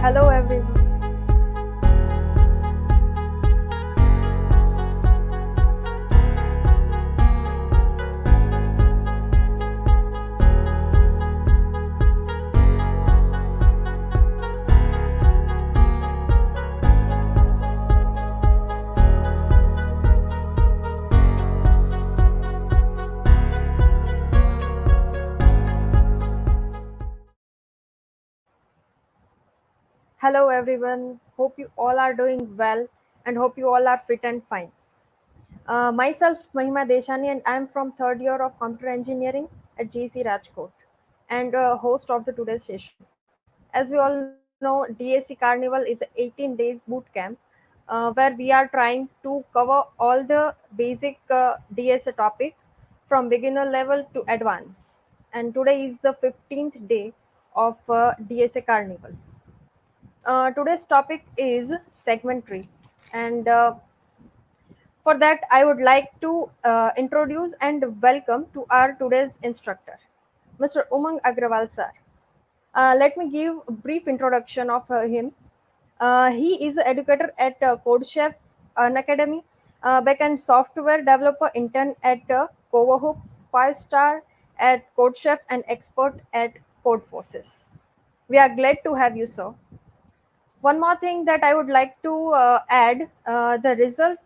Hello everyone. Hello everyone. Hope you all are doing well and hope you all are fit and fine. Myself Mahima Deshani and I am from third year of computer engineering at GC Rajkot and host of the today's session. As we all know, DAC Carnival is a 18 days boot camp where we are trying to cover all the basic DSA topic from beginner level to advanced. And today is the 15th day of DSA Carnival. Today's topic is segment tree, and for that, I would like to introduce and welcome to our today's instructor, Mr. Umang Agrawal sir. Let me give a brief introduction of him. He is an educator at CodeChef, an academy, backend software developer intern at Covahoop, 5-star at CodeChef, and expert at CodeForces. We are glad to have you, sir. One more thing that I would like to add, the result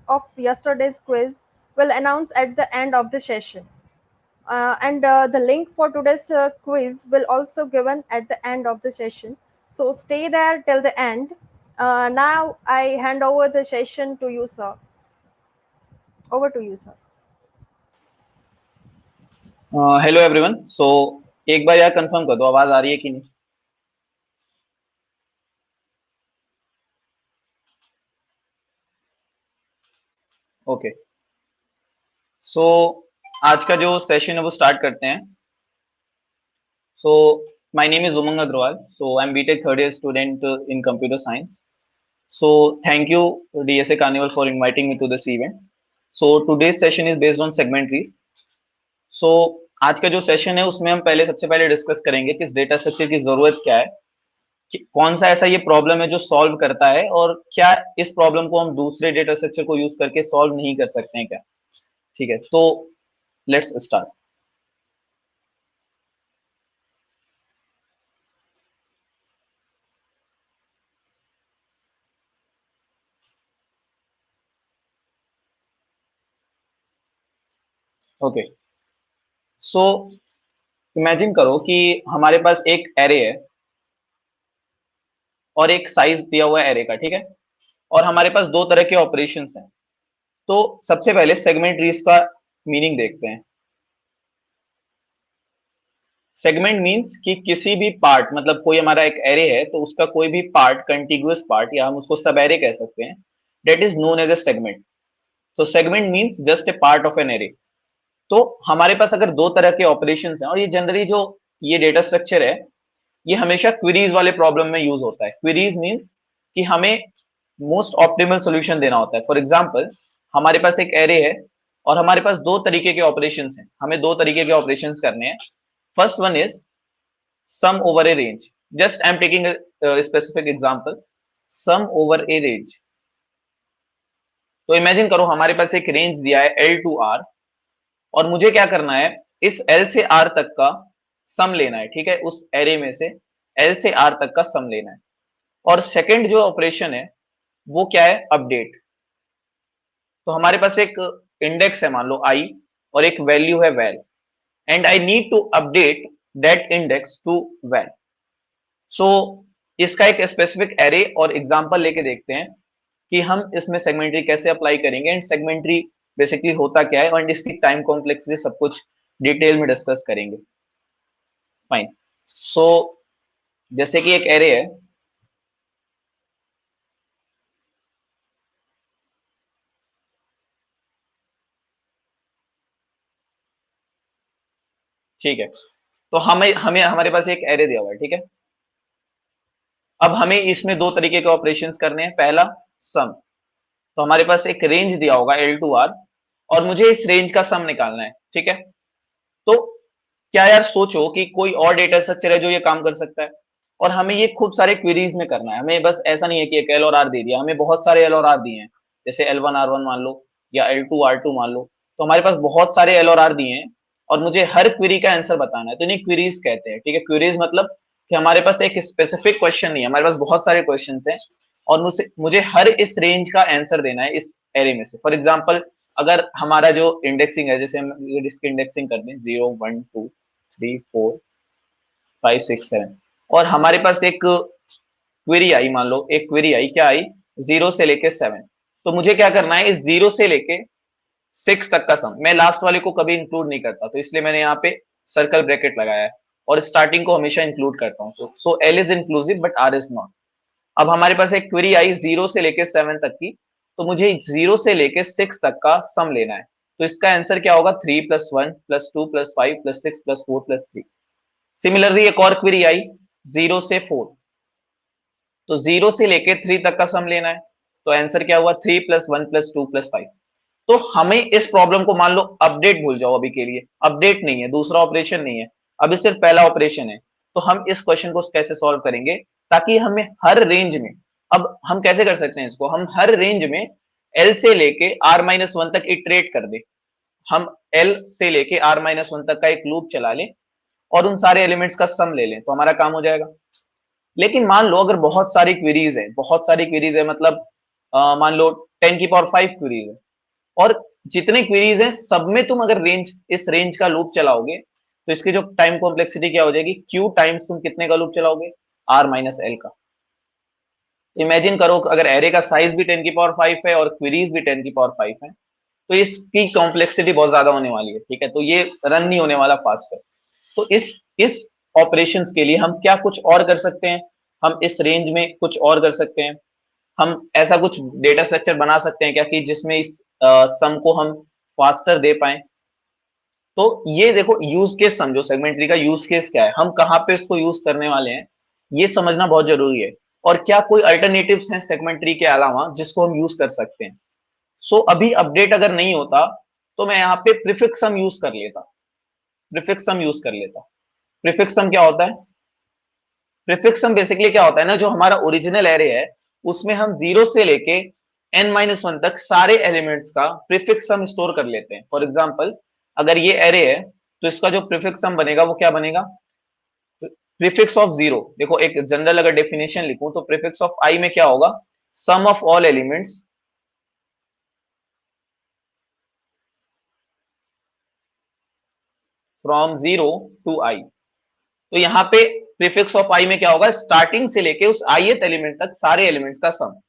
of yesterday's quiz will announce at the end of the session. And the link for today's quiz will also given at the end of the session. So stay there till the end. Now I hand over the session to you, sir. Over to you, sir. Hello everyone. So एक बार यार confirm कर दो आवाज आ रही है कि नहीं। ओके, सो आज का जो सेशन है वो स्टार्ट करते हैं। So my name is Umang Agrawal. So I am BTech third year student in computer science. So thank you DSA carnival for inviting me to this event. So today's session is based on segment trees. सो आज का जो session है उसमें हम सबसे पहले discuss करेंगे कि इस डेटा स्ट्रक्चर की जरूरत क्या है, कौन सा ऐसा ये प्रॉब्लम है जो सॉल्व करता है, और क्या इस प्रॉब्लम को हम दूसरे डेटा स्ट्रक्चर को यूज करके सॉल्व नहीं कर सकते हैं क्या। ठीक है, तो let's start. Okay, so imagine करो कि हमारे पास एक एरे है और एक साइज दिया हुआ है एरे का। ठीक है, और हमारे पास दो तरह के ऑपरेशंस हैं। तो सबसे पहले सेगमेंट ट्रीज का मीनिंग देखते हैं। सेगमेंट मींस कि किसी भी पार्ट, मतलब कोई हमारा एक एरे है तो उसका कोई भी पार्ट, कंटिग्यूअस पार्ट, या हम उसको सब एरे कह सकते हैं, that is known as a segment. तो segment means just a part of an array. तो हमारे पास अगर दो तरह के ऑपरेशंस हैं, और ये जनरली जो ये डेटा स्ट्रक्चर है ये हमेशा क्वेरीज वाले प्रॉब्लम में यूज होता है। क्वेरीज मींस कि हमें मोस्ट ऑप्टिमल सॉल्यूशन देना होता है। फॉर एग्जांपल, हमारे पास एक एरे है और हमारे पास दो तरीके के ऑपरेशंस हैं, हमें दो तरीके के ऑपरेशंस करने हैं। First one is sum over a range. Just I am taking specific example, sum over a range. तो इमेजिन करो हमारे पास एक रेंज दिया है L टू R, और मुझे क्या करना है, इस L से R तक का सम लेना है। ठीक है, उस एरे में से L से R तक का सम लेना है। और सेकंड जो ऑपरेशन है वो क्या है, अपडेट। तो हमारे पास एक इंडेक्स है, मान लो I, और एक वैल्यू है val, and I need to update that index to val. So इसका एक स्पेसिफिक एरे और एग्जांपल लेके देखते हैं कि हम इसमें सेगमेंटरी कैसे अप्लाई करेंगे, एंड सेगमेंटरी बेसिकली होता क्या है, और इसकी टाइम कॉम्प्लेक्सिटी सब कुछ डिटेल में डिस्कस करेंगे। फाइन। सो जैसे कि एक एरे है, ठीक है, तो हमें हमें हमारे पास एक एरे दिया हुआ है। ठीक है, अब हमें इसमें दो तरीके के ऑपरेशंस करने हैं। पहला सम। तो हमारे पास एक रेंज दिया होगा L टू R, और मुझे इस रेंज का सम निकालना है। ठीक है, तो क्या यार सोचो कि कोई और डेटा स्ट्रक्चर है जो ये काम कर सकता है। और हमें ये खूब सारे क्वेरीज में करना है। हमें बस ऐसा नहीं है कि एक एल और आर दे दिया, हमें बहुत सारे एल और आर दिए हैं, जैसे L1 R1 मान लो या L2 R2 मान लो, तो हमारे पास बहुत सारे एल और आर दिए हैं और मुझे हर क्वेरी का आंसर बताना है, तो इन्हें क्वेरीज कहते हैं। ठीक है, क्वेरीज मतलब कि हमारे पास एक स्पेसिफिक क्वेश्चन नहीं है, हमारे पास बहुत सारे क्वेश्चन हैं और मुझे मुझे हर इस रेंज का आंसर देना है इस एरे में से। फॉर एग्जाम्पल, अगर हमारा जो इंडेक्सिंग है, जैसे हम इसकी इंडेक्सिंग कर दें 0 1 2 3 4 5 6 7 और हमारे पास एक क्वेरी आई, मान लो एक क्वेरी आई, क्या आई, 0 से लेके 7, तो मुझे क्या करना है, इस 0 से लेके 6 तक का सम। मैं लास्ट वाले को कभी इंक्लूड नहीं करता, तो इसलिए मैंने यहाँ पे सर्कल ब्रैकेट लगाया है और स्टार्टिंग को हमेशा इंक्लूड करता हूँ। तो so L is inclusive but R is not. अब हमारे पास एक क्वेरी आई 0 से लेके 7 तक की, तो मुझे 0 से लेके 6 तक का सम लेना है। तो इसका आंसर क्या होगा, 3 + 1 + 2 + 5 + 6 + 4 + 3। सिमिलरली एक और क्वेरी आई 0 से 4, तो 0 से लेके 3 तक का सम लेना है, तो आंसर क्या हुआ, 3 + 1 + 2 + 5। तो हमें इस प्रॉब्लम को, मान लो अपडेट भूल जाओ अभी के लिए, अपडेट नहीं है, दूसरा ऑपरेशन नहीं है, अभी सिर्फ पहला ऑपरेशन है, तो हम इस क्वेश्चन को कैसे सॉल्व करेंगे ताकि हमें हर रेंज में, अब हम कैसे कर सकते हैं इसको, हम हर रेंज में एल से लेके R-1 तक इटरेट कर दे। हम एल से लेके R-1 तक का एक लूप चला लें और उन सारे एलिमेंट्स का सम ले लें, तो हमारा काम हो जाएगा। लेकिन मान लो अगर बहुत सारी क्वेरीज है, बहुत सारी क्वेरीज है, मतलब मान लो 10⁵ क्वेरीज है और जितने क्वेरीज हैं सब में तुम अगर इस रेंज का लूप चलाओगे, तो इसकी जो टाइम कॉम्प्लेक्सिटी क्या हो जाएगी, क्यू टाइम्स तुम कितने का लूप चलाओगे, R-L का। इमेजिन करो अगर एरे का साइज भी 10⁵ है और क्वेरीज भी 10⁵ है, तो इसकी कॉम्प्लेक्सिटी बहुत ज्यादा होने वाली है। ठीक है, तो ये रन नहीं होने वाला फास्टर। तो इस ऑपरेशंस के लिए हम क्या कुछ और कर सकते हैं, हम इस रेंज में कुछ और कर सकते हैं। हम ऐसा कुछ डेटा स्ट्रक्चर बना सकते हैं क्या कि जिसमें इस सम को हम फास्टर दे पाए। तो ये देखो यूज केस समझो, सेगमेंट्री का यूज केस क्या है, हम कहाँ पे इसको यूज करने वाले हैं, ये समझना बहुत जरूरी है। और क्या कोई अल्टरनेटिव्स हैं सेगमेंट्री के अलावा जिसको हम यूज कर सकते हैं। सो अभी अपडेट अगर नहीं होता तो मैं यहाँ पे प्रीफिक्स सम यूज कर लेता, प्रीफिक्स सम यूज कर लेता। प्रीफिक्स सम क्या होता है, प्रीफिक्स सम बेसिकली क्या होता है ना, जो हमारा ओरिजिनल एरे है उसमें हम 0 से लेके n-1 तक सारे एलिमेंट्स का प्रीफिक्स सम स्टोर कर लेते हैं। फॉर एग्जांपल, अगर ये एरे है तो इसका जो प्रीफिक्स सम बनेगा वो क्या बनेगा, प्रीफिक्स ऑफ 0। देखो एक जनरल अगर डेफिनेशन लिखूं तो प्रीफिक्स ऑफ आई में क्या होगा, sum of all elements from 0 to i. तो यहाँ पे प्रीफिक्स ऑफ आई में क्या होगा, स्टार्टिंग से लेके उस ith एलिमेंट तक सारे एलिमेंट्स का सम।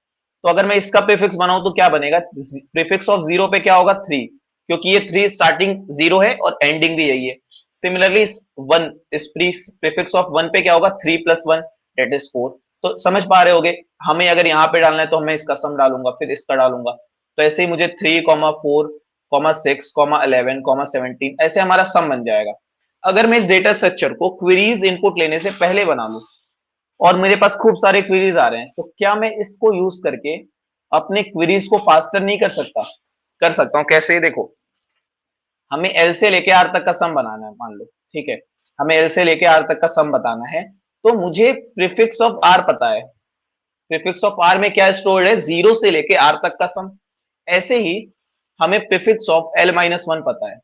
तो अगर मैं इसका प्रीफिक्स बनाऊं तो क्या बनेगा, प्रीफिक्स ऑफ 0 पे क्या होगा, 3, क्योंकि ये 3 स्टार्टिंग 0 है और एंडिंग भी यही है। सिमिलरली 1, इस प्रीफिक्स ऑफ 1 पे क्या होगा, 3 + 1 दैट इज 4। तो समझ पा रहे होगे, हमें अगर यहाँ पे डालना है तो मैं इसका सम डालूंगा फिर इसका डालूंगा, तो ऐसे ही मुझे 3, 4, 6, 11, 17 ऐसे हमारा सम बन जाएगा। अगर मैं इस डेटा स्ट्रक्चर को क्वेरीज इनपुट लेने से पहले बना लूं और मेरे पास खूब सारे क्वेरीज आ रहे हैं, तो क्या मैं इसको यूज करके अपने क्वेरीज को फास्टर नहीं कर सकता, कर सकता हूं। कैसे, देखो हमें एल से लेके आर तक का सम बनाना है, मान लो ठीक है, हमें एल से लेके आर तक का सम बताना है, तो मुझे प्रीफिक्स ऑफ आर पता है। प्रीफिक्स ऑफ आर में क्या स्टोर्ड है, 0 से लेके आर तक का सम। ऐसे ही हमें प्रीफिक्स ऑफ L-1 पता है।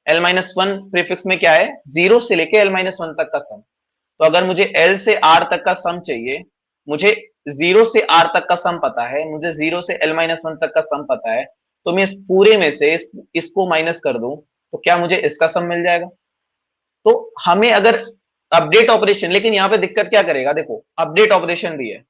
L-1 प्रीफिक्स में क्या है, 0 से लेके L-1 तक का सम। तो अगर मुझे L से R तक का सम चाहिए, मुझे 0 से R तक का सम पता है, मुझे 0 से L-1 तक का सम पता है, तो मैं इस पूरे में से इसको माइनस कर दूं तो क्या मुझे इसका सम मिल जाएगा। तो हमें अगर अपडेट ऑपरेशन, लेकिन यहाँ पे दिक्कत क्या करेगा, देखो अपडेट ऑपरेशन भी है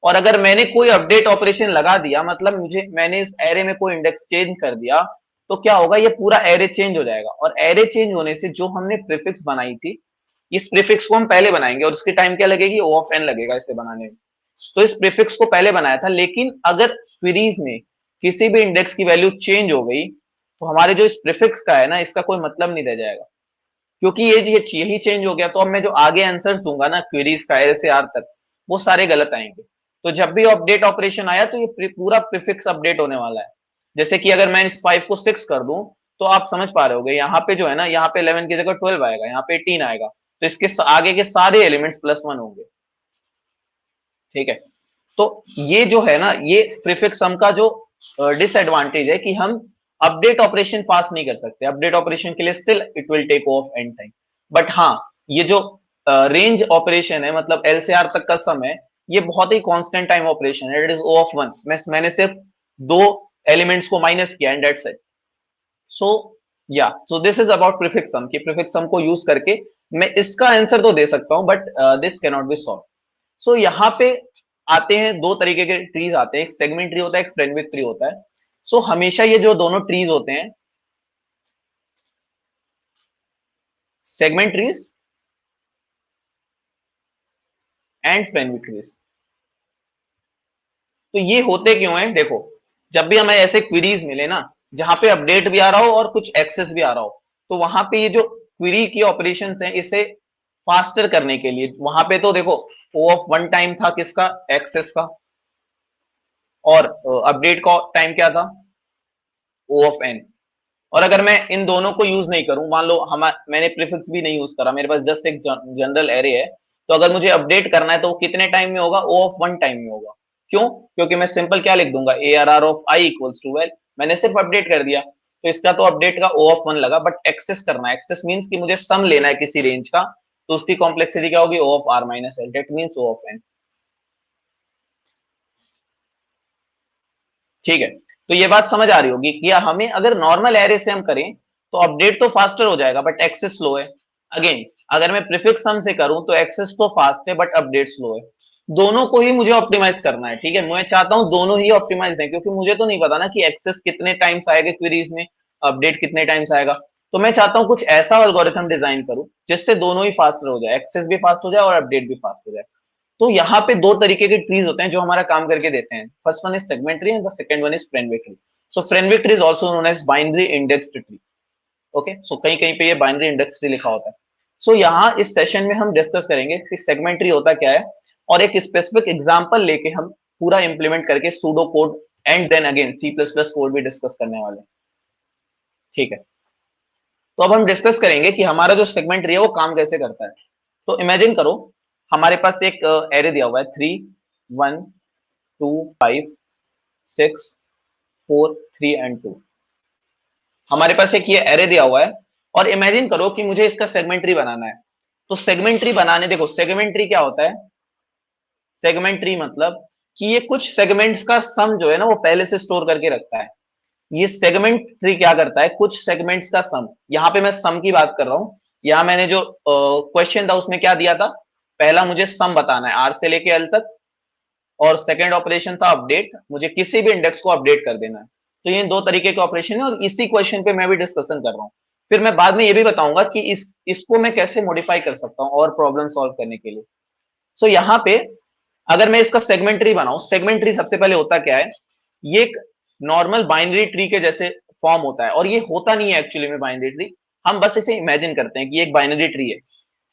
और अगर मैंने कोई अपडेट ऑपरेशन लगा दिया, मतलब मैंने इस एरे में कोई इंडेक्स चेंज कर दिया, तो क्या होगा, ये पूरा एरे चेंज हो जाएगा और एरे चेंज होने से जो हमने प्रीफिक्स बनाई थी, इस प्रीफिक्स को हम पहले बनाएंगे और उसकी टाइम क्या लगेगी, O of n लगेगा इसे बनाने में। तो इस प्रीफिक्स को पहले बनाया था, लेकिन अगर क्वेरीज में किसी भी इंडेक्स की वैल्यू चेंज हो गई तो हमारे जो इस प्रीफिक्स का है ना, इसका कोई मतलब नहीं रह जाएगा, क्योंकि ये यही चेंज हो गया। तो अब मैं जो आगे आंसर्स दूंगा ना क्वेरीज का एरे से आर तक, वो सारे गलत आएंगे। तो जब भी अपडेट ऑपरेशन आया तो ये पूरा प्रीफिक्स अपडेट होने वाला है। जैसे कि अगर मैं इस 5 को 6 कर दूं, तो आप समझ पा रहे होगे यहाँ पे जो है ना, यहाँ पे 11 की जगह 12 आएगा, यहाँ पे 18 आएगा। तो इसके आगे के सारे एलिमेंट्स +1 होंगे। ठीक है, तो ये जो है ना, ये प्रीफिक्स सम का जो डिसएडवांटेज है कि हम अपडेट ऑपरेशन फास्ट नहीं कर सकते। अपडेट ऑपरेशन के लिए still it will take of n time. But हाँ, ये जो रेंज ऑपरेशन है, मतलब एल से आर तक का सम है, ये बहुत ही कांस्टेंट टाइम ऑपरेशन है। It is O of 1। मैंने सिर्फ दो एलिमेंट्स को माइनस किया एंड दैट्स इट। सो या so this is about prefix sum, कि प्रीफिक्स सम को यूज करके मैं इसका आंसर तो दे सकता हूं, but this can not be solve. So यहाँ पे आते हैं, दो तरीके के ट्रीज आते हैं, एक सेगमेंट ट्री होता है, एक फ्रेनविक ट्री होता है। सो हमेशा ये जो दोनों ट्रीज होते हैं, सेगमेंट ट्रीज एंड फ्रेनविक ट्रीज, तो ये होते क्यों है? देखो, जब भी हमें ऐसे क्वेरीज मिले ना, जहां पे अपडेट भी आ रहा हो और कुछ एक्सेस भी आ रहा हो, तो वहां पे ये जो क्वेरी की ऑपरेशंस हैं, इसे फास्टर करने के लिए, वहां पे तो देखो ओ ऑफ 1 टाइम था किसका? एक्सेस का। और अपडेट का टाइम क्या था? ओ ऑफ एन। और अगर मैं इन दोनों को यूज नहीं करूं, मान लो मैंने प्रीफिक्स भी नहीं यूज करा, मेरे पास जस्ट एक जनरल एरे है, तो अगर मुझे अपडेट करना है तो वो कितने टाइम में होगा? ओ ऑफ 1 टाइम में होगा। क्यों? क्योंकि मैं सिंपल क्या लिख दूंगा? A R R of I equals to well, मैंने सिर्फ अपडेट कर दिया, तो इसका तो अपडेट का ओ ऑफ 1 लगा। बट एक्सेस करना है, एक्सेस मीन्स कि मुझे सम लेना है किसी रेंज का, तो उसकी कॉम्प्लेक्सिटी क्या होगी? O of R minus L, that means O of N. ठीक है, तो ये बात समझ आ रही होगी कि हमें अगर नॉर्मल एरे से हम करें तो अपडेट तो फास्टर हो जाएगा, बट एक्सेस स्लो है। अगेन, अगर मैं प्रीफिक्स सम से करूं तो एक्सेस तो फास्ट है बट अपडेट स्लो है। दोनों को ही मुझे ऑप्टिमाइज करना है। ठीक है, मैं चाहता हूं दोनों ही ऑप्टिमाइज दें, क्योंकि मुझे तो नहीं पता ना कि एक्सेस कितने टाइम्स आएगा क्वेरीज में, अपडेट कितने टाइम्स आएगा। तो मैं चाहता हूं कुछ ऐसा एल्गोरिथम डिजाइन करूं जिससे दोनों ही फास्टर हो जाए, एक्सेस भी फास्ट हो जाए और अपडेट भी फास्ट हो जाए। तो यहाँ पे दो तरीके के ट्रीज होते हैं जो हमारा काम करके देते हैं। First one is segment tree and the second one is Fenwick tree. So Fenwick tree is also known as binary indexed tree. Okay, so कहीं कहीं पे ये बाइनरी इंडेक्स ट्री लिखा होता है। सो यहाँ इस सेशन में हम डिस्कस करेंगे कि सेगमेंट ट्री होता क्या है, और एक स्पेसिफिक एग्जांपल लेके हम पूरा इंप्लीमेंट करके pseudo code and then again C plus plus code भी डिस्कस करने वाले हैं। ठीक है, तो अब हम डिस्कस करेंगे कि हमारा जो सेगमेंट ट्री है वो काम कैसे करता है। तो इमेजिन करो, हमारे पास एक एरे दिया हुआ है 3 1 2 5 6 4 3 एंड 2। हमारे पास एक ये एरे दिया हुआ है, और इमेजिन करो कि मुझे इसका सेगमेंट ट्री बनाना है। तो सेगमेंट ट्री बनाने, देखो सेगमेंट ट्री क्या होता है? सेगमेंट ट्री मतलब कि ये कुछ सेगमेंट्स का सम जो है ना, वो पहले से स्टोर करके रखता है। ये सेगमेंट ट्री क्या करता है? कुछ सेगमेंट्स का सम, यहाँ पे मैं सम की बात कर रहा हूं। यहाँ मैंने जो क्वेश्चन था उसमें क्या दिया था? पहला मुझे सम बताना है आर से लेके एल तक, और सेकंड ऑपरेशन था अपडेट, मुझे किसी भी इंडेक्स को अपडेट कर देना है। तो ये दो तरीके के ऑपरेशन है, और इसी क्वेश्चन पे मैं भी डिस्कशन कर रहा हूँ। फिर मैं बाद में ये भी बताऊंगा कि इसको मैं कैसे मॉडिफाई कर सकता हूँ और प्रॉब्लम सॉल्व करने के लिए। सो यहाँ पे अगर मैं इसका सेगमेंट ट्री बनाऊं, सेगमेंट ट्री सबसे पहले होता क्या है? ये एक नॉर्मल बाइनरी ट्री के जैसे फॉर्म होता है, और ये होता नहीं है एक्चुअली में बाइनरी ट्री। हम बस इसे इमेजिन करते हैं कि ये एक बाइनरी ट्री है,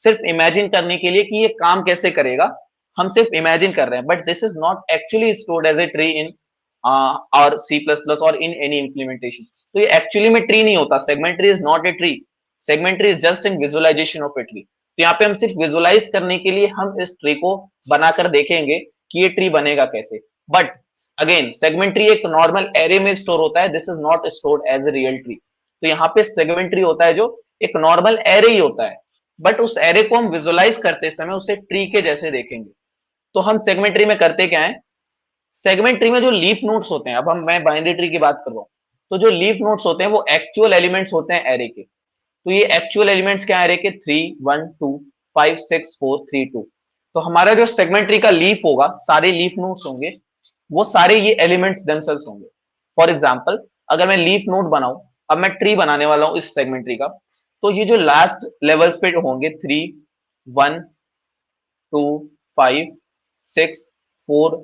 सिर्फ इमेजिन करने के लिए कि ये काम कैसे करेगा, हम सिर्फ इमेजिन कर रहे हैं। But this is not actually stored as a tree in our C plus plus और इन एनी इम्प्लीमेंटेशन। तो ये एक्चुअली में ट्री नहीं होता। Segment tree is not a tree, segment tree is just in visualization of a tree. तो यहाँ पे हम सिर्फ विजुअलाइज करने के लिए हम इस ट्री को बनाकर देखेंगे कि ये ट्री बनेगा कैसे। बट अगेन, सेगमेंट ट्री एक नॉर्मल एरे में स्टोर होता है, this is not stored as a real tree. तो यहाँ पे सेगमेंट ट्री होता है जो एक नॉर्मल एरे ही होता है, बट उस एरे को हम विजुअलाइज करते समय उसे ट्री के जैसे देखेंगे। तो हम सेगमेंट ट्री में करते क्या है? सेगमेंट ट्री में जो लीफ नोड्स होते हैं, अब मैं बाइनरी ट्री की बात कर रहा हूं, तो जो लीफ नोड्स होते हैं वो एक्चुअल एलिमेंट्स होते हैं एरे के। तो ये एक्चुअल एलिमेंट्स क्या है एरे के? 3 1 2 5 6 4 3 2। तो हमारा जो सेगमेंट ट्री का लीफ होगा, सारे लीफ नोड्स होंगे, वो सारे ये एलिमेंट्स देमसेल्व्स होंगे। फॉर एग्जांपल, अगर मैं लीफ नोड बनाऊं, अब मैं ट्री बनाने वाला हूं इस सेगमेंट ट्री का, तो ये जो लास्ट लेवल्स पे होंगे 3 1 2 5 6 4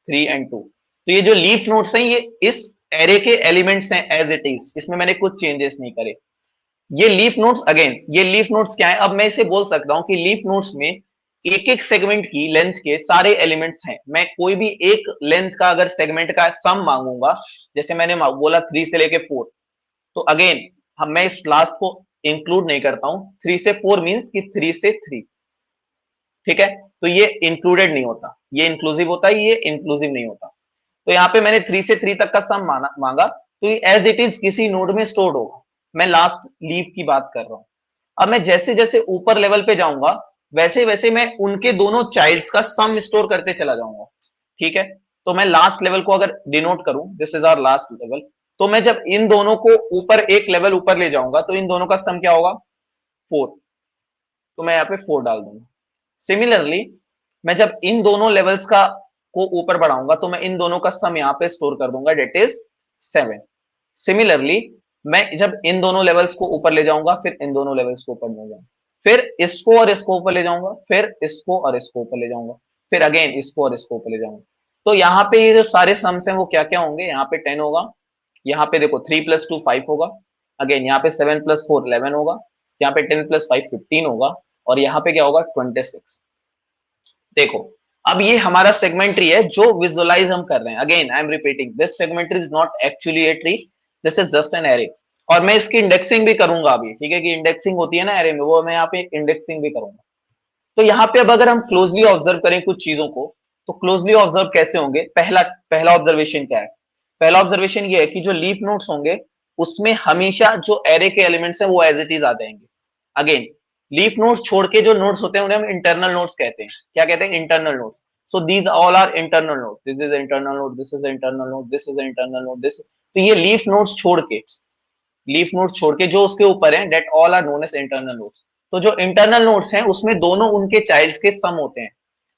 3 एंड 2, तो ये जो लीफ नोड्स हैं ये इस एरे के एलिमेंट्स हैं एज इट इज, इसमें मैंने कुछ चेंजेस नहीं करे। ये लीफ नोड्स, अगेन ये लीफ नोड्स क्या है? अब मैं इसे बोल सकता हूं कि लीफ नोड्स में एक एक सेगमेंट की लेंथ के सारे एलिमेंट्स हैं। मैं कोई भी एक लेंथ का अगर सेगमेंट का सम मांगूंगा, जैसे मैंने बोला 3 से लेके 4, तो अगेन हम मैं इस लास्ट को इंक्लूड नहीं करता हूं। 3 से 4 मींस कि 3 से 3, ठीक है, तो ये इंक्लूडेड नहीं होता, ये इंक्लूसिव होता है, ये इंक्लूसिव नहीं होता। तो यहाँ पे मैंने 3 से 3 तक का सम मांगा, तो ये एज इट इज किसी नोड में स्टोर्ड होगा। मैं लास्ट लीव की बात कर रहा हूं। अब मैं जैसे जैसे ऊपर लेवल पे जाऊंगा वैसे वैसे मैं उनके दोनों चाइल्ड्स का सम स्टोर करते चला जाऊंगा, ठीक है। तो मैं लास्ट लेवल को अगर डिनोट करूं, this is our last level, तो मैं जब इन दोनों को ऊपर एक लेवल ऊपर ले जाऊंगा तो इन दोनों का सम क्या होगा, 4। तो मैं यहाँ पे 4 डाल दूंगा। सिमिलरली मैं जब इन दोनों लेवल्स का को ऊपर बढ़ाऊंगा तो मैं इन दोनों का सम यहाँ पे स्टोर कर दूंगा, डेट इज 7। सिमिलरली मैं जब इन दोनों लेवल्स को ऊपर ले जाऊंगा, फिर इन दोनों लेवल्स को ऊपर ले जाऊंगा, फिर इसको और इसको ऊपर ले जाऊंगा, फिर इसको और इसको ऊपर ले जाऊंगा, फिर अगेन इसको और इसको ऊपर ले जाऊंगा। तो यहाँ पे ये जो सारे सम्स हैं वो क्या क्या होंगे, यहाँ पे 10 होगा, यहाँ पे देखो 3 + 2 5 होगा, अगेन यहाँ पे 7 + 4 11 होगा, यहाँ पे 10 + 5 15 होगा, और यहाँ पे क्या होगा 26। देखो अब ये हमारा सेगमेंट्री है जो विजुअलाइज हम कर रहे हैं। Again I am repeating, this segment tree is not actually a tree, this is just an array. और मैं इसकी इंडेक्सिंग भी करूंगा अभी, ठीक है, कि इंडेक्सिंग होती है ना एरे में, वो मैं यहाँ पे इंडेक्सिंग भी करूंगा। तो यहाँ पे अब अगर हम क्लोजली ऑब्जर्व करें कुछ चीजों को, तो क्लोजली ऑब्जर्व कैसे होंगे, पहला पहला ऑब्जर्वेशन क्या है, पहला ऑब्जर्वेशन ये है कि जो लीफ नोड्स होंगे उसमें हमेशा जो एरे के एलिमेंट्स हैं वो एज इट इज आ जाएंगे। अगेन लीफ नोड्स छोड़ के जो नोड्स होते हैं उन्हें हम इंटरनल नोड्स कहते हैं। क्या कहते हैं, internal nodes. So these all are internal nodes, this is internal node, this is internal node, this is internal node, this. तो ये लीफ नोड्स छोड़ के जो उसके ऊपर है, that all are known as internal nodes. तो जो इंटरनल नोड्स हैं उसमें दोनों उनके चाइल्ड्स के सम होते हैं।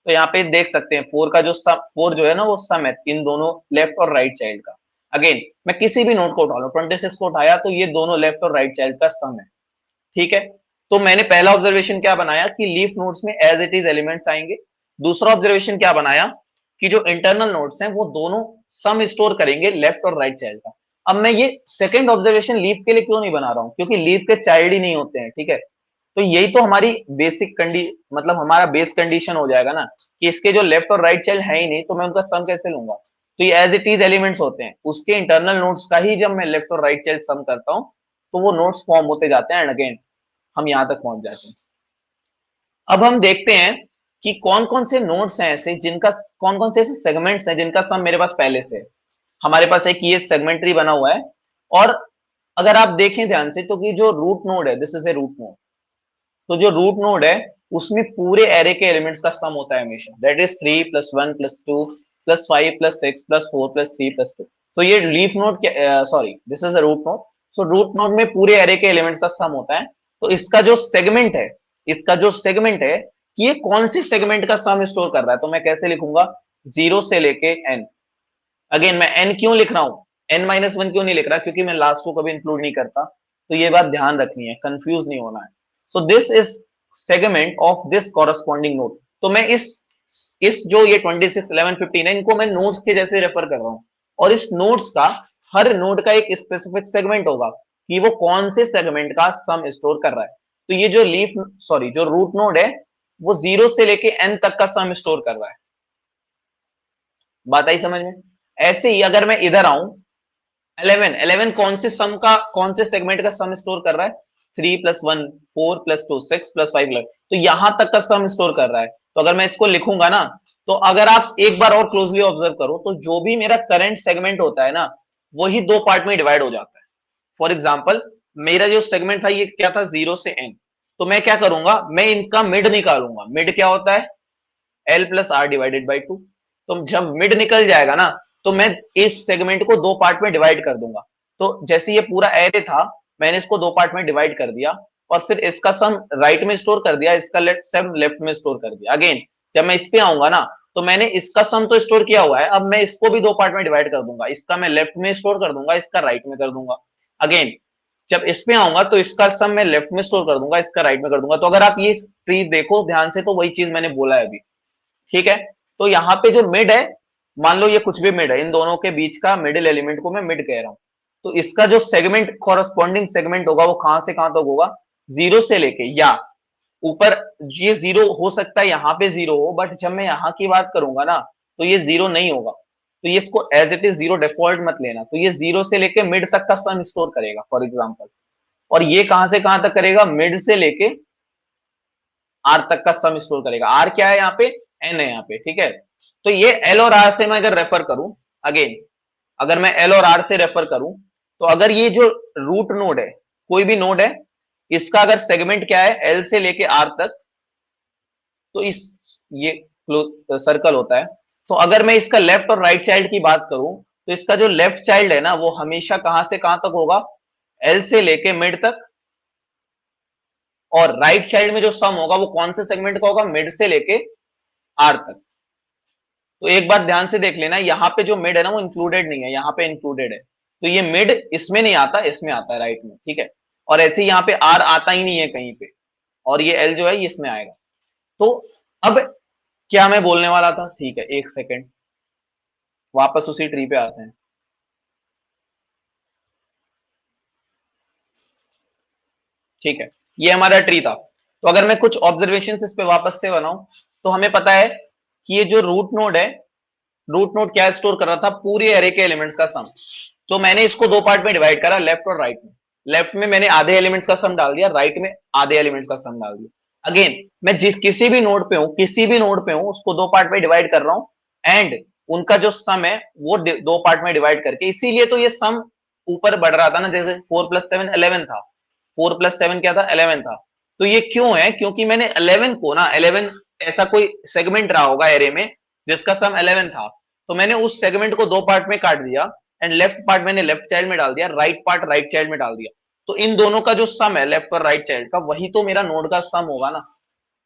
तो यहाँ पे देख सकते हैं 4 का जो सम, 4 जो है ना वो सम है इन दोनों लेफ्ट और राइट चाइल्ड का। अगेन मैं किसी भी नोड को उठा लूं, 26 को उठाया तो ये दोनों लेफ्ट और राइट चाइल्ड का सम है, ठीक है। तो मैंने पहला ऑब्जर्वेशन क्या बनाया कि लीफ नोड्स में एज इट इज एलिमेंट्स आएंगे। दूसरा ऑब्जर्वेशन क्या बनाया कि जो इंटरनल नोड्स हैं वो दोनों सम स्टोर करेंगे लेफ्ट और राइट चाइल्ड का। अब मैं ये सेकंड ऑब्जर्वेशन लीफ के लिए क्यों नहीं बना रहा हूं, क्योंकि लीफ के चाइल्ड ही नहीं होते हैं, ठीक है। तो यही तो हमारी बेसिक मतलब हमारा बेस कंडीशन हो जाएगा ना, कि इसके जो लेफ्ट और राइट चाइल्ड है ही नहीं तो मैं उनका सम कैसे लूंगा। तो ये एज इट इज एलिमेंट्स होते हैं, उसके इंटरनल नोड्स का ही जब मैं लेफ्ट और राइट चाइल्ड सम करता हूं तो वो नोड्स फॉर्म होते जाते हैं, एंड अगेन हम यहां तक पहुंच जाते हैं। अब हम देखते हैं कि कौन कौन से नोड्स हैं ऐसे जिनका, कौन कौन से ऐसे सेगमेंट्स हैं जिनका सम मेरे पास पहले से है। हमारे पास एक ये सेगमेंट्री बना हुआ है, और अगर आप देखें ध्यान से तो कि जो रूट नोड है, this is a root node. तो जो रूट नोड है उसमें पूरे एरे के एलिमेंट्स का सम होता है हमेशा, दैट इज 3 + 1 + 2 + 5 + 6 + 4 + 3 + 2। तो ये leaf node, sorry this is a root node. So root node में पूरे एरे के एलिमेंट्स का सम होता है। तो इसका जो सेगमेंट है, इसका जो सेगमेंट है कि ये कौन सी सेगमेंट का सम स्टोर कर रहा है, तो मैं कैसे लिखूंगा, 0 से लेके n। अगेन मैं n क्यों लिख रहा हूं, n-1 क्यों नहीं लिख रहा, क्योंकि मैं लास्ट को कभी इंक्लूड नहीं करता। तो ये बात ध्यान रखनी है, कंफ्यूज नहीं होना है। So this is segment of this corresponding node. तो मैं इस जो ये 26 11 15 है इनको मैं नोड्स के जैसे रेफर कर रहा हूं, और इस नोड्स का हर नोड का एक स्पेसिफिक सेगमेंट होगा कि वो कौन से सेगमेंट का सम स्टोर कर रहा है। तो ये जो जो रूट नोड है वो 0 से लेके n तक का सम स्टोर कर रहा है। बात आई समझ में। ऐसे ही अगर मैं इधर आऊं, 11 कौन से सम का, कौन से सेगमेंट का सम स्टोर कर रहा है, 3 + 1 4 + 2 6 + 5 11। तो यहां तक का सम स्टोर कर रहा है। तो अगर मैं इसको लिखूंगा ना, तो अगर आप एक बार और क्लोजली ऑब्जर्व करो तो जो भी मेरा करंट सेगमेंट होता है ना वही दो पार्ट में डिवाइड हो जाता है। फॉर एग्जाम्पल मेरा जो सेगमेंट था ये क्या था, 0 से n। तो मैं क्या करूंगा, मैं इनका मिड निकालूंगा। मिड क्या होता है, L + R/2। तो जब मिड निकल जाएगा ना तो मैं इस सेगमेंट को दो पार्ट में डिवाइड कर दूंगा। तो जैसे ये पूरा एरे था मैंने इसको दो पार्ट में डिवाइड कर दिया, और फिर इसका सम राइट में स्टोर कर दिया, इसका सम लेफ्ट में स्टोर कर दिया। अगेन जब मैं इस पे आऊंगा ना तो मैंने इसका सम तो स्टोर किया हुआ है, अब मैं इसको भी दो पार्ट में डिवाइड कर दूंगा, इसका मैं लेफ्ट में स्टोर कर दूंगा, इसका राइट में कर दूंगा। अगेन जब इस पे आऊंगा तो इसका सम मैं लेफ्ट में स्टोर कर दूंगा, इसका राइट में कर दूंगा। तो अगर आप ये ट्री देखो ध्यान से तो वही चीज मैंने बोला है अभी, ठीक है। तो यहाँ पे जो मिड है, मान लो ये कुछ भी मिड है, इन दोनों के बीच का मिडिल एलिमेंट को मैं मिड कह रहा हूं। तो इसका जो सेगमेंट कॉरस्पॉन्डिंग सेगमेंट होगा वो कहां से कहां तक होगा, 0 से लेके, या ऊपर ये 0 हो सकता है यहाँ पे 0 हो, बट जब मैं यहाँ की बात करूंगा ना तो ये 0 नहीं होगा। तो ये इसको एज इट इज 0 डिफॉल्ट मत लेना। तो ये 0 से लेके मिड तक का सम स्टोर करेगा फॉर एग्जाम्पल। और ये कहां से कहां तक करेगा, मिड से लेके आर तक का सम स्टोर करेगा। आर क्या है यहाँ पे, एन है यहाँ पे, ठीक है। तो ये एल और आर से मैं अगर रेफर करूं, अगेन अगर मैं एल और आर से रेफर करूं, तो अगर ये जो रूट नोड है, कोई भी नोड है, इसका अगर सेगमेंट क्या है, एल से लेके आर तक, तो इस ये सर्कल होता है। तो अगर मैं इसका लेफ्ट और राइट चाइल्ड की बात करूं, तो इसका जो लेफ्ट चाइल्ड है ना, वो हमेशा कहां से कहां तक होगा, एल से लेके मिड तक। और राइट चाइल्ड में जो सम होगा वो कौन से सेगमेंट का होगा, मिड से लेके आर तक। तो एक बार ध्यान से देख लेना, यहाँ पे जो मिड है ना वो इंक्लूडेड नहीं है, यहाँ पे इंक्लूडेड है। तो ये मिड इसमें नहीं आता, इसमें आता है राइट में, ठीक है। और ऐसे ही यहाँ पे आर आता ही नहीं है कहीं पे, और ये एल जो है ये इसमें आएगा। तो अब क्या मैं बोलने वाला था, ठीक है, एक सेकेंड, वापस उसी ट्री पे आते हैं। ठीक है, ये हमारा ट्री था। तो अगर मैं कुछ ऑब्जर्वेशन इस पे वापस से बनाऊं, तो हमें पता है कि ये जो रूट नोड है, रूट नोड क्या स्टोर कर रहा था, पूरे एरे के एलिमेंट्स का सम। तो मैंने इसको दो पार्ट में डिवाइड करा, लेफ्ट और राइट में। लेफ्ट में मैंने आधे एलिमेंट्स का सम डाल दिया, राइट में आधे एलिमेंट्स का सम डाल दिया। अगेन मैं जिस किसी भी नोड पे हूं, किसी भी नोड पे हूं, उसको दो पार्ट में डिवाइड कर रहा हूं, एंड उनका जो सम है वो दो पार्ट में डिवाइड करके, इसीलिए तो ये सम ऊपर बढ़ रहा था ना, जैसे 4+7 11 था, 4+7 क्या था, 11 था। तो ये क्यों है, क्योंकि मैंने 11 को ना, 11 ऐसा कोई सेगमेंट रहा होगा एरे में जिसका सम 11 था, तो मैंने उस सेगमेंट को दो पार्ट में काट दिया, एंड लेफ्ट पार्ट मैंने लेफ्ट चाइल्ड में डाल दिया, राइट पार्ट राइट चाइल्ड में डाल दिया। तो इन दोनों का जो सम है लेफ्ट और राइट चाइल्ड का, वही तो मेरा नोड का सम होगा ना।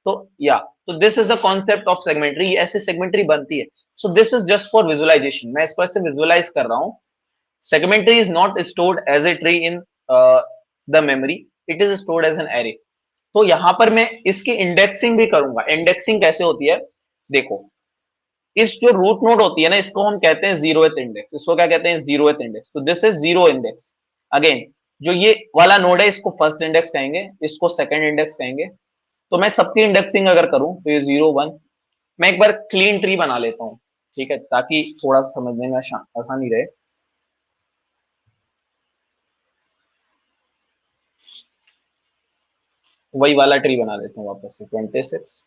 तो या तो this is the concept of segment tree, ऐसे सेगमेंट्री बनती है। So this is just for visualization, मैं इसको ऐसे विजुअलाइज कर रहा हूं। Segment tree is not stored as a tree in the memory, it is stored as an array. तो यहां पर मैं इसकी इंडेक्सिंग भी करूंगा। इंडेक्सिंग कैसे होती है, देखो, इस जो रूट नोड होती है ना, इसको हम कहते हैं जीरोथ इंडेक्स। इसको क्या कहते हैं, जीरोथ इंडेक्स। तो this is zero index. Again जो ये वाला नोड है, इसको फर्स्ट इंडेक्स कहेंगे, इसको सेकंड इंडेक्स कहेंगे। तो मैं सबकी इंडेक्सिंग अगर करूं, तो ये 0 1, मैं एक बार क्लीन ट्री बना लेता हूं, ठीक है, ताकि थोड़ा समझने में आसानी रहे। वही वाला ट्री बना लेता हूं वापस से, 26।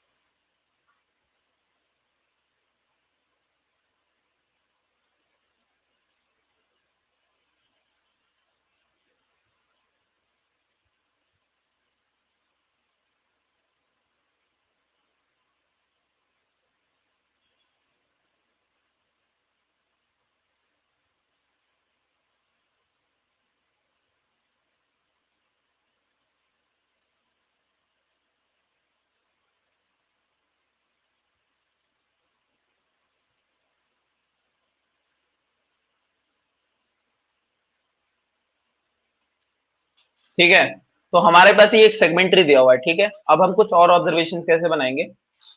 ठीक है, तो हमारे पास ये एक सेगमेंट्री दिया हुआ है, ठीक है। अब हम कुछ और ऑब्जर्वेशन कैसे बनाएंगे।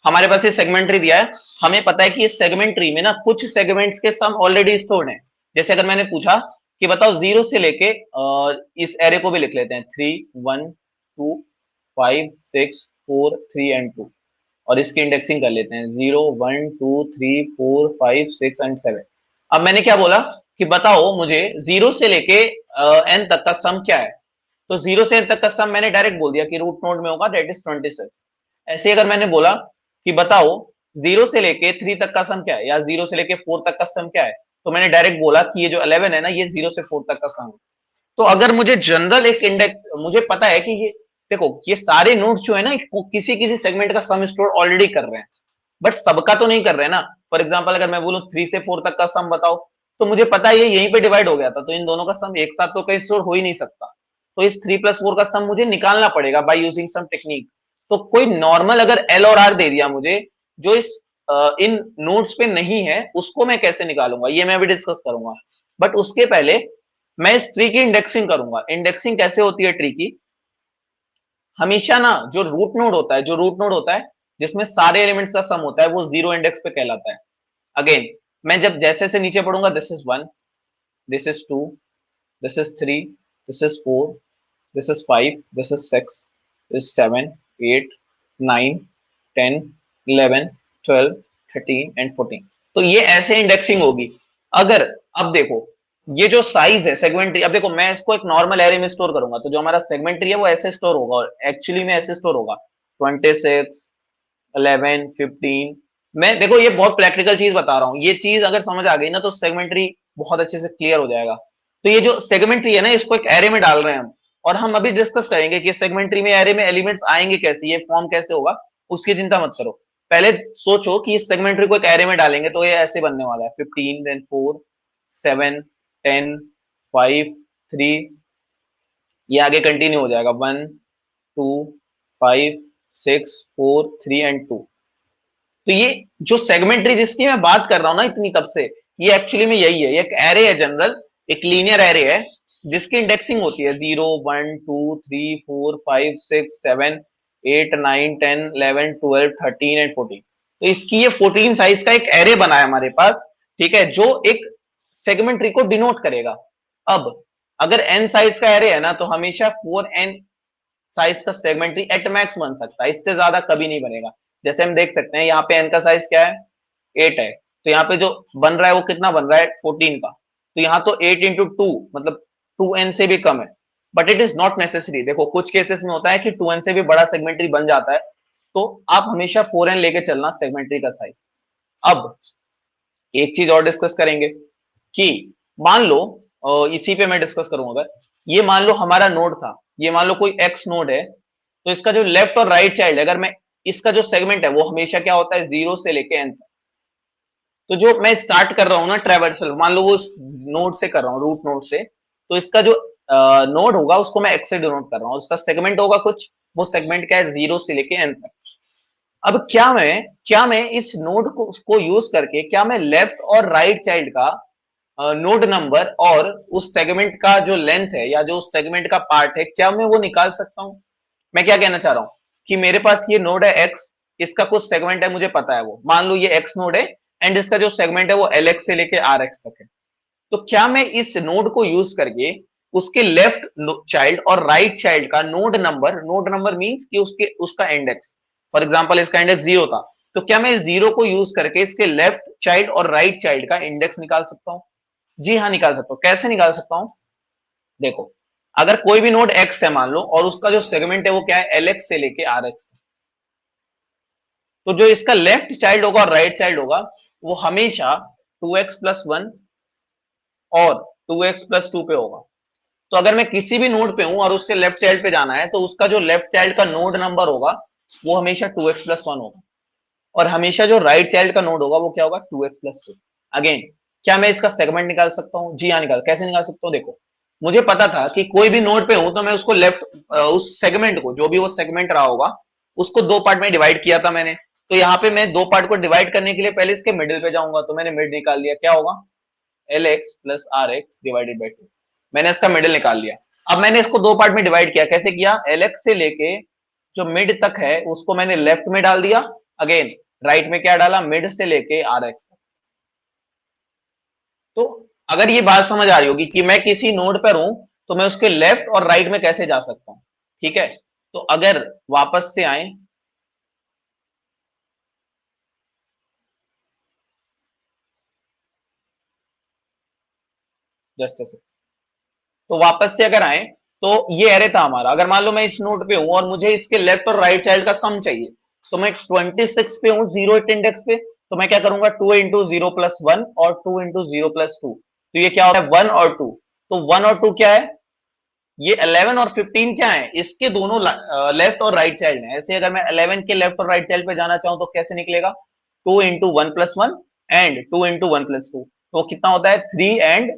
हमारे पास ये सेगमेंट्री दिया है, हमें पता है कि इस सेगमेंट्री में ना कुछ सेगमेंट्स के सम ऑलरेडी स्टोर्ड हैं। जैसे अगर मैंने पूछा कि बताओ जीरो से लेके इस एरे को भी लिख लेते हैं, 3 1 2 5 6 4 3 एंड 2, और इसकी इंडेक्सिंग कर लेते हैं, 0 1 2 3 4 5 6 एंड 7। अब मैंने क्या बोला कि बताओ मुझे जीरो से लेके एन तक का सम क्या है। तो 0 से n तक का सम मैंने डायरेक्ट बोल दिया कि रूट नोड में होगा, दैट इज 26। ऐसे अगर मैंने बोला कि बताओ 0 से लेके 3 तक का सम क्या है, या 0 से लेके 4 तक का सम क्या है, तो मैंने डायरेक्ट बोला कि ये जो 11 है ना, ये 0 से 4 तक का सम है। तो अगर मुझे जनरल एक इंडेक्स, मुझे पता है कि ये देखो, ये सारे नोड्स जो है ना, किसी किसी सेगमेंट का सम स्टोर ऑलरेडी कर रहे हैं, बट सबका तो नहीं कर रहे हैं ना। फॉर एग्जाम्पल अगर मैं बोलूं 3 से 4 तक का सम बताओ, तो मुझे पता है ये यहीं पे डिवाइड हो गया था, तो इन दोनों का सम एक साथ तो कहीं स्टोर हो ही नहीं सकता। तो इस 3+4 का सम मुझे निकालना पड़ेगा बाय यूजिंग सम टेक्निक। तो कोई नॉर्मल अगर एल और आर दे दिया मुझे, जो इस इन नोड्स पे नहीं है, उसको मैं कैसे निकालूंगा, ये मैं भी डिस्कस करूंगा। बट उसके पहले मैं इस ट्री की इंडेक्सिंग करूंगा। इंडेक्सिंग कैसे होती है ट्री की, हमेशा ना जो रूट नोड होता है, जो रूट नोड होता है जिसमें सारे एलिमेंट्स का सम होता है, वो जीरो इंडेक्स पे कहलाता है। अगेन मैं जब जैसे से नीचे पढ़ूंगा, this is 1, this is 2, this is 3, this is 4, this is 5, this is 6, this 7 8 9 10 11 12 13 and 14। तो ये ऐसे इंडेक्सिंग होगी। अगर अब देखो, ये जो साइज है सेगमेंट्री, अब देखो मैं इसको एक नॉर्मल एरे में स्टोर करूंगा तो जो हमारा सेगमेंट्री है वो ऐसे स्टोर होगा, और एक्चुअली में ऐसे स्टोर होगा 26, 11, 15। मैं देखो ये बहुत प्रैक्टिकल चीज बता रहा हूँ, ये चीज अगर समझ आ गई ना तो सेगमेंट्री बहुत अच्छे से क्लियर हो जाएगा। तो ये जो सेगमेंट्री है ना इसको एक एरे में डाल रहे हैं हम, और हम अभी डिस्कस करेंगे कि सेगमेंट्री में एरे में एलिमेंट्स आएंगे कैसे, ये फॉर्म कैसे होगा, उसकी चिंता मत करो। पहले सोचो कि इस सेगमेंट्री को एक एरे में डालेंगे तो ये ऐसे बनने वाला है 15, देन 4, 7, 10, 5, 3, ये आगे कंटिन्यू हो जाएगा 1, 2, 5, 6, 4, 3 एंड 2। तो ये जो सेगमेंट्री जिसकी मैं बात कर रहा हूं ना इतनी कब से, ये एक्चुअली में यही है, ये एक एरे है जनरल, एक लीनियर एरे है जिसकी इंडेक्सिंग होती है 0, 1, 2, 3, 4, 5, 6, 7, 8, 9, 10, 11, 12, 13 एंड 14। तो इसकी ये 14 साइज का एक एरे बना है हमारे पास, ठीक है, जो एक सेगमेंट्री को डिनोट करेगा। अब अगर n साइज का एरे है ना तो हमेशा 4n साइज का सेगमेंट्री एट मैक्स बन सकता है, इससे ज्यादा कभी नहीं बनेगा। जैसे हम देख सकते हैं यहाँ पे n का साइज क्या है, 8 है, तो यहाँ पे जो बन रहा है वो कितना बन रहा है, 14 का। तो यहाँ तो 8 इंटू 2 मतलब 2n से भी कम है, but it is not necessary. देखो कुछ केसेस में होता है कि 2n से भी बड़ा सेगमेंट्री बन जाता है, तो आप हमेशा 4n लेके चलना सेगमेंट्री का साइज। अब एक चीज और डिस्कस करेंगे कि मान लो, इसी पे मैं डिस्कस करूंगा, अगर ये मान लो हमारा नोड था, ये मान लो कोई एक्स नोड है, तो इसका जो लेफ्ट और राइट चाइल्ड है, अगर मैं इसका जो सेगमेंट है वो हमेशा क्या होता है, 0 से लेके एन तक। तो जो मैं स्टार्ट कर रहा हूं ना ट्रेवर्सल, मान लो वो नोड से कर रहा हूँ, रूट नोड से, तो इसका जो नोड होगा उसको मैं एक्स से डिनोट कर रहा हूँ, उसका सेगमेंट होगा कुछ, वो सेगमेंट क्या है, 0 से लेके एन तक। अब क्या मैं इस नोड को यूज करके क्या मैं लेफ्ट और राइट चाइल्ड का नोड नंबर और उस सेगमेंट का जो लेंथ है या जो उस सेगमेंट का पार्ट है, क्या मैं वो निकाल सकता हूं? मैं क्या कहना चाह रहा हूं कि मेरे पास ये नोड है एक्स, इसका कुछ सेगमेंट है मुझे पता है, वो मान लो ये एक्स नोड है, एंड इसका जो सेगमेंट है वो एल एक्स से लेके आर एक्स तक है। तो क्या मैं इस नोड को यूज करके उसके लेफ्ट चाइल्ड और राइट चाइल्ड का नोड नंबर मींस कि उसके उसका इंडेक्स, फॉर एग्जांपल इसका इंडेक्स 0 था, तो क्या मैं इस 0 को यूज करके इसके लेफ्ट चाइल्ड और राइट चाइल्ड का इंडेक्स निकाल सकता हूं? जी हाँ निकाल सकता हूं। कैसे निकाल सकता हूं? देखो, अगर कोई भी नोड एक्स है मान लो, और उसका जो सेगमेंट है वो क्या है, एल एक्स से लेके आर एक्स, तो जो इसका लेफ्ट चाइल्ड होगा और राइट चाइल्ड होगा वो हमेशा 2x+1 और 2x+2 पे होगा। तो अगर मैं किसी भी नोड पे हूं और उसके लेफ्ट चाइल्ड पे जाना है तो उसका जो लेफ्ट चाइल्ड का नोड नंबर होगा वो हमेशा 2x+1 होगा, और हमेशा जो राइट चाइल्ड का नोड होगा वो क्या होगा, 2x+2। अगेन, क्या मैं इसका सेगमेंट निकाल सकता हूँ? जी हाँ निकाल। कैसे निकाल सकता हूँ? देखो, मुझे पता था कि कोई भी नोड पे हूं तो मैं उसको लेफ्ट, उस सेगमेंट को, जो भी वो सेगमेंट रहा होगा, उसको दो पार्ट में डिवाइड किया था मैंने। तो यहाँ पे मैं दो पार्ट को डिवाइड करने के लिए पहले इसके मिडिल पे जाऊंगा, तो मैंने मिड निकाल लिया, क्या होगा, L X plus R X divided by 2। मैंने इसका मिडिल निकाल लिया। अब मैंने इसको दो पार्ट में डिवाइड किया, कैसे किया, एल एक्स से लेके जो मिड तक है उसको मैंने लेफ्ट में डाल दिया, अगेन राइट में क्या डाला, मिड से लेके आर एक्स तक। तो अगर ये बात समझ आ रही होगी कि मैं किसी नोड पर हूं तो मैं उसके लेफ्ट और राइट में कैसे जा सकता हूं, ठीक है। तो अगर वापस से आए, जस्ट ऐसे, तो वापस से अगर आए तो ये एरे था हमारा, अगर मान लो मैं इस नोड पे हूं और मुझे इसके लेफ्ट और राइट साइड का सम चाहिए, तो मैं 26 पे हूं, 0 इंडेक्स पे, तो मैं क्या करूंगा, 2 इंटू 0+1 और 2 इंटू 0+2, तो ये क्या होता है, 1 और 2। तो 1 और 2 क्या है, ये 11 और 15 क्या है, इसके दोनों लेफ्ट और राइट चाइल्ड है। ऐसे अगर मैं 11 के लेफ्ट और राइट चाइल्ड पे जाना चाहूं तो कैसे निकलेगा, 2 इंटू 1+1 एंड 2 इंटू 1+2, तो कितना होता है, 3 and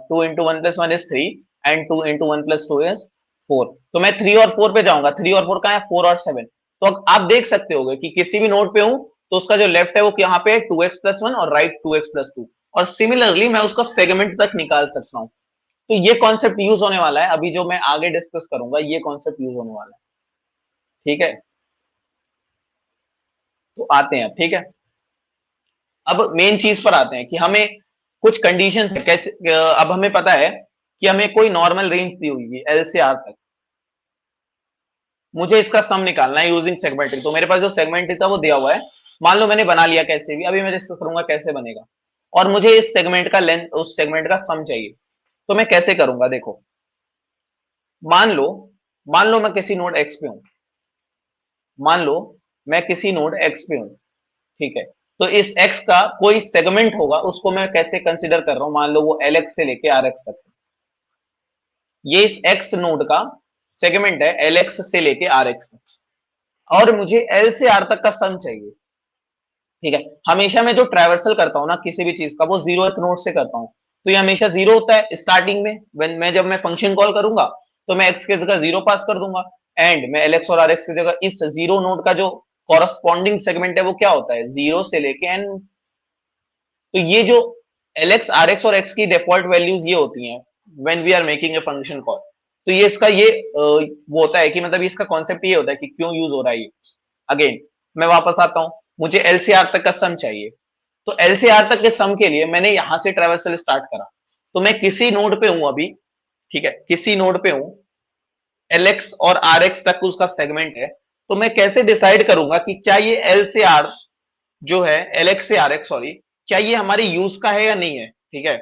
2 into 1+1 is 3 and 2 into 1+2 is 4। तो मैं 3 और 4 पे जाऊंगा, 3 और 4 कहाँ है, 4 और 7। तो आप देख सकते होगे कि किसी भी नोड पे हूं तो उसका जो लेफ्ट है वो यहाँ पे 2x+1 और राइट 2x+2, और सिमिलरली मैं उसका सेगमेंट तक निकाल सकता हूँ। तो ये कॉन्सेप्ट यूज होने वाला है, अभी जो मैं आगे डिस्कस करूंगा ये कॉन्सेप्ट यूज होने वाला है, ठीक है। तो आते हैं अब, ठीक है, अब मेन चीज पर आते हैं कि हमें कुछ कंडीशंस है कैसे, अब हमें पता है कि हमें कोई नॉर्मल रेंज दी हुई है एल से आर तक, मुझे इसका सम निकालना है यूजिंग सेगमेंट्री। तो मेरे पास जो सेगमेंट्री था वो दिया हुआ है, मान लो मैंने बना लिया कैसे भी, अभी मैं डिस्कस करूंगा कैसे बनेगा। और मुझे इस सेगमेंट का लेंथ, उस सेगमेंट का सम चाहिए। तो मैं कैसे करूंगा, देखो मान लो मैं किसी नोड एक्स पे हूं, मान लो मैं किसी नोड एक्स पे हूं, ठीक है। तो इस एक्स का कोई सेगमेंट होगा, उसको मैं कैसे कंसीडर कर रहा हूं, मान लो वो एल एक्स से लेके आर एक्स तक, ये इस एक्स नोड का सेगमेंट है, एल एक्स से लेके आर एक्स तक, और मुझे एल से आर तक का सम चाहिए, ठीक है। हमेशा मैं जो ट्रैवर्सल करता हूं ना किसी भी चीज का, वो जीरोथ नोड से करता हूं, तो ये हमेशा जीरो होता है स्टार्टिंग में। जब मैं फंक्शन कॉल करूंगा तो मैं एक्स की जगह जीरो पास कर दूंगा, एंड मैं एल एक्स और आर एक्स की जगह इस जीरो नोड का जो कॉरस्पॉन्डिंग सेगमेंट है वो क्या होता है, जीरो से लेके एन। तो ये जो एल एक्स आर एक्स और एक्स की डिफॉल्ट वैल्यूज ये होती हैं when we are making a function call. तो ये इसका ये वो होता है कि मतलब इसका कॉन्सेप्ट ये होता है कि क्यों यूज हो रहा है ये। अगेन मैं वापस आता हूं, मुझे एल से आर तक का सम चाहिए, तो एल से आर तक के सम के लिए मैंने यहां से ट्रैवर्सल स्टार्ट करा। तो मैं किसी नोड पे हूं अभी, ठीक है, किसी नोड पे हूं, एल एक्स और आर एक्स तक उसका सेगमेंट है। तो मैं कैसे डिसाइड करूंगा कि क्या ये एल से आर जो है, एल एक्स से आर एक्स सॉरी, क्या ये हमारे यूज का है या नहीं है, ठीक है।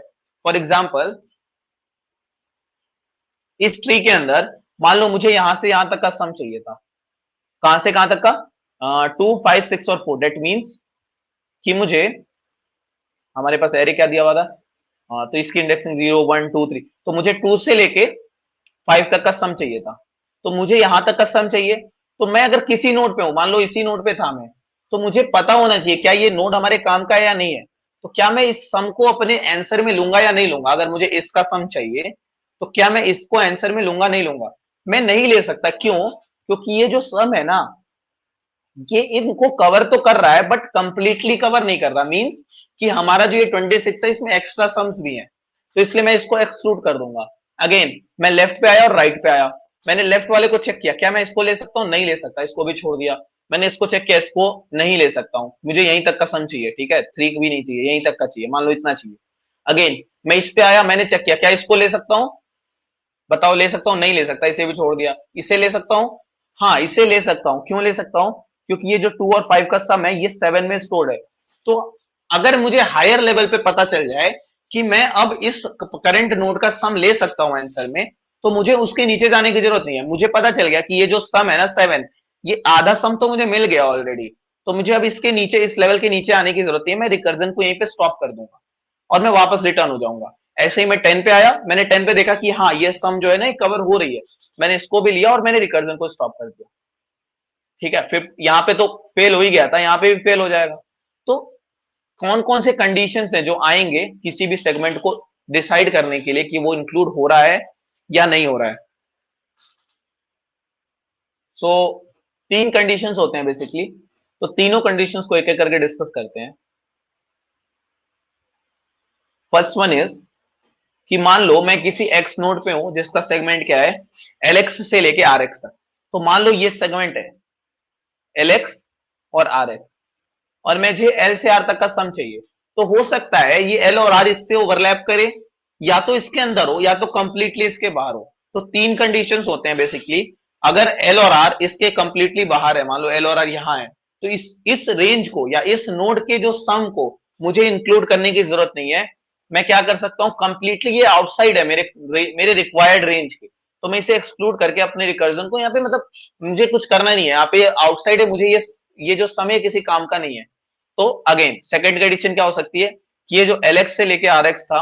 फॉर एग्जाम्पल इस ट्री के अंदर मान लो मुझे यहां से यहां तक का सम चाहिए था, कहां से कहां तक का, 2 5 6 और 4, डेट मीन्स कि मुझे, हमारे पास एरे क्या दिया हुआ था, तो इसकी इंडेक्सिंग 0 1 2 3, तो मुझे 2 से लेके 5 तक का सम चाहिए था। तो मुझे यहां तक का सम चाहिए, तो मैं अगर किसी नोड पे हूं, मान लो इसी नोड पे था मैं, तो मुझे पता होना चाहिए क्या ये नोड हमारे काम का है या नहीं है। तो क्या मैं इस सम को अपने आंसर में लूंगा या नहीं लूंगा, अगर मुझे इसका सम चाहिए तो क्या मैं इसको आंसर में लूंगा नहीं लूंगा, मैं नहीं ले सकता। क्यों? क्योंकि ये जो सम है ना, ये इनको कवर तो कर रहा है बट कंप्लीटली कवर नहीं कर रहा। मींस कि हमारा जो ये 26 है इसमें एक्स्ट्रा सम्स भी हैं, तो इसलिए मैं इसको एक्सक्लूड कर दूंगा। अगेन मैं लेफ्ट पे आया और राइट पे आया, मैंने लेफ्ट वाले को चेक किया, क्या मैं इसको ले सकता हूँ, नहीं ले सकता, इसको भी छोड़ दिया। मैंने इसको चेक किया, इसको नहीं ले सकता हूँ, मुझे यहीं तक का सम चाहिए, ठीक है, 3 भी नहीं चाहिए, यहीं तक का चाहिए, मान लो इतना चाहिए। अगेन मैं इस पे आया, मैंने चेक किया, क्या इसको ले सकता हूँ, बताओ ले सकता हूँ, नहीं ले सकता, इसे भी छोड़ दिया। इसे ले सकता हूँ, हाँ इसे ले सकता हूँ। क्यों ले सकता हूँ? क्योंकि ये जो 2 और 5 का सम है ये 7 में स्टोर्ड है। तो अगर मुझे हायर लेवल पे पता चल जाए कि मैं अब इस करंट नोड का सम ले सकता हूं आंसर में, तो मुझे उसके नीचे जाने की जरूरत नहीं है। मुझे पता चल गया कि ये जो सम है ना 7, ये आधा सम तो मुझे मिल गया ऑलरेडी, तो मुझे अब इसके नीचे, इस लेवल के नीचे आने की जरूरत नहीं है। मैं रिकर्जन को यहीं पे स्टॉप कर दूंगा और मैं वापस रिटर्न हो जाऊंगा। ऐसे ही मैं 10 पे आया, मैंने 10 पे देखा कि हाँ ये सम जो है ना ये कवर हो रही है, मैंने इसको भी लिया और मैंने रिकर्जन को स्टॉप कर दिया, ठीक है। फिर यहाँ पे तो फेल हो ही गया था, यहाँ पे भी फेल हो जाएगा। तो कौन कौन से कंडीशंस हैं जो आएंगे किसी भी सेगमेंट को डिसाइड करने के लिए कि वो इंक्लूड हो रहा है या नहीं हो रहा है। सो तीन कंडीशंस होते हैं बेसिकली, तो तीनों कंडीशंस को एक एक करके डिस्कस करते हैं। फर्स्ट वन इज कि मान लो मैं किसी एक्स नोड पे हूं जिसका सेगमेंट क्या है, एल एक्स से लेके आर एक्स तक। तो मान लो ये सेगमेंट है एल एक्स और आर एक्स, और मुझे एल से आर तक का सम चाहिए। तो हो सकता है ये एल और आर इससे ओवरलैप करे, या तो इसके अंदर हो या तो कंप्लीटली इसके बाहर हो। तो तीन कंडीशंस होते हैं बेसिकली। अगर एल और आर इसके कंप्लीटली बाहर है, मान लो एल और आर यहां है, तो इस रेंज को या इस नोड के जो सम को मुझे इंक्लूड करने की जरूरत नहीं है। मैं क्या कर सकता हूं, कंप्लीटली ये आउटसाइड है मेरे रिक्वायर्ड रेंज के, तो मैं इसे एक्सक्लूड करके अपने रिकर्जन को यहाँ पे, मतलब मुझे कुछ करना नहीं है यहाँ पे, आउटसाइड है, मुझे ये जो समय किसी काम का नहीं है। तो अगेन सेकंड कंडीशन क्या हो सकती है कि ये जो एलएक्स से लेके आरएक्स था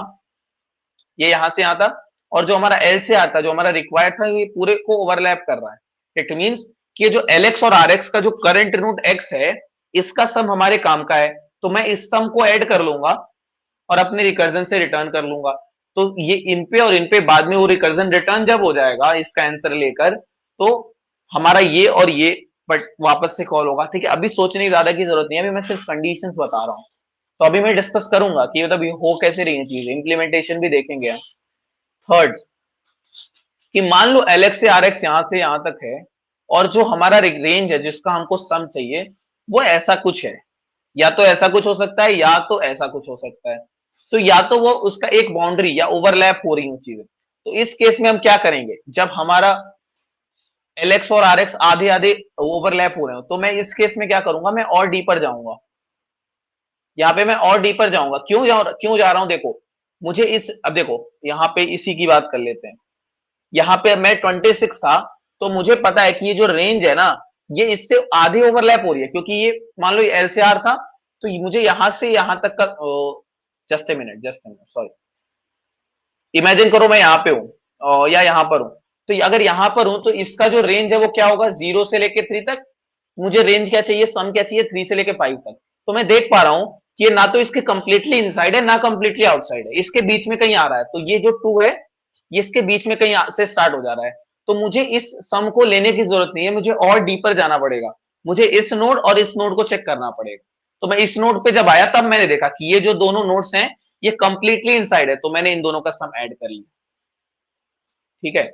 ये यहां से आता, और जो हमारा एल से आता, जो हमारा रिक्वायर्ड था, ये पूरे को ओवरलैप कर रहा है। इट मींस कि ये जो एलएक्स और आरएक्स का जो करंट नोड एक्स है, इसका सम हमारे काम का है, तो मैं इस सम को ऐड कर लूंगा और अपने रिकर्जन से रिटर्न कर लूंगा। तो ये इन पे और इन पे बाद में वो रिकर्जन रिटर्न जब हो जाएगा इसका आंसर लेकर, तो हमारा ये और ये बट वापस से कॉल होगा, ठीक है। अभी सोचने की ज्यादा की जरूरत नहीं है, अभी मैं सिर्फ कंडीशंस बता रहा हूँ। तो अभी मैं डिस्कस करूंगा कि मतलब ये हो कैसे रही है चीजें, इंप्लीमेंटेशन भी देखेंगे। थर्ड, कि मान लो एलएक्स से आरएक्स यहां से यहां तक है, और जो हमारा रेंज है जिसका हमको सम चाहिए वो ऐसा कुछ है, या तो ऐसा कुछ हो सकता है या तो ऐसा कुछ हो सकता है। तो या तो वो उसका एक बाउंड्री या ओवरलैप हो रही हो चीजें। तो इस केस में हम क्या करेंगे, जब हमारा एलएक्स और आरएक्स आधे आधे ओवरलैप हो रहे हो, तो मैं इस केस में क्या करूंगा, मैं और डीपर जाऊंगा। यहाँ पे मैं और डीपर जाऊंगा, क्यों जा रहा हूं, देखो मुझे इस, अब देखो यहाँ पे इसी की बात कर लेते हैं, यहाँ पे मैं 26 था, तो मुझे पता है कि ये जो रेंज है ना, ये इससे आधी ओवरलैप हो रही है, क्योंकि ये मान लो ये एलसीआर था, तो मुझे यहां से यहां तक का, just a minute sorry, imagine करो मैं यहाँ पे हूं या यहाँ पर हूं, तो अगर यहाँ पर हूं तो इसका जो रेंज है वो क्या होगा, 0 से लेके 3 तक। मुझे रेंज क्या चाहिए, सम क्या चाहिए, 3 से लेके 5 तक। तो मैं देख पा रहा हूं कि ये ना तो इसके कंप्लीटली इनसाइड है, ना कंप्लीटली आउटसाइड है, इसके बीच में कहीं आ रहा है। तो ये जो 2 है, ये इसके बीच में कहीं से स्टार्ट हो जा रहा है। तो मुझे इस सम को लेने की जरूरत नहीं है, मुझे और डीपर जाना पड़ेगा। मुझे इस नोड और इस नोड को चेक करना पड़ेगा। तो मैं इस नोड पे जब आया, तब मैंने देखा कि ये जो दोनों नोड्स हैं, ये कंप्लीटली इनसाइड है, तो मैंने इन दोनों का सम ऐड कर लिया। ठीक है,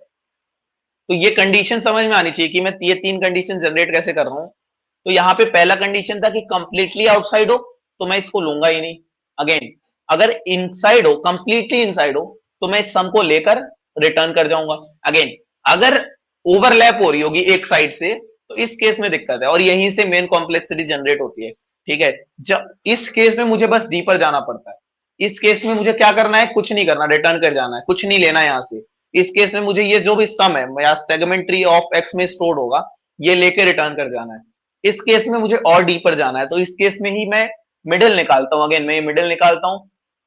तो ये कंडीशन समझ में आनी चाहिए कि मैं ये 3 कंडीशन जनरेट कैसे कर रहा हूं। तो यहाँ पे पहला कंडीशन था कि कंप्लीटली आउटसाइड हो, तो मैं इसको लूंगा ही नहीं। अगेन, अगर इनसाइड हो, कंप्लीटली इनसाइड हो, तो मैं इस सम को लेकर रिटर्न कर जाऊंगा। अगेन, अगर ओवरलैप हो रही होगी एक साइड से, तो इस केस में दिक्कत है, और यहीं से मेन कॉम्प्लेक्सिटी जनरेट होती है। ठीक है, जब इस केस में मुझे बस डीपर जाना पड़ता है। इस केस में मुझे क्या करना है, कुछ नहीं करना, रिटर्न कर जाना है, कुछ नहीं लेना है यहां से। इस केस में मुझे ये जो भी सम है या सेगमेंट ट्री ऑफ एक्स में स्टोर्ड होगा, ये लेके रिटर्न कर जाना है। इस केस में मुझे और डीपर जाना है, तो इस केस में ही मैं मिडिल निकालता हूं। अगेन, मैं ये मिडिल निकालता हूं,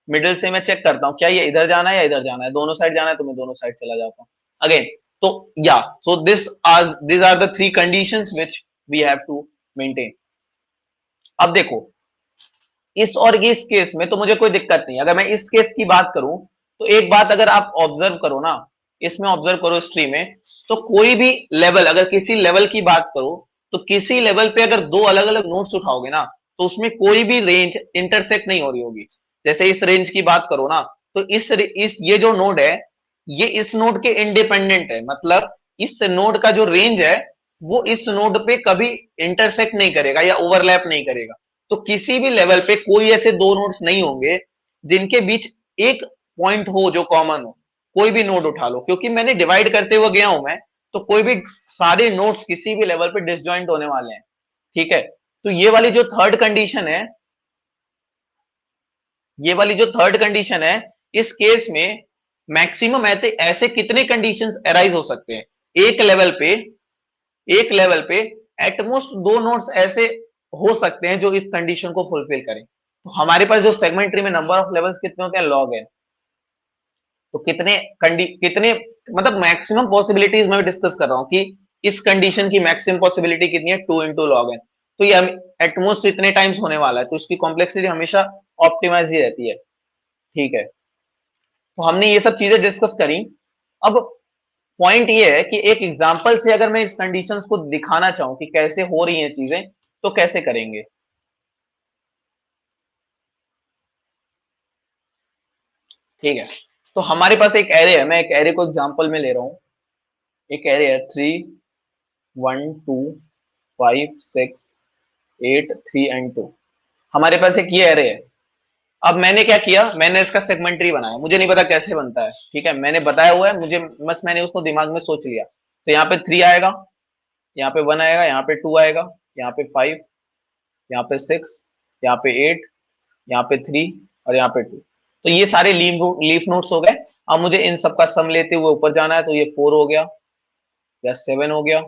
मिडिल से मैं चेक करता हूं क्या ये इधर जाना है या इधर जाना है, दोनों साइड जाना है, तो मैं दोनों साइड चला जाता हूं। अगेन, तो या so this are the 3 conditions which we have to maintain. अब देखो, इस और इस केस में तो मुझे कोई दिक्कत नहीं। अगर मैं इस केस की बात करूं, तो एक बात अगर आप ऑब्जर्व करो ना, इसमें ऑब्जर्व करो इस ट्री में, तो कोई भी लेवल, अगर किसी लेवल की बात करो, तो किसी लेवल पे अगर 2 अलग अलग नोड्स उठाओगे ना, तो उसमें कोई भी रेंज इंटरसेक्ट नहीं हो रही होगी। जैसे इस रेंज की बात करो ना, तो इस ये जो नोड है, ये इस नोड के इंडिपेंडेंट है, मतलब इस नोड का जो रेंज है, वो इस नोड पे कभी इंटरसेक्ट नहीं करेगा या ओवरलैप नहीं करेगा। तो किसी भी लेवल पे कोई ऐसे 2 नोड्स नहीं होंगे जिनके बीच एक पॉइंट हो जो कॉमन हो। कोई भी नोड उठा लो, क्योंकि मैंने डिवाइड करते हुए गया हूं मैं, तो कोई भी सारे नोड्स किसी भी लेवल पे डिसजॉइंट होने वाले हैं। ठीक है, तो ये वाली जो थर्ड कंडीशन है, ये वाली जो थर्ड कंडीशन है, इस केस में मैक्सिमम ऐसे कितने कंडीशंस अराइज हो सकते हैं एक लेवल पे, एक लेवल पे एटमोस्ट 2 नोड्स ऐसे हो सकते हैं जो इस कंडीशन को फुलफिल करें। तो हमारे पास जो सेगमेंट ट्री में नंबर ऑफ लेवल्स कितने होते हैं, लॉग है। तो कितने मतलब मैक्सिमम पॉसिबिलिटीज मैं डिस्कस कर रहा हूं कि इस कंडीशन की मैक्सिमम पॉसिबिलिटी कितनी है, 2 इंटू लॉग है। तो ये एटमोस्ट इतने टाइम्स होने वाला है, तो इसकी कॉम्प्लेक्सिटी हमेशा ऑप्टिमाइज ही रहती है। ठीक है, तो हमने ये सब चीजें डिस्कस करी। अब पॉइंट ये है कि एक एग्जांपल से अगर मैं इस कंडीशंस को दिखाना चाहूं कि कैसे हो रही हैं चीजें, तो कैसे करेंगे। ठीक है, तो हमारे पास एक एरे है, मैं एक एरे को एग्जांपल में ले रहा हूं। एक एरे है 3 1 2 5 6 8 3 एंड 2। हमारे पास एक ये एरे है। अब मैंने क्या किया, मैंने इसका सेगमेंट ट्री बनाया, मुझे नहीं पता कैसे बनता है। ठीक है, मैंने बताया हुआ है मुझे, बस मैंने उसको दिमाग में सोच लिया। तो यहाँ पे 3 आएगा, यहाँ पे 1 आएगा, यहाँ पे 2 आएगा, यहाँ पे 5, यहाँ पे 6, यहाँ पे 8, यहाँ पे 3 और यहाँ पे 2। तो ये सारे लीफ नोड्स हो गए। अब मुझे इन सबका सम लेते हुए ऊपर जाना है, तो ये 4 हो गया, या 7 हो गया,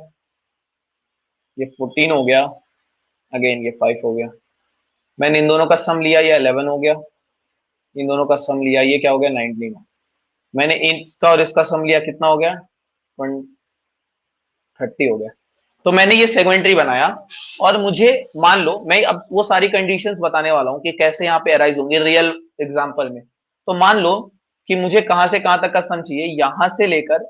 ये 14 हो गया, अगेन ये 5 हो गया। मैंने इन दोनों का सम लिया, ये 11 हो गया, इन दोनों का सम लिया, ये क्या हो गया, 19। मैंने इसका और इसका सम लिया, कितना हो गया, 30 हो गया। तो मैंने ये सेगमेंट्री बनाया, और मुझे मान लो मैं अब वो सारी कंडीशंस बताने वाला हूं कि कैसे यहाँ पे अराइज होंगे रियल एग्जांपल में। तो मान लो कि मुझे कहां से कहां तक का सम चाहिए, यहां से लेकर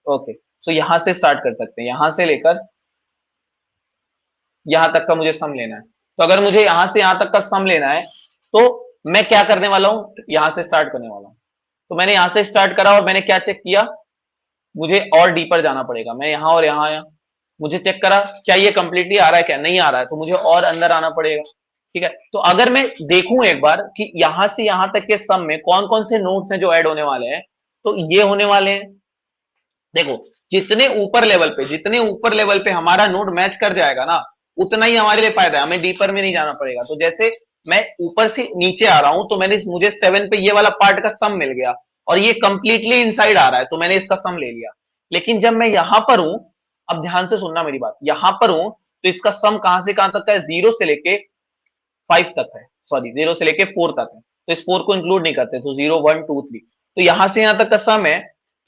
ओके, सो यहां से स्टार्ट कर सकते हैं, यहां से लेकर यहां तक का मुझे सम लेना है। तो अगर मुझे यहां से यहां तक का सम लेना है, तो मैं क्या करने वाला हूं, यहां से स्टार्ट करने वाला हूं। तो मैंने यहां से स्टार्ट करा, और मैंने क्या चेक किया, मुझे और डीपर जाना पड़ेगा। मैं यहां और यहां आया, मुझे चेक करा क्या ये कंप्लीटली आ रहा है, क्या नहीं आ रहा है, तो मुझे और अंदर आना पड़ेगा। ठीक है, तो अगर मैं देखूं एक बार कि यहां से यहां तक के सम में कौन कौन से नोड्स हैं जो ऐड होने वाले हैं, तो ये होने वाले हैं। देखो, जितने ऊपर लेवल पे हमारा नोड मैच कर जाएगा ना, उतना ही हमारे लिए फायदा है, हमें डीपर में नहीं जाना पड़ेगा। तो जैसे मैं ऊपर से नीचे आ रहा हूं तो मुझे 7 पे ये वाला पार्ट का सम मिल गया और ये कंप्लीटली इनसाइड आ रहा है तो मैंने इसका सम ले लिया। लेकिन जब मैं यहां पर हूं, अब ध्यान से सुनना मेरी बात, यहां पर हूं तो इसका सम कहां से कहां तक का है, 0 से लेके 5 तक है, सॉरी 0 से लेके 4 तक है, तो इस 4 को इंक्लूड नहीं करते, तो 0 1 2 3, तो यहां से यहां तक का सम है।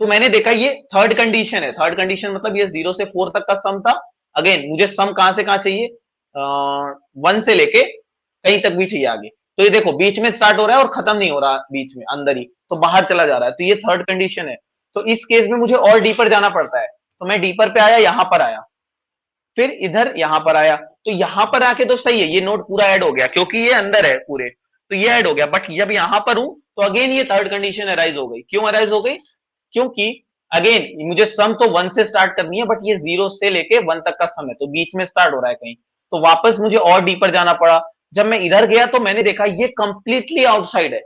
तो मैंने देखा ये थर्ड कंडीशन है, थर्ड कंडीशन मतलब ये 0 से 4 तक का सम था। अगेन मुझे सम कहां से कहां चाहिए, 1 से लेके कहीं तक भी चाहिए आगे। तो ये देखो बीच में स्टार्ट हो रहा है और खत्म नहीं हो रहा बीच में, अंदर ही, तो बाहर चला जा रहा है, तो ये थर्ड कंडीशन है। तो इस केस में मुझे और डीपर जाना पड़ता है, तो मैं डीपर पे आया, यहां पर आया, फिर इधर यहां पर आया, तो यहां पर आके तो सही है, ये नोड पूरा ऐड हो गया क्योंकि ये अंदर है पूरे, तो ये ऐड हो गया। बट जब यहां पर हूं तो अगेन ये थर्ड कंडीशन अराइज हो गई। क्यों अराइज हो गई, क्योंकि अगेन मुझे सम तो 1 से स्टार्ट करनी है, बट ये 0 से लेके 1 तक का सम है, तो बीच में स्टार्ट हो रहा है कहीं, तो वापस मुझे और डीपर जाना पड़ा। जब मैं इधर गया तो मैंने देखा ये कंप्लीटली आउटसाइड है,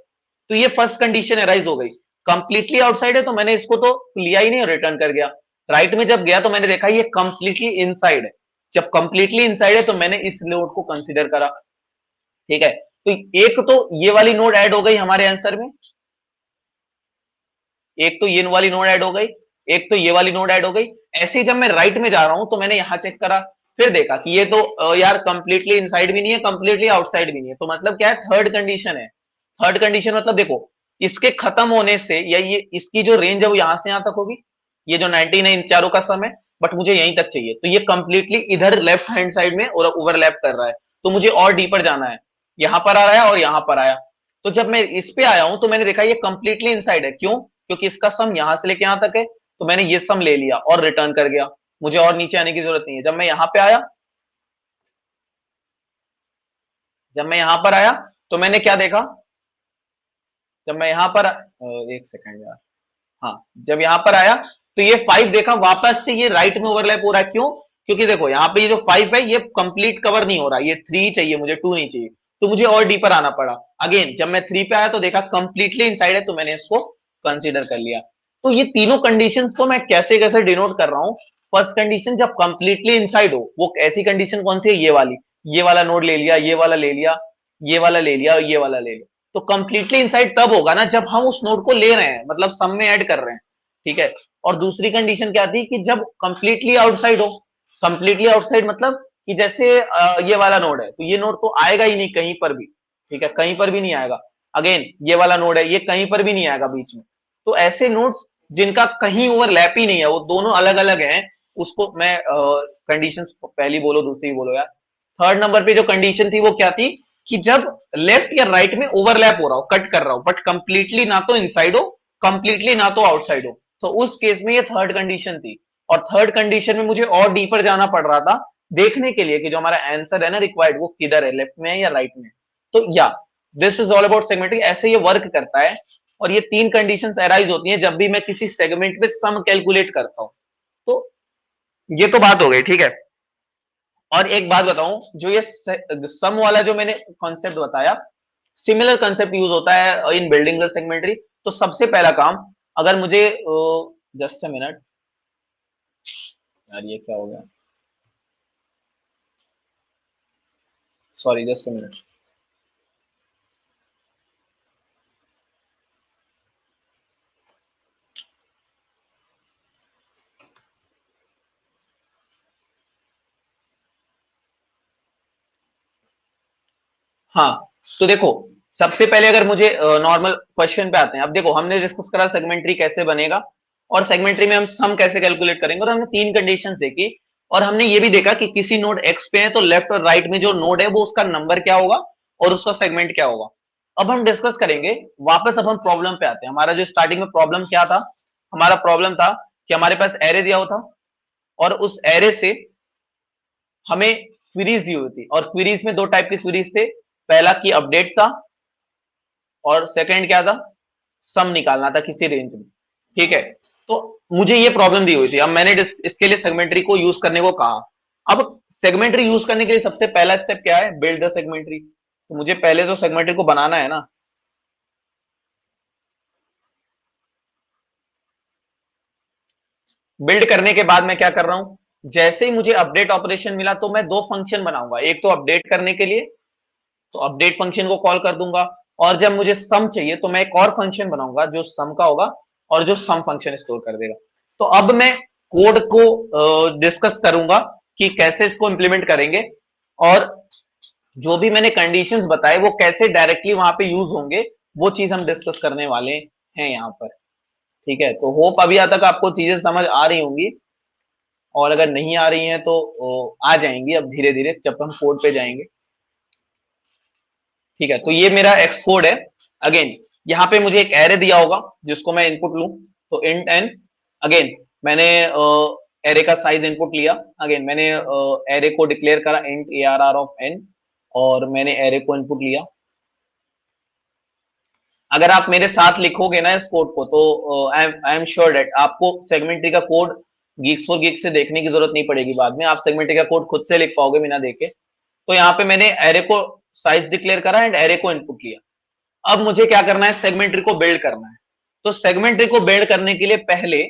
तो ये फर्स्ट कंडीशन अराइज हो गई। कंप्लीटली आउटसाइड है तो मैंने इसको तो लिया ही नहीं और रिटर्न कर गया। राइट में जब गया तो मैंने देखा ये कंप्लीटली इनसाइड है, जब कंप्लीटली इनसाइड है तो मैंने इस नोड को कंसीडर करा। ठीक है, तो एक तो ये वाली नोड ऐड हो गई हमारे आंसर में, एक तो ये वाली नोड ऐड हो गई, एक तो ये वाली नोड ऐड हो गई। ऐसे ही जब मैं राइट में जा रहा हूं तो मैंने यहां चेक करा, फिर देखा कि ये तो यार कंप्लीटली इनसाइड भी नहीं है, कंप्लीटली आउटसाइड भी नहीं है, तो मतलब क्या है, थर्ड कंडीशन है। थर्ड कंडीशन मतलब देखो, इसके खत्म होने से या ये इसकी जो रेंज है वो यहां से यहां तक होगी, ये जो 99 चारों का सम है, बट मुझे यहीं तक चाहिए, तो ये कंप्लीटली इधर लेफ्ट हैंड साइड में और ओवरलैप कर रहा है, तो मुझे और डीपर जाना है। यहां पर आ रहा है और यहां पर आया, तो जब मैं इस पे आया हूं तो मैंने देखा ये कंप्लीटली इनसाइड है। क्यों, क्योंकि इसका सम यहां से लेके यहां तक है, तो मैंने ये सम ले लिया और रिटर्न कर गया, मुझे और नीचे आने की जरूरत नहीं है। जब मैं यहां पे आया, जब मैं यहां पर आया तो मैंने क्या देखा, जब मैं यहां पर एक सेकंड यार, हाँ, जब यहां पर आया तो ये 5 देखा, वापस से ये राइट में ओवरलैप हो रहा है। क्यों, क्योंकि देखो यहाँ पे ये जो 5 है ये कंप्लीट कवर नहीं हो रहा, ये 3 चाहिए मुझे, 2 नहीं चाहिए, तो मुझे और डीपर आना पड़ा। अगेन जब मैं 3 पे आया तो देखा कंप्लीटली इनसाइड है, तो मैंने इसको कंसीडर कर लिया। तो ये तीनों कंडीशंस को मैं कैसे कैसे डिनोट कर रहा हूं। फर्स्ट कंडीशन जब कंप्लीटली इनसाइड हो, वो ऐसी कंडीशन कौन सी है, ये वाली, ये वाला नोड ले लिया, ये वाला ले लिया, ये वाला ले लिया, ये वाला ले लिया। तो कंप्लीटली इनसाइड तब होगा ना जब हम उस नोड को ले रहे हैं, मतलब सम में ऐड कर रहे हैं। ठीक है, और दूसरी कंडीशन क्या थी कि जब कंप्लीटली आउटसाइड हो। कंप्लीटली आउटसाइड मतलब कि जैसे ये वाला नोड है तो ये नोड तो आएगा ही नहीं कहीं पर भी। ठीक है, कहीं पर भी नहीं आएगा। अगेन ये वाला नोड है, ये कहीं पर भी नहीं आएगा बीच में। तो ऐसे नोड्स जिनका कहीं ओवरलैप ही नहीं है, वो दोनों अलग अलग हैं, उसको मैं कंडीशंस पहली बोलो दूसरी बोलो यार। थर्ड नंबर पे जो कंडीशन थी वो क्या थी, कि जब लेफ्ट या राइट में ओवरलैप हो रहा हो, कट कर रहा हो, बट कंप्लीटली ना तो इनसाइड हो, कंप्लीटली ना तो आउटसाइड हो, तो उस केस में ये थर्ड कंडीशन थी। और थर्ड कंडीशन में मुझे और डीपर जाना पड़ रहा था देखने के लिए कि जो हमारा आंसर है ना रिक्वायर्ड, वो किधर है, लेफ्ट में है या राइट में। तो या this is all about segmenting, ऐसे ये वर्क करता है। और ये तीन कंडीशंस अराइज होती हैं जब भी मैं किसी सेगमेंट में सम कैलकुलेट करता हूं। तो ये तो बात हो गई, ठीक है। और एक बात बताऊं, जो ये सम वाला जो मैंने कॉन्सेप्ट बताया, सिमिलर कंसेप्ट यूज होता है इन बिल्डिंग द सेगमेंटरी। तो सबसे पहला काम, अगर मुझे जस्ट अ मिनट यार, ये क्या हो गया, सॉरी जस्ट अ मिनट। हाँ, तो देखो, सबसे पहले अगर मुझे नॉर्मल क्वेश्चन पे आते हैं। अब देखो, हमने डिस्कस करा सेगमेंट्री कैसे बनेगा और सेगमेंट्री में हम सम कैसे कैलकुलेट करेंगे, और हमने तीन कंडीशंस देखी। और हमने ये भी देखा कि किसी नोड एक्स पे है तो लेफ्ट और राइट में जो नोड है वो उसका नंबर क्या होगा और उसका सेगमेंट क्या होगा। अब हम डिस्कस करेंगे वापस। अब हम प्रॉब्लम पे आते हैं। हमारा जो स्टार्टिंग में प्रॉब्लम क्या था, हमारा प्रॉब्लम था कि हमारे पास एरे दिया हुआ था और उस एरे से हमें क्वेरीज दी हुई थी, और क्वेरीज में दो टाइप के क्वेरीज थे। पहला की अपडेट था और सेकंड क्या था, सम निकालना था किसी रेंज में। ठीक है, तो मुझे ये प्रॉब्लम दी हुई थी। अब मैंने इसके लिए सेगमेंटरी को यूज करने को कहा। अब सेगमेंटरी यूज करने के लिए सबसे पहला स्टेप क्या है, बिल्ड द सेगमेंटरी। तो मुझे पहले तो सेगमेंटरी को बनाना है ना। बिल्ड करने के बाद मैं क्या कर रहा हूं, जैसे ही मुझे अपडेट ऑपरेशन मिला तो मैं दो फंक्शन बनाऊंगा, एक तो अपडेट करने के लिए, तो अपडेट फंक्शन को कॉल कर दूंगा, और जब मुझे सम चाहिए तो मैं एक और फंक्शन बनाऊंगा जो सम का होगा और जो सम फंक्शन स्टोर कर देगा। तो अब मैं कोड को डिस्कस करूंगा कि कैसे इसको इंप्लीमेंट करेंगे, और जो भी मैंने कंडीशंस बताए वो कैसे डायरेक्टली वहां पे यूज होंगे, वो चीज हम डिस्कस करने वाले हैं यहाँ पर। ठीक है, तो होप अभी यहाँ तक आपको चीजें समझ आ रही होंगी, और अगर नहीं आ रही हैं तो आ जाएंगी अब धीरे धीरे जब हम कोड पे जाएंगे। ठीक है, तो ये मेरा एक्स कोड है। अगेन यहाँ पे मुझे एक एरे दिया होगा जिसको मैं इनपुट लूं, तो इंट एन। अगेन मैंने एरे का साइज इनपुट लिया। अगेन मैंने एरे को डिक्लेयर करा इंट ARR ऑफ एन, और मैंने एरे को इनपुट लिया। अगर आप मेरे साथ लिखोगे ना इस कोड को, तो आई एम श्योर डेट आपको सेगमेंट्री का कोड गीक्स फॉर गीक्स से देखने की जरूरत नहीं पड़ेगी, बाद में आप सेगमेंट्री का कोड खुद से लिख पाओगे बिना देखे। तो यहाँ पे मैंने एरे को साइज डिक्लेयर करा एंड एरे को इनपुट लिया। अब मुझे क्या करना है, सेगमेंट्री को बिल्ड करना है। तो सेगमेंट्री को बिल्ड करने के लिए पहले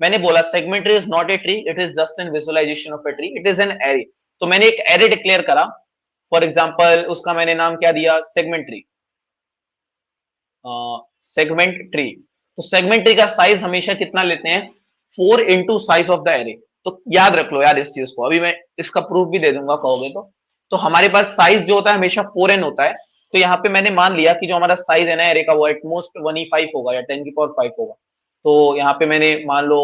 मैंने बोला segment tree is not a tree, it is just an visualization of a tree, it is an array. तो मैंने एक एरे डिक्लेयर करा, फॉर एग्जाम्पल उसका मैंने नाम क्या दिया, सेगमेंट्री, सेगमेंट ट्री। तो सेगमेंट ट्री का साइज हमेशा कितना लेते हैं, 4 into size of the array. तो याद रख लो यार इस चीज को, अभी मैं इसका प्रूफ भी दे दूंगा कहोगे तो हमारे पास साइज जो होता है हमेशा 4n होता है। तो यहाँ पे मैंने मान लिया कि जो हमारा साइज है ना एरे का वो एटमोस्ट 1E5 होगा या 10 की पावर 5 होगा। तो यहाँ पे मैंने मान लो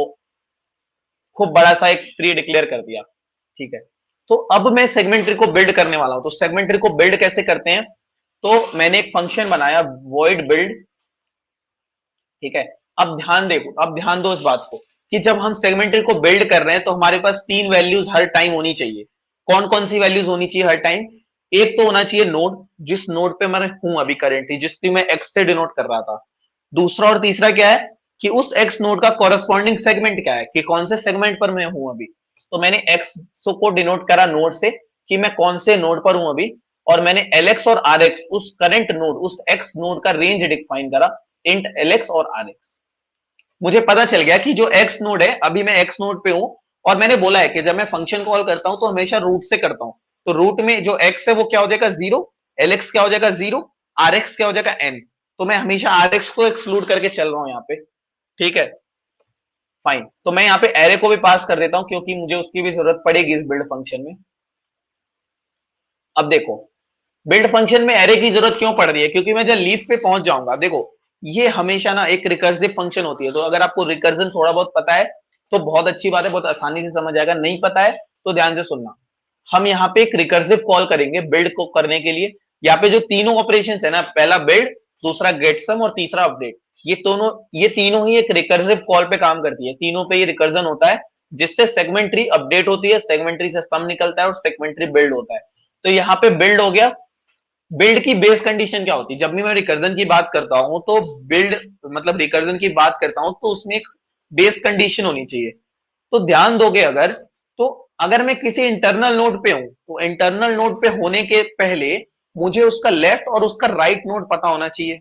खूब बड़ा सा एक ट्री डिक्लेयर कर दिया। ठीक है, तो अब मैं सेगमेंट ट्री को बिल्ड करने वाला हूं। तो सेगमेंट ट्री को बिल्ड कैसे करते हैं, तो मैंने एक फंक्शन बनाया वॉइड बिल्ड। ठीक है, अब ध्यान देखो, अब ध्यान दो इस बात को कि जब हम सेगमेंट्री को बिल्ड कर रहे हैं तो हमारे पास तीन वैल्यूज हर टाइम होनी चाहिए। कौन कौन सी वैल्यूज होनी चाहिए हर टाइम, एक तो होना चाहिए नोड, जिस नोड पे मैं हूं अभी करेंटली, जिसकी मैं एक्स से डिनोट कर रहा था। दूसरा और तीसरा क्या है कि उस एक्स नोड का कॉरेस्पॉन्डिंग सेगमेंट क्या है, कि कौन से सेगमेंट पर मैं हूं अभी। तो मैंने एक्स को डिनोट करा नोड से कि मैं कौन से नोड पर हूं अभी, और मैंने एलएक्स और आरएक्स उस करंट नोड, उस एक्स नोड का रेंज डिफाइन करा, इंट एलएक्स और आरएक्स। मुझे पता चल गया कि जो एक्स नोड है अभी मैं एक्स नोड पे हूं, और मैंने बोला है कि जब मैं फंक्शन कॉल करता हूं तो हमेशा रूट से करता हूं। तो रूट में जो एक्स है वो क्या हो जाएगा 0, एलएक्स क्या हो जाएगा 0, आरएक्स क्या हो जाएगा एन। तो मैं हमेशा आरएक्स को एक्सक्लूड करके चल रहा हूं यहाँ पे। ठीक है, फाइन। तो मैं यहाँ पे एरे को भी पास कर देता हूं क्योंकि मुझे उसकी भी जरूरत पड़ेगी इस बिल्ड फंक्शन में। अब देखो बिल्ड फंक्शन में एरे की जरूरत क्यों पड़ रही है, क्योंकि मैं जब लीफ पे पहुंच जाऊंगा, देखो ये हमेशा ना एक रिकर्सिव फंक्शन होती है। तो अगर आपको रिकर्जन थोड़ा बहुत पता है तो बहुत अच्छी बात है, बहुत आसानी से समझ आएगा। नहीं पता है तो ध्यान से सुनना। हम यहाँ पे एक रिकर्सिव कॉल करेंगे बिल्ड को करने के लिए। यहाँ पे जो तीनों ऑपरेशंस है ना, पहला बिल्ड, दूसरा गेट सम और तीसरा अपडेट, ये तीनों ही एक रिकर्सिव कॉल पे काम करती है। तीनों पे ये रिकर्जन होता है, जिससे सेगमेंट्री अपडेट होती है, सेगमेंट्री से सम निकलता है और सेगमेंट्री बिल्ड होता है। तो यहाँ पे बिल्ड हो गया। बिल्ड की बेस कंडीशन क्या होती है, जब भी मैं रिकर्जन की बात करता हूं तो बिल्ड मतलब रिकर्जन की बात करता हूं तो उसमें एक बेस कंडीशन होनी चाहिए। तो ध्यान दोगे अगर, तो अगर मैं किसी इंटरनल नोड पे हूं तो इंटरनल नोड पे होने के पहले मुझे उसका लेफ्ट और उसका राइट नोड पता होना चाहिए,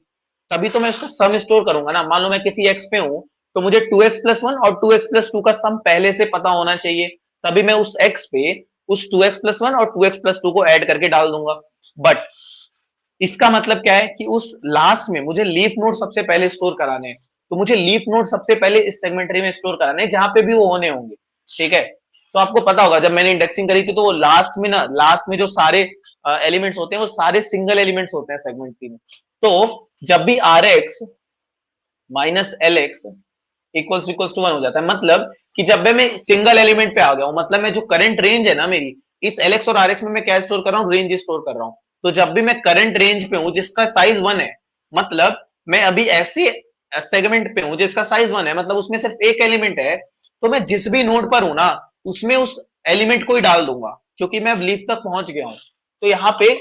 तभी तो मैं उसका सम स्टोर करूंगा ना। मान लो मैं किसी एक्स पे हूं तो मुझे 2x+1 और 2x+2 का सम पहले से पता होना चाहिए, तभी मैं उस एक्स पे उस 2x+1 और 2x+2 को ऐड करके डाल दूंगा। बट इसका मतलब क्या है कि उस लास्ट में मुझे लीफ नोड सबसे पहले स्टोर कराने हैं। तो मुझे लीफ नोड सबसे पहले इस सेगमेंटरी में स्टोर कराने हैं जहां पे भी वो होने होंगे। ठीक है, तो आपको पता होगा जब मैंने इंडेक्सिंग करी थी तो वो लास्ट में जो सारे एलिमेंट्स होते हैं वो सारे सिंगल एलिमेंट्स होते हैं सेगमेंटरी में। तो जब भी R X minus L X equals equals to 1 हो जाता है, मतलब कि जब भी मैं सिंगल एलिमेंट पे आ गया हूं, मतलब मैं जो करंट रेंज है ना मेरी, इस एलएक्स और आरएक्स में मैं क्या स्टोर कर रहा हूं, रेंज स्टोर कर रहा हूं। तो जब भी मैं करंट रेंज पे हूं जिसका साइज 1 है, मतलब मैं अभी ऐसे सेगमेंट पे हूं जिसका साइज 1 है, मतलब उसमें सिर्फ एक एलिमेंट है, तो मैं जिस भी नोड पर हूं ना उसमें उस एलिमेंट को ही डाल दूंगा, क्योंकि मैं अब लीफ तक पहुंच गया हूं। तो यहाँ पे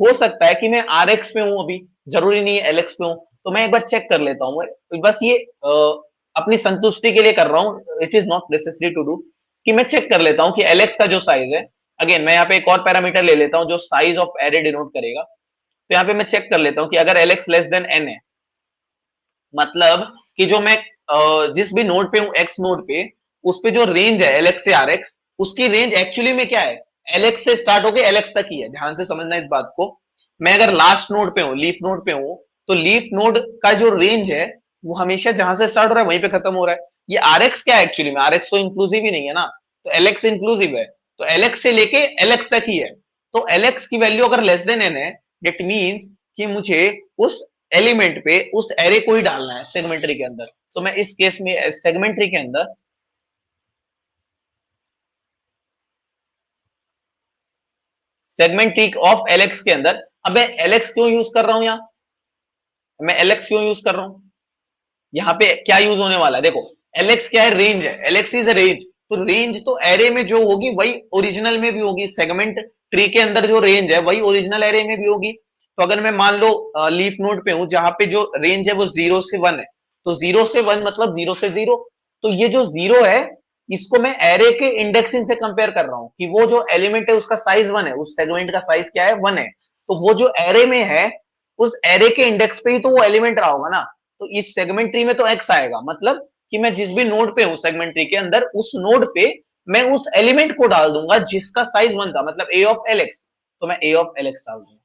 हो सकता है कि मैं आर एक्स पे हूं अभी, जरूरी नहीं है एलएक्स पे हूं। तो मैं एक बार चेक कर लेता हूं, बस ये अपनी संतुष्टि के लिए कर रहा हूं, it is not necessary to do, कि मैं चेक कर लेता हूं कि एलएक्स का जो साइज है, अगेन मैं यहाँ पे एक और पैरामीटर ले लेता हूं जो साइज ऑफ एरे डिनोट करेगा। तो यहाँ पे मैं चेक कर लेता हूं कि अगर एलएक्स लेस देन एन है, मतलब कि जो मैं जिस भी नोड पे हूं एक्स नोड पे, उस पे जो रेंज है एलएक्स से आरएक्स उसकी रेंज एक्चुअली में क्या है, एलएक्स से स्टार्ट होके एलएक्स तक ही है। ध्यान से समझना इस बात को। मैं अगर लास्ट नोड पे हूं, लीफ नोड पे हूं, तो लीफ नोड का जो रेंज है वो हमेशा जहां से स्टार्ट हो रहा है वहीं पे खत्म हो रहा है। ये आरएक्स क्या है एक्चुअली में, आरएक्स तो इंक्लूसिव ही नहीं है ना, तो एलएक्स इंक्लूसिव है, तो एलएक्स से लेके एलएक्स तक ही है। तो एलएक्स की वैल्यू अगर लेस देन एन है, दैट मींस कि मुझे उस एलिमेंट पे उस एरे को ही डालना है सेगमेंट ट्री के अंदर। तो मैं इस केस में सेगमेंट ट्री के अंदर सेगमेंट ट्री ऑफ एलएक्स के अंदर, अब मैं एलएक्स क्यों यूज कर रहा हूं, यहां मैं एलएक्स क्यों यूज कर रहा हूं, यहाँ पे क्या यूज होने वाला है, देखो एलएक्स क्या है, रेंज है, एलएक्स इज रेंज। तो रेंज तो एरे में जो होगी वही ओरिजिनल में भी होगी, सेगमेंट ट्री के अंदर जो रेंज है वही ओरिजिनल एरे में भी होगी। तो अगर मैं मान लो लीफ नोड पे हूं जहां पे जो रेंज है वो 0 से 1 है, तो 0 से 1 मतलब 0 से 0। तो ये जो 0 है इसको मैं एरे के इंडेक्सिंग से कंपेयर कर रहा हूं कि वो जो एलिमेंट है उसका साइज 1 है, उस सेगमेंट का साइज क्या है, 1 है। तो वो जो एरे में है उस एरे के इंडेक्स पे ही तो वो एलिमेंट रहा होगा ना। तो इस सेगमेंट ट्री में तो एक्स आएगा, मतलब कि मैं जिस भी नोड पे हूं सेगमेंट ट्री के अंदर, उस नोड पे मैं उस एलिमेंट को डाल दूंगा जिसका साइज 1 था, मतलब ए ऑफ एल एक्स। तो मैं ए ऑफ एल एक्स डाल दूंगा।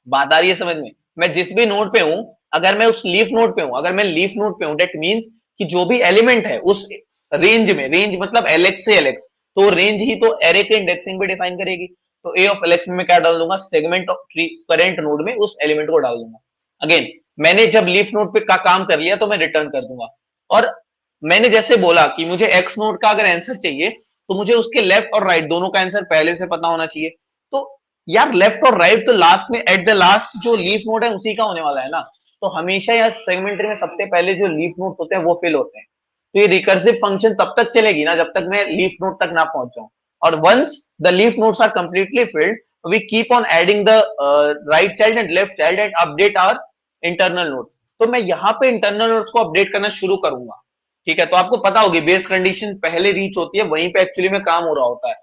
बात आ रही है समझ में। मैं जिस भी नोड पे हूं, अगर मैं उस लीफ नोड पे हूं, अगर मैं लीफ नोड पे हूं, दैट मींस कि जो भी एलिमेंट है उस रेंज में, रेंज मतलब एलएक्स से एलएक्स, तो रेंज ही तो एरे के इंडेक्सिंग भी डिफाइन करेगी। तो ए ऑफ एलएक्स में मैं क्या डाल दूंगा, segment of tree current node में उस एलिमेंट को डाल दूंगा। अगेन मैंने जब लीफ नोड पे का काम कर लिया तो मैं रिटर्न कर दूंगा। और मैंने जैसे बोला कि मुझे एक्स नोड का अगर आंसर चाहिए तो मुझे उसके लेफ्ट और राइट दोनों का आंसर पहले से पता होना चाहिए। तो यार लेफ्ट और राइट तो लास्ट में, एट द लास्ट जो लीफ नोड है उसी का होने वाला है ना। तो हमेशा यार सेगमेंटरी में सबसे पहले जो लीफ नोड्स होते हैं वो फिल होते हैं। तो ये रिकर्सिव फंक्शन तब तक चलेगी ना जब तक मैं लीफ नोड तक ना पहुंच जाऊं। और once the leaf nodes are completely filled, we keep on adding the right child and left child and update our internal nodes. तो मैं यहाँ पे इंटरनल नोड्स को अपडेट करना शुरू करूंगा। ठीक है, तो आपको पता होगी बेस कंडीशन पहले रीच होती है, वहीं पे एक्चुअली में काम हो रहा होता है।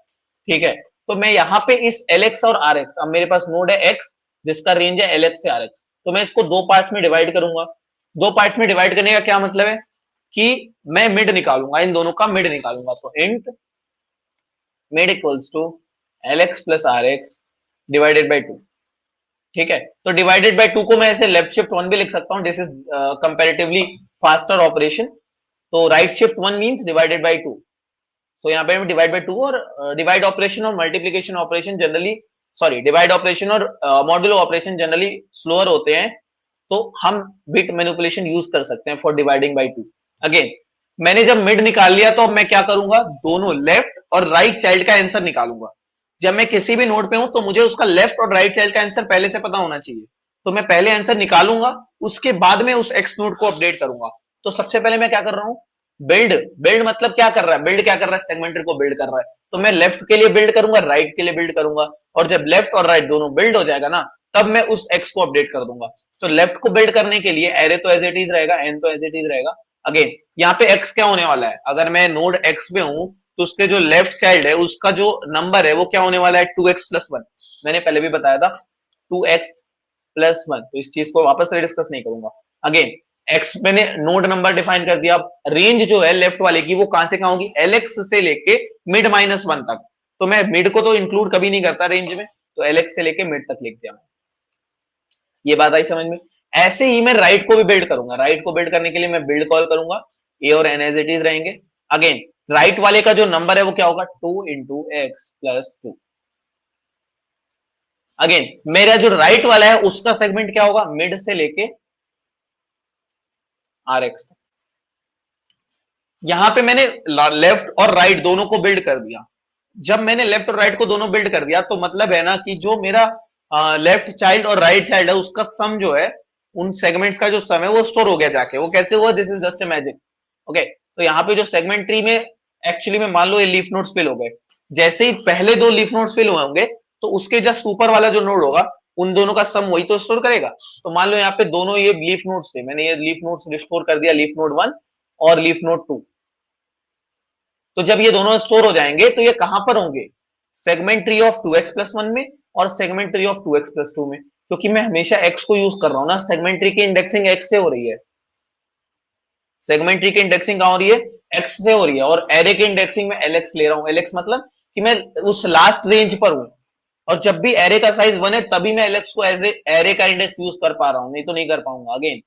ठीक है, तो मैं यहाँ पे इस एलएक्स और आरएक्स, अब मेरे पास नोड है एक्स जिसका रेंज है एलएक्स से आरएक्स, तो मैं इसको दो पार्ट्स में डिवाइड करूंगा। दो पार्ट्स में डिवाइड करने का क्या मतलब है कि मैं मिड निकालूंगा, इन दोनों का मिड निकालूंगा। तो int mid equals to L X plus R X divided by 2। ठीक है, तो डिवाइडेड बाई 2 को मैं ऐसे लेफ्ट शिफ्ट 1 भी लिख सकता हूं, this is comparatively faster operation. तो right shift 1 means divided by 2। So यहाँ पे हम डिवाइड बाई 2, और डिवाइड ऑपरेशन और multiplication operation generally, sorry divide operation और मॉड्यूलो ऑपरेशन जनरली स्लोअर होते हैं, तो हम बिट मैनिपुलेशन यूज कर सकते हैं फॉर डिवाइडिंग बाई 2। अगेन मैंने जब मिड निकाल लिया तो अब मैं क्या करूंगा, दोनों लेफ्ट और राइट चाइल्ड का आंसर निकालूंगा। जब मैं किसी भी नोड पे हूं तो मुझे उसका लेफ्ट और राइट चाइल्ड का आंसर पहले से पता होना चाहिए। तो मैं पहले आंसर निकालूंगा, उसके बाद में उस एक्स नोड को अपडेट करूंगा। तो सबसे पहले मैं क्या कर रहा हूं, बिल्ड। बिल्ड मतलब क्या कर रहा है, बिल्ड क्या कर रहा है, सेगमेंटर को बिल्ड कर रहा है। तो मैं लेफ्ट के लिए बिल्ड करूंगा, राइट के लिए बिल्ड करूंगा, और जब लेफ्ट और राइट दोनों बिल्ड हो जाएगा ना, तब मैं उस एक्स को अपडेट कर दूंगा। तो लेफ्ट को बिल्ड करने के लिए एरे तो एज इट इज रहेगा, एन तो एज इट इज रहेगा। अगेन यहाँ पे एक्स क्या होने वाला है, अगर मैं नोड एक्स पे हूं तो उसके जो लेफ्ट चाइल्ड है उसका जो नंबर है वो क्या होने वाला है, 2x+1। मैंने पहले भी बताया था 2x+1, तो इस चीज को वापस से डिस्कस नहीं करूंगा। अगेन एक्स मैंने नोड नंबर डिफाइन कर दिया। रेंज जो है लेफ्ट वाले की वो कहां से कहां होगी, एलएक्स से लेके मिड -1 तक। तो मैं मिड को तो इंक्लूड कभी नहीं करता रेंज में, तो एलएक्स से लेके मिड तक लिख दिया। ये बात आई समझ में। ऐसे ही मैं राइट को भी बिल्ड करूंगा, राइट को बिल्ड करने के लिए मैं बिल्ड कॉल करूंगा, ए और एन एज इट इज रहेंगे। अगेन राइट वाले का जो नंबर है वो क्या होगा, 2 × x+2। अगेन मेरा जो राइट वाला है उसका सेगमेंट क्या होगा, मिड से लेके आर एक्स तक। यहां पे मैंने लेफ्ट और राइट दोनों को बिल्ड कर दिया। जब मैंने लेफ्ट और राइट को दोनों बिल्ड कर दिया तो मतलब है ना कि जो मेरा लेफ्ट चाइल्ड और राइट चाइल्ड है उसका सम जो है, उन सेगमेंट्स का जो सम है वो स्टोर हो गया जाके। वो कैसे हुआ, this is just a magic. Okay, तो यहाँ पे जो सेगमेंट ट्री में एक्चुअली में मान लो ये लीफ नोड्स फिल हो गए, जैसे ही पहले दो लीफ नोड्स फिल हुए होंगे तो उसके जस्ट ऊपर वाला जो नोड होगा उन दोनों का सम वही तो स्टोर करेगा। तो मान लो यहाँ पे दोनों ये लीफ नोड्स थे, मैंने ये लीफ नोड्स रिस्टोर कर दिया, लीफ नोड 1 और लीफ नोड 2। तो जब ये दोनों स्टोर हो जाएंगे तो ये कहां पर होंगे, सेगमेंट ट्री ऑफ 2x+1 में और सेगमेंट ट्री ऑफ 2x+2 में, क्योंकि मैं हमेशा x को यूज कर रहा हूं ना, सेगमेंट ट्री की इंडेक्सिंग x से हो रही है। सेगमेंट ट्री की इंडेक्सिंग कहां हो रही है, एक्स से हो रही है, और एरे के इंडेक्सिंग में एलएक्स ले रहा हूं। एलएक्स मतलब कि मैं उस लास्ट रेंज पर हूं, और जब भी एरे का साइज 1 है तभी मैं एलएक्स को एज ए एरे का इंडेक्स यूज कर पा रहा हूं, नहीं तो नहीं कर पाऊंगा। अगेन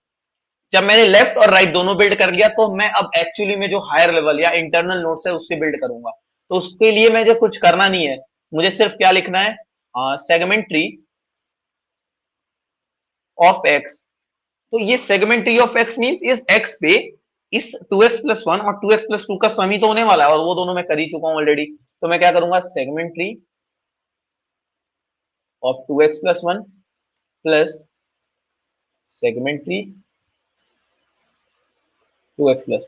जब मैंने लेफ्ट और राइट दोनों बिल्ड कर लिया, तो मैं अब एक्चुअली में जो हायर लेवल या इंटरनल नोड्स है उससे बिल्ड करूंगा। तो उसके लिए मुझे कुछ करना नहीं है, मुझे सिर्फ क्या लिखना है, सेगमेंट ट्री ऑफ एक्स। तो ये segment tree of x means इस एक्स पे इस 2x+1 और 2x+2 का सम ही तो होने वाला है, और वो दोनों मैं कर ही चुका हूं ऑलरेडी। तो मैं क्या करूंगा, segment tree of 2x+1 plus segment tree 2x+2।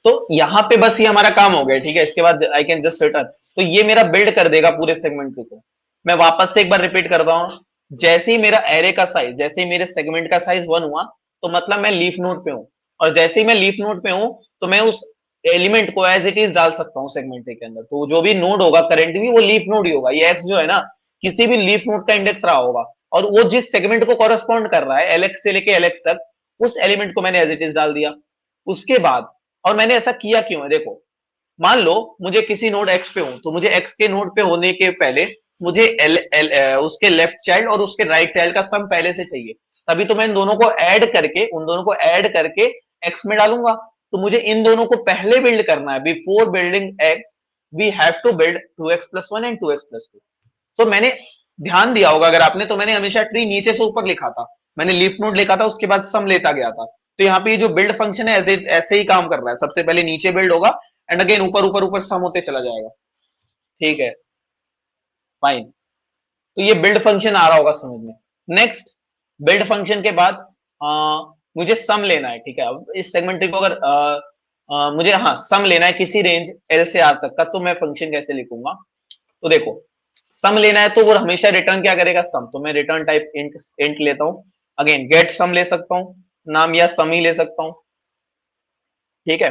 तो यहां पे बस ये हमारा काम हो गया, ठीक है। इसके बाद आई कैन जस्ट रिटर्न, तो ये मेरा बिल्ड कर देगा पूरे सेगमेंट को। मैं वापस से एक बार रिपीट करता हूं, जैसे ही मेरा एरे का साइज, जैसे ही मेरे सेगमेंट का साइज 1 हुआ, तो मतलब मैं लीफ नोड पे हूं, और जैसे ही मैं लीफ नोड पे हूं, तो मैं उस एलिमेंट को एज इट इज डाल सकता हूं सेगमेंट के अंदर। तो जो भी नोड होगा करेंटली वो लीफ नोड ही होगा। ये एक्स जो है ना, किसी भी लीफ नोड का इंडेक्स रहा होगा, और वो जिस सेगमेंट को कॉरेस्पॉन्ड कर रहा है एलएक्स से लेके एलएक्स तक, उस एलिमेंट को मैंने एज इट इज डाल दिया। उसके बाद, और मैंने ऐसा किया क्यों है, देखो, मान लो मुझे किसी नोड एक्स पे हूं, तो मुझे एक्स के नोड पे होने के पहले मुझे उसके लेफ्ट चाइल्ड और उसके राइट चाइल्ड का सम पहले से चाहिए। तभी तो मैं इन दोनों को ऐड करके, उन दोनों को ऐड करके एक्स में डालूंगा। तो मुझे इन दोनों को पहले बिल्ड करना है। Before building X we have to build 2x+1 and 2x+2। तो मैंने ध्यान दिया होगा अगर आपने, तो मैंने हमेशा ट्री नीचे से ऊपर लिखा था। मैंने लीफ नोड लिखा था, उसके बाद सम लेता गया था। तो यहाँ पे ये जो बिल्ड फंक्शन है ऐसे ऐसे ही काम कर रहा है। सबसे पहले नीचे बिल्ड होगा, एंड अगेन ऊपर ऊपर ऊपर सम होते चला जाएगा। ठीक है, फाइन। तो ये बिल्ड फंक्शन आ रहा होगा समझ में। नेक्स्ट, बिल्ड फंक्शन के बाद मुझे सम लेना है। ठीक है, अब इस सेगमेंट को अगर मुझे हाँ सम लेना है किसी रेंज एल से आर तक का, तो मैं फंक्शन कैसे लिखूंगा। तो देखो, सम लेना है तो वो हमेशा रिटर्न क्या करेगा, सम। तो मैं रिटर्न टाइप इंट इंट लेता हूं। अगेन गेट सम ले सकता हूं, नाम या सम ही ले सकता हूं। ठीक है,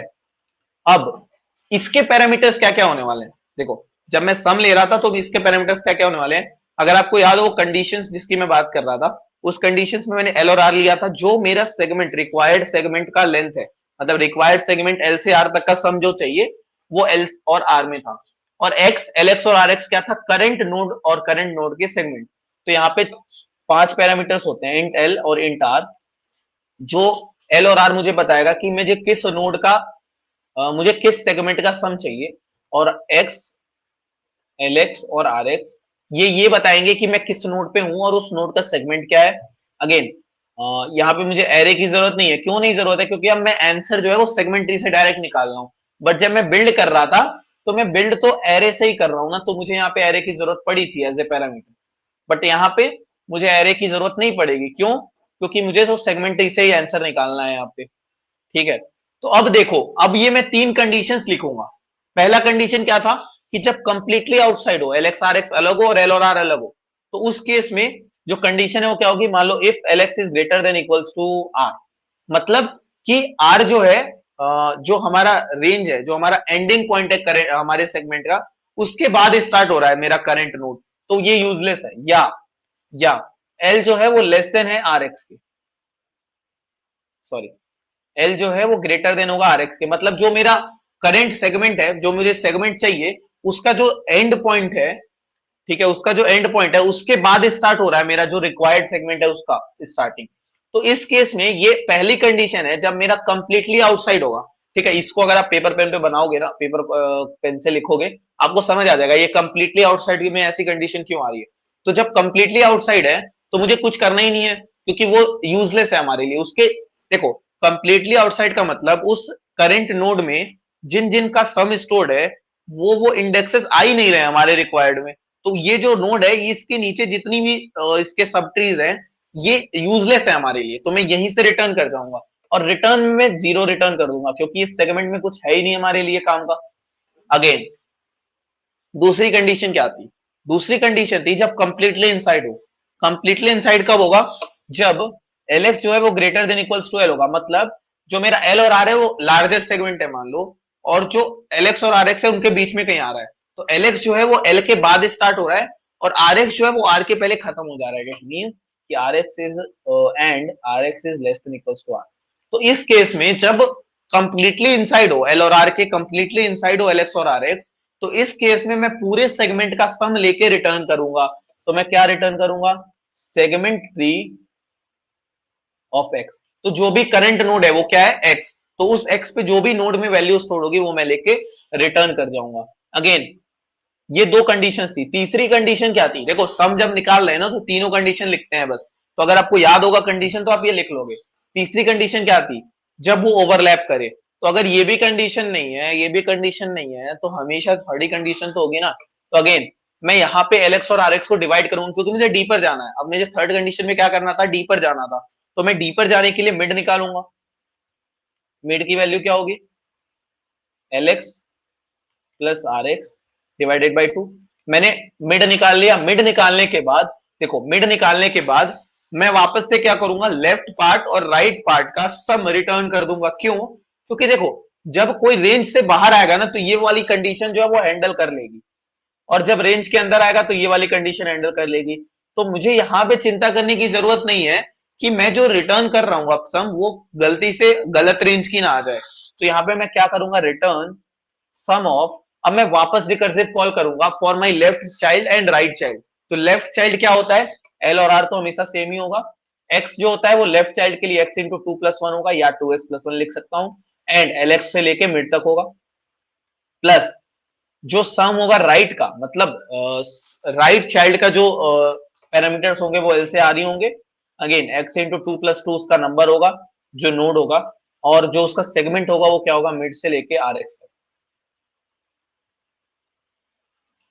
अब इसके पैरामीटर्स क्या क्या होने वाले हैं, देखो। जब मैं सम ले रहा था तो इसके पैरामीटर्स क्या क्या होने वाले हैं, अगर आपको याद हो कंडीशंस जिसकी मैं बात कर रहा था, उस कंडीशंस में मैंने एल और आर लिया था। जो मेरा सेगमेंट, रिक्वायर्ड सेगमेंट का लेंथ है, मतलब रिक्वायर्ड सेगमेंट एल से आर तक का सम जो चाहिए, वो एल और आर में था। और एक्स, एल एक्स और आर एक्स क्या था, करंट नोड और करंट नोड के सेगमेंट। तो यहाँ पे 5 पैरामीटर्स होते हैं, इंट एल और इंट आर। जो एल और आर मुझे बताएगा कि मुझे किस नोड का, मुझे किस सेगमेंट का सम चाहिए। और एक्स, एल एक्स और आर एक्स ये बताएंगे कि मैं किस नोड पे हूं और उस नोड का सेगमेंट क्या है। अगेन यहाँ पे मुझे एरे की जरूरत नहीं है। क्यों नहीं जरूरत है, क्योंकि अब मैं आंसर जो है वो सेगमेंट ट्री से डायरेक्ट निकाल रहा हूं। बट जब मैं बिल्ड कर रहा था, तो मैं बिल्ड तो एरे से ही कर रहा हूं ना, तो मुझे यहाँ पे एरे की जरूरत पड़ी थी एज ए पैरामीटर। बट यहाँ पे मुझे एरे की जरूरत नहीं पड़ेगी। क्यों, क्योंकि मुझे तो सेगमेंट ट्री से ही आंसर निकालना है यहाँ पे। ठीक है, तो अब देखो, अब ये मैं 3 कंडीशंस लिखूंगा। पहला कंडीशन क्या था, कि जब कंप्लीटली आउटसाइड हो, एल एक्स आर एक्स अलग हो और एल और आर अलग हो, तो उस केस में जो कंडीशन है वो क्या होगी, मान लो if L X is greater than equals to R. मतलब कि आर जो है, जो हमारा रेंज है, जो हमारा एंडिंग पॉइंट है करेंट हमारे सेगमेंट का, उसके बाद स्टार्ट हो रहा है मेरा करंट नोड, तो ये यूजलेस है। या एल जो है वो लेस देन है आर एक्स के, सॉरी, एल जो है वो ग्रेटर देन होगा आर एक्स के। मतलब जो मेरा करंट सेगमेंट है, जो मुझे सेगमेंट चाहिए, उसका जो एंड पॉइंट है, ठीक है, उसका जो एंड पॉइंट है उसके बाद स्टार्ट हो रहा है मेरा जो रिक्वायर्ड सेगमेंट है उसका स्टार्टिंग। तो इस केस में ये पहली कंडीशन है जब मेरा कंप्लीटली आउटसाइड होगा। ठीक है, इसको अगर आप पेपर पेन पे बनाओगे ना, पेपर पेन से लिखोगे, आपको समझ आ जाएगा ये कंप्लीटली आउटसाइड में ऐसी कंडीशन क्यों आ रही है। तो जब कंप्लीटली आउटसाइड है, तो मुझे कुछ करना ही नहीं है, क्योंकि वो यूजलेस है हमारे लिए। उसके, देखो, कंप्लीटली आउटसाइड का मतलब उस करंट नोड में जिन जिन का सम स्टोर्ड है, वो इंडेक्सेस आ ही नहीं रहे हमारे रिक्वायर्ड में। तो ये जो नोड है, इसके नीचे जितनी भी इसके सब ट्रीज हैं, ये यूजलेस है हमारे लिए। तो मैं यहीं से रिटर्न कर जाऊंगा, और रिटर्न में 0 रिटर्न कर दूंगा, क्योंकि इस सेगमेंट में कुछ है ही नहीं हमारे लिए काम का। अगेन दूसरी कंडीशन क्या थी, दूसरी कंडीशन थी जब कंप्लीटली इनसाइड हो। कंप्लीटली इनसाइड कब होगा, जब एल एक्स जो है वो greater than equals to L होगा। मतलब जो मेरा एल और आर है वो लार्जर सेगमेंट है मान लो, और जो एल एक्स और आर एक्स है उनके बीच में कहीं आ रहा है। तो एल एक्स जो है वो एल के बाद स्टार्ट हो रहा है, और आर एक्स जो है वो आर के पहले खत्म हो जा रहा है। मीन कि R X is and R X is less than equals to R. तो इस केस में जब कंप्लीटली इनसाइड हो, एल और आर के कंप्लीटली इनसाइड हो एल एक्स और आर एक्स, तो इस केस में मैं पूरे सेगमेंट का सम लेके रिटर्न करूंगा। तो मैं क्या रिटर्न करूंगा, सेगमेंट ट्री ऑफ एक्स। तो जो भी करंट नोड है वो क्या है, एक्स। तो उस एक्स पे जो भी नोड में वैल्यू स्टोर होगी वो मैं लेके रिटर्न कर जाऊंगा। अगेन ये दो कंडीशंस थी। तीसरी कंडीशन क्या थी, देखो सम जब निकाल रहे हैं ना तो तीनों कंडीशन लिखते हैं बस, तो अगर आपको याद होगा कंडीशन तो आप ये लिख लोगे। तीसरी कंडीशन क्या थी, जब वो ओवरलैप करे। तो अगर ये भी कंडीशन नहीं है, ये भी कंडीशन नहीं है, तो हमेशा थर्ड कंडीशन तो होगी ना। तो अगेन मैं यहाँ पे एलएक्स और आरएक्स को डिवाइड करूंगा क्योंकि मुझे डी पर जाना है। अब मुझे थर्ड कंडीशन में क्या करना था, डी पर जाना था, तो मैं डी पर जाने के लिए मिड निकालूंगा। मिड की वैल्यू क्या होगी, L X plus R X divided by 2। मैंने मिड निकाल लिया। मिड निकालने के बाद देखो, मिड निकालने के बाद मैं वापस से क्या करूंगा, लेफ्ट पार्ट और राइट पार्ट का सम रिटर्न कर दूंगा। क्यों, क्योंकि देखो जब कोई रेंज से बाहर आएगा ना तो ये वाली कंडीशन जो है वो हैंडल कर लेगी, और जब रेंज के अंदर आएगा तो ये वाली कंडीशन हैंडल कर लेगी। तो मुझे यहां पे चिंता करने की जरूरत नहीं है कि मैं जो रिटर्न कर रहा हूं अब सम वो गलती से गलत रेंज की ना आ जाए। तो यहां पे मैं क्या करूंगा, रिटर्न सम ऑफ। अब मैं वापस रिकर्सिव कॉल करूंगा for my left child and right child. तो लेफ्ट चाइल्ड क्या होता है, एल और आर तो हमेशा सेम ही होगा। एक्स जो होता है वो लेफ्ट चाइल्ड के लिए x into two plus one होगा, या टू एक्स प्लस वन लिख सकता हूं। एंड एल एक्स से लेके मिड तक होगा, प्लस जो सम होगा राइट का, मतलब राइट चाइल्ड का जो पैरामीटर्स होंगे वो एल से आ रही होंगे। Again x into two plus two उसका नंबर होगा जो नोड होगा, और जो उसका सेगमेंट होगा वो क्या होगा, मिड से लेके आर एक्स तक।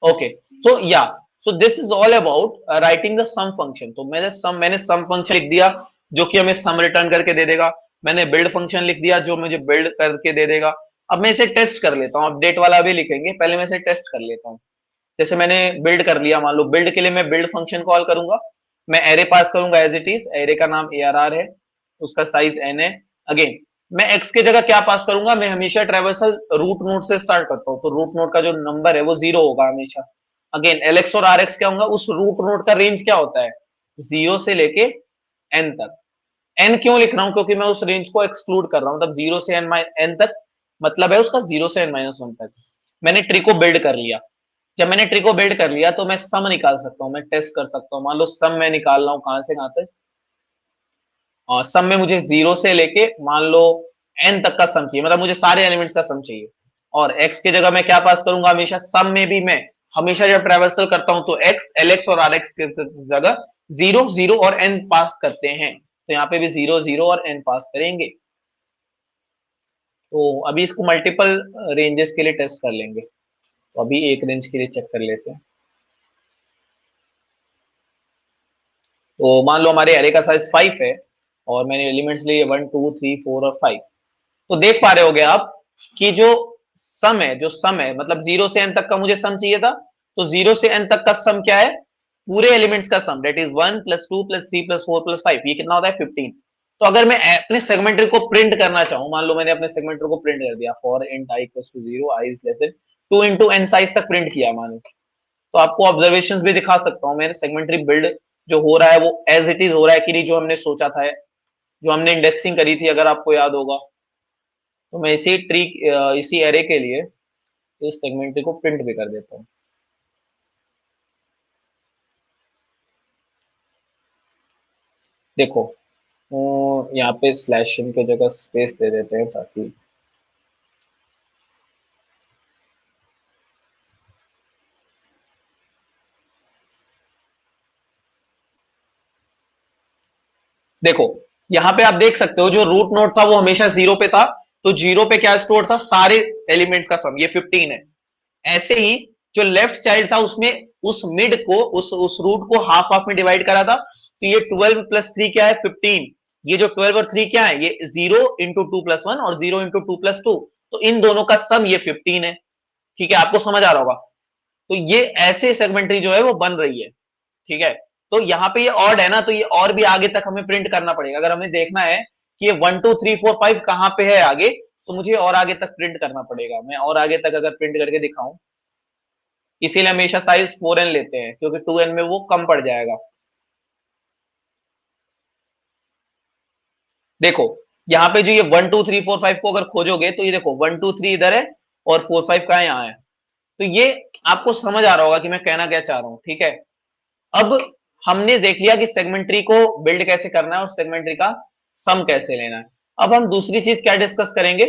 ओके, सो या so this is all about writing the sum function. तो मैंने सम फंक्शन लिख दिया जो कि हमें सम रिटर्न करके दे देगा। मैंने बिल्ड फंक्शन लिख दिया जो मुझे बिल्ड करके दे देगा। अब मैं इसे टेस्ट कर लेता हूँ, अपडेट वाला भी लिखेंगे, पहले मैं इसे टेस्ट कर लेता हूँ। जैसे मैंने बिल्ड कर लिया, मान लो बिल्ड के लिए मैं बिल्ड फंक्शन कॉल करूंगा। मैं एरे पास करूंगा एज इट इज, एरे का नाम ARR है, उसका साइज n है। अगेन मैं x की जगह क्या पास करूंगा, मैं हमेशा ट्रेवर्सल रूट नोड से स्टार्ट करता हूँ, तो रूट नोड का जो नंबर है वो 0 होगा हमेशा। अगेन LX और RX क्या होगा, उस रूट नोड का रेंज क्या होता है, 0 से लेके n तक। n क्यों लिख रहा हूं, क्योंकि मैं उस रेंज को एक्सक्लूड कर रहा हूं, तब 0 से n तक मतलब है उसका 0 से n-1 तक। मैंने ट्री को बिल्ड कर लिया। जब मैंने ट्री को बिल्ड कर लिया तो मैं सम निकाल सकता हूँ, मैं टेस्ट कर सकता हूँ। मान लो सम मैं निकाल रहा हूँ कहां से कहां तक, सम में मुझे 0 से लेके मान लो n तक का सम चाहिए, मतलब मुझे सारे एलिमेंट्स का सम चाहिए। और x की जगह मैं क्या पास करूंगा, हमेशा सम में भी मैं हमेशा जब ट्रेवर्सल करता हूं तो x, lx और rx की जगह 0 0 और n पास करते हैं, तो यहाँ पे भी 0 0 और n पास करेंगे। तो अभी इसको मल्टीपल रेंजेस के लिए टेस्ट कर लेंगे, तो अभी एक रेंज के लिए चेक कर लेते हैं। तो मान लो हमारे एरे का साइज 5 है और मैंने एलिमेंट्स लिए 1 2 3 4 और 5। तो देख पा रहे होगे आप कि जो सम है मतलब 0 से n तक का मुझे सम चाहिए था, तो 0 से n तक का सम क्या है, पूरे एलिमेंट्स का sum, that is 1 plus 2 plus 3 plus 4 plus 5, ये कितना होता है 15। तो अगर मैं अपने सेगमेंटरी को प्रिंट करना चाहूं, मान लो मैंने अपने सेगमेंटरी को प्रिंट कर दिया, for int i equals to 0 i is less than 2 into n size तक प्रिंट किया मानो, तो आपको ऑब्जर्वेशंस भी दिखा सकता हूं। मेरे सेगमेंटरी बिल्ड जो हो रहा है वो एज इट इज हो रहा है कि नहीं, जो हमने सोचा था, जो हमने इंडेक्सिंग करी थी, अगर आपको याद होगा। तो मैं इसी एरे के लिए इस सेगमेंटरी को प्रिंट भी कर देता हूँ। देखो यहाँ पे स्लैश इन की जगह स्पेस दे देते हैं ताकि देखो यहाँ पे आप देख सकते हो जो रूट नोड था वो हमेशा 0 पे था, तो 0 पे क्या स्टोर था, सारे एलिमेंट्स का सम, ये 15 है। ऐसे ही जो लेफ्ट चाइल्ड था उसमें उस मिड को उस रूट को हाफ हाफ में डिवाइड करा था, तो ये 12 प्लस 3 क्या है 15। ये जो 12 और 3 क्या है, ये 0 इंटू टू प्लस वन और 0 इंटू टू प्लस टू, तो इन दोनों का सम ये 15 है। ठीक है, आपको समझ आ रहा होगा। तो ये ऐसे सेगमेंटरी जो है वो बन रही है। ठीक है, तो यहाँ पे ये ऑड है ना, तो ये और भी आगे तक हमें प्रिंट करना पड़ेगा। अगर हमें देखना है कि ये 1 2 3 4 5 कहां पे है आगे, तो मुझे और आगे तक प्रिंट करना पड़ेगा। मैं और आगे तक अगर प्रिंट करके दिखाऊं, इसीलिए हमेशा साइज 4n लेते हैं क्योंकि 2n में वो कम पड़ जाएगा। देखो यहाँ पे जो ये 1 2 3 4 5 को अगर खोजोगे तो ये देखो 1 2 3 इधर है और 4 5 कहाँ यहाँ है। तो ये आपको समझ आ रहा होगा कि मैं कहना क्या चाह रहा हूं, ठीक है। अब हमने देख लिया कि सेगमेंट ट्री को बिल्ड कैसे करना है और सेगमेंट ट्री का सम कैसे लेना है। अब हम दूसरी चीज क्या डिस्कस करेंगे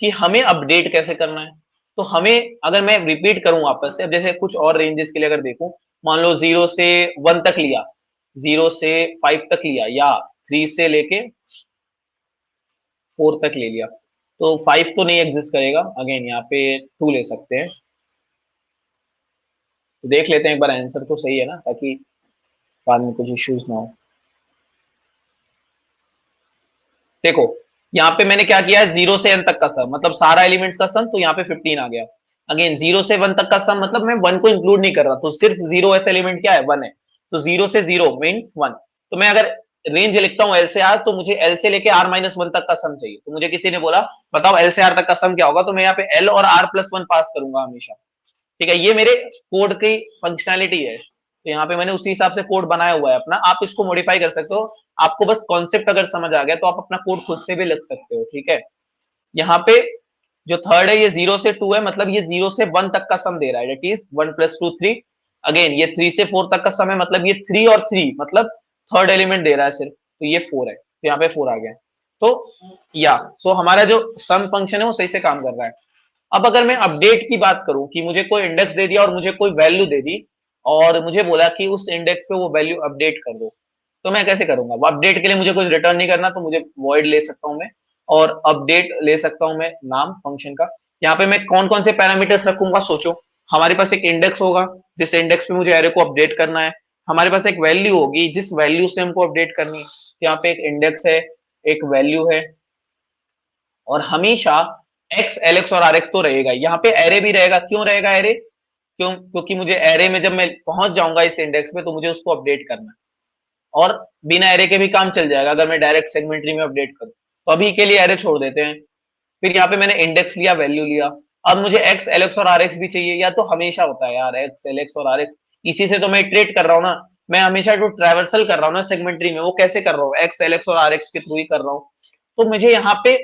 कि हमें अपडेट कैसे करना है। तो हमें, अगर मैं रिपीट करूं वापस से, अब जैसे कुछ और रेंजेस के लिए अगर देखूं, मान लो 0 से 1 तक लिया, 0 से 5 तक लिया, या 3 से लेके 4 तक ले लिया, तो 5 तो नहीं एग्जिस्ट करेगा, अगेन यहाँ पे 2 ले सकते हैं। तो देख लेते हैं एक बार आंसर तो सही है ना, ताकि बाद में कुछ इश्यूज ना हो। देखो यहाँ पे मैंने क्या किया है, 0 से n तक का सम, मतलब सारा एलिमेंट्स का सम, तो यहाँ पे 15 आ गया। अगेन 0 से 1 तक का सम, मतलब मैं 1 को इंक्लूड नहीं कर रहा, तो सिर्फ 0th एलिमेंट क्या है, 1 है। तो 0 से 0 मीन्स 1। तो मैं अगर रेंज लिखता हूँ L से R, तो मुझे L से लेके R माइनस 1 तक का सम चाहिए। तो मुझे किसी ने बोला बताओ L से R तक का सम क्या होगा, तो मैं यहाँ पे L और R प्लस 1 पास करूंगा हमेशा, ठीक है। ये मेरे कोड की फंक्शनैलिटी है, तो यहाँ पे मैंने उसी हिसाब से कोड बनाया हुआ है अपना। आप इसको मॉडिफाई कर सकते हो, आपको बस कॉन्सेप्ट अगर समझ आ गया तो आप अपना कोड खुद से भी लिख सकते हो, ठीक है। यहाँ पे जो थर्ड है ये 0 से 2 है, मतलब ये 0 से 1 तक का सम दे रहा है, दैट इज 1 प्लस 2 3। अगेन ये 3 से 4 तक का सम है, मतलब ये 3 और 3, मतलब थर्ड एलिमेंट दे रहा है सिर्फ, तो ये 4 है, तो यहाँ पे 4 आ गया। तो या सो हमारा जो सम फंक्शन है वो सही से काम कर रहा है। अब अगर मैं अपडेट की बात करूं कि मुझे कोई इंडेक्स दे दिया और मुझे कोई वैल्यू दे दी और मुझे बोला कि उस इंडेक्स पे वो वैल्यू अपडेट कर दो, तो मैं कैसे करूंगा। वो अपडेट के लिए मुझे कुछ रिटर्न नहीं करना, तो मुझे वॉइड ले सकता हूं मैं, और अपडेट ले सकता हूं मैं नाम फंक्शन का। यहाँ पे मैं कौन कौन से पैरामीटर्स रखूंगा, सोचो। हमारे पास एक इंडेक्स होगा, जिस इंडेक्स पे मुझे एरे को अपडेट करना है। हमारे पास एक वैल्यू होगी, जिस वैल्यू से हमको अपडेट करनी है। यहाँ पे एक इंडेक्स है, एक वैल्यू है, और हमेशा एक्स एल एक्स और आर एक्स तो रहेगा। यहाँ पे एरे भी रहेगा, क्यों रहेगा एरे, क्योंकि मुझे एरे में जब मैं पहुंच जाऊंगा इस इंडेक्स पे, तो मुझे उसको अपडेट करना है। और बिना एरे के भी काम चल जाएगा अगर मैं डायरेक्ट सेगमेंटरी में अपडेट करूं, तो अभी के लिए एरे छोड़ देते हैं। फिर यहाँ पे मैंने इंडेक्स लिया, वैल्यू लिया। अब मुझे एक्स एल एक्स और आर एक्स भी चाहिए, या तो हमेशा होता है यार एक्स एल एक्स और आर एक्स, इसी से तो मैं इटरेट कर रहा हूँ ना। मैं हमेशा जो ट्रैवर्सल कर रहा हूँ ना सेगमेंटरी में, वो कैसे कर रहा हूँ, एक्स एल एक्स और आर एक्स के थ्रू ही कर रहा हूँ। तो मुझे यहाँ पे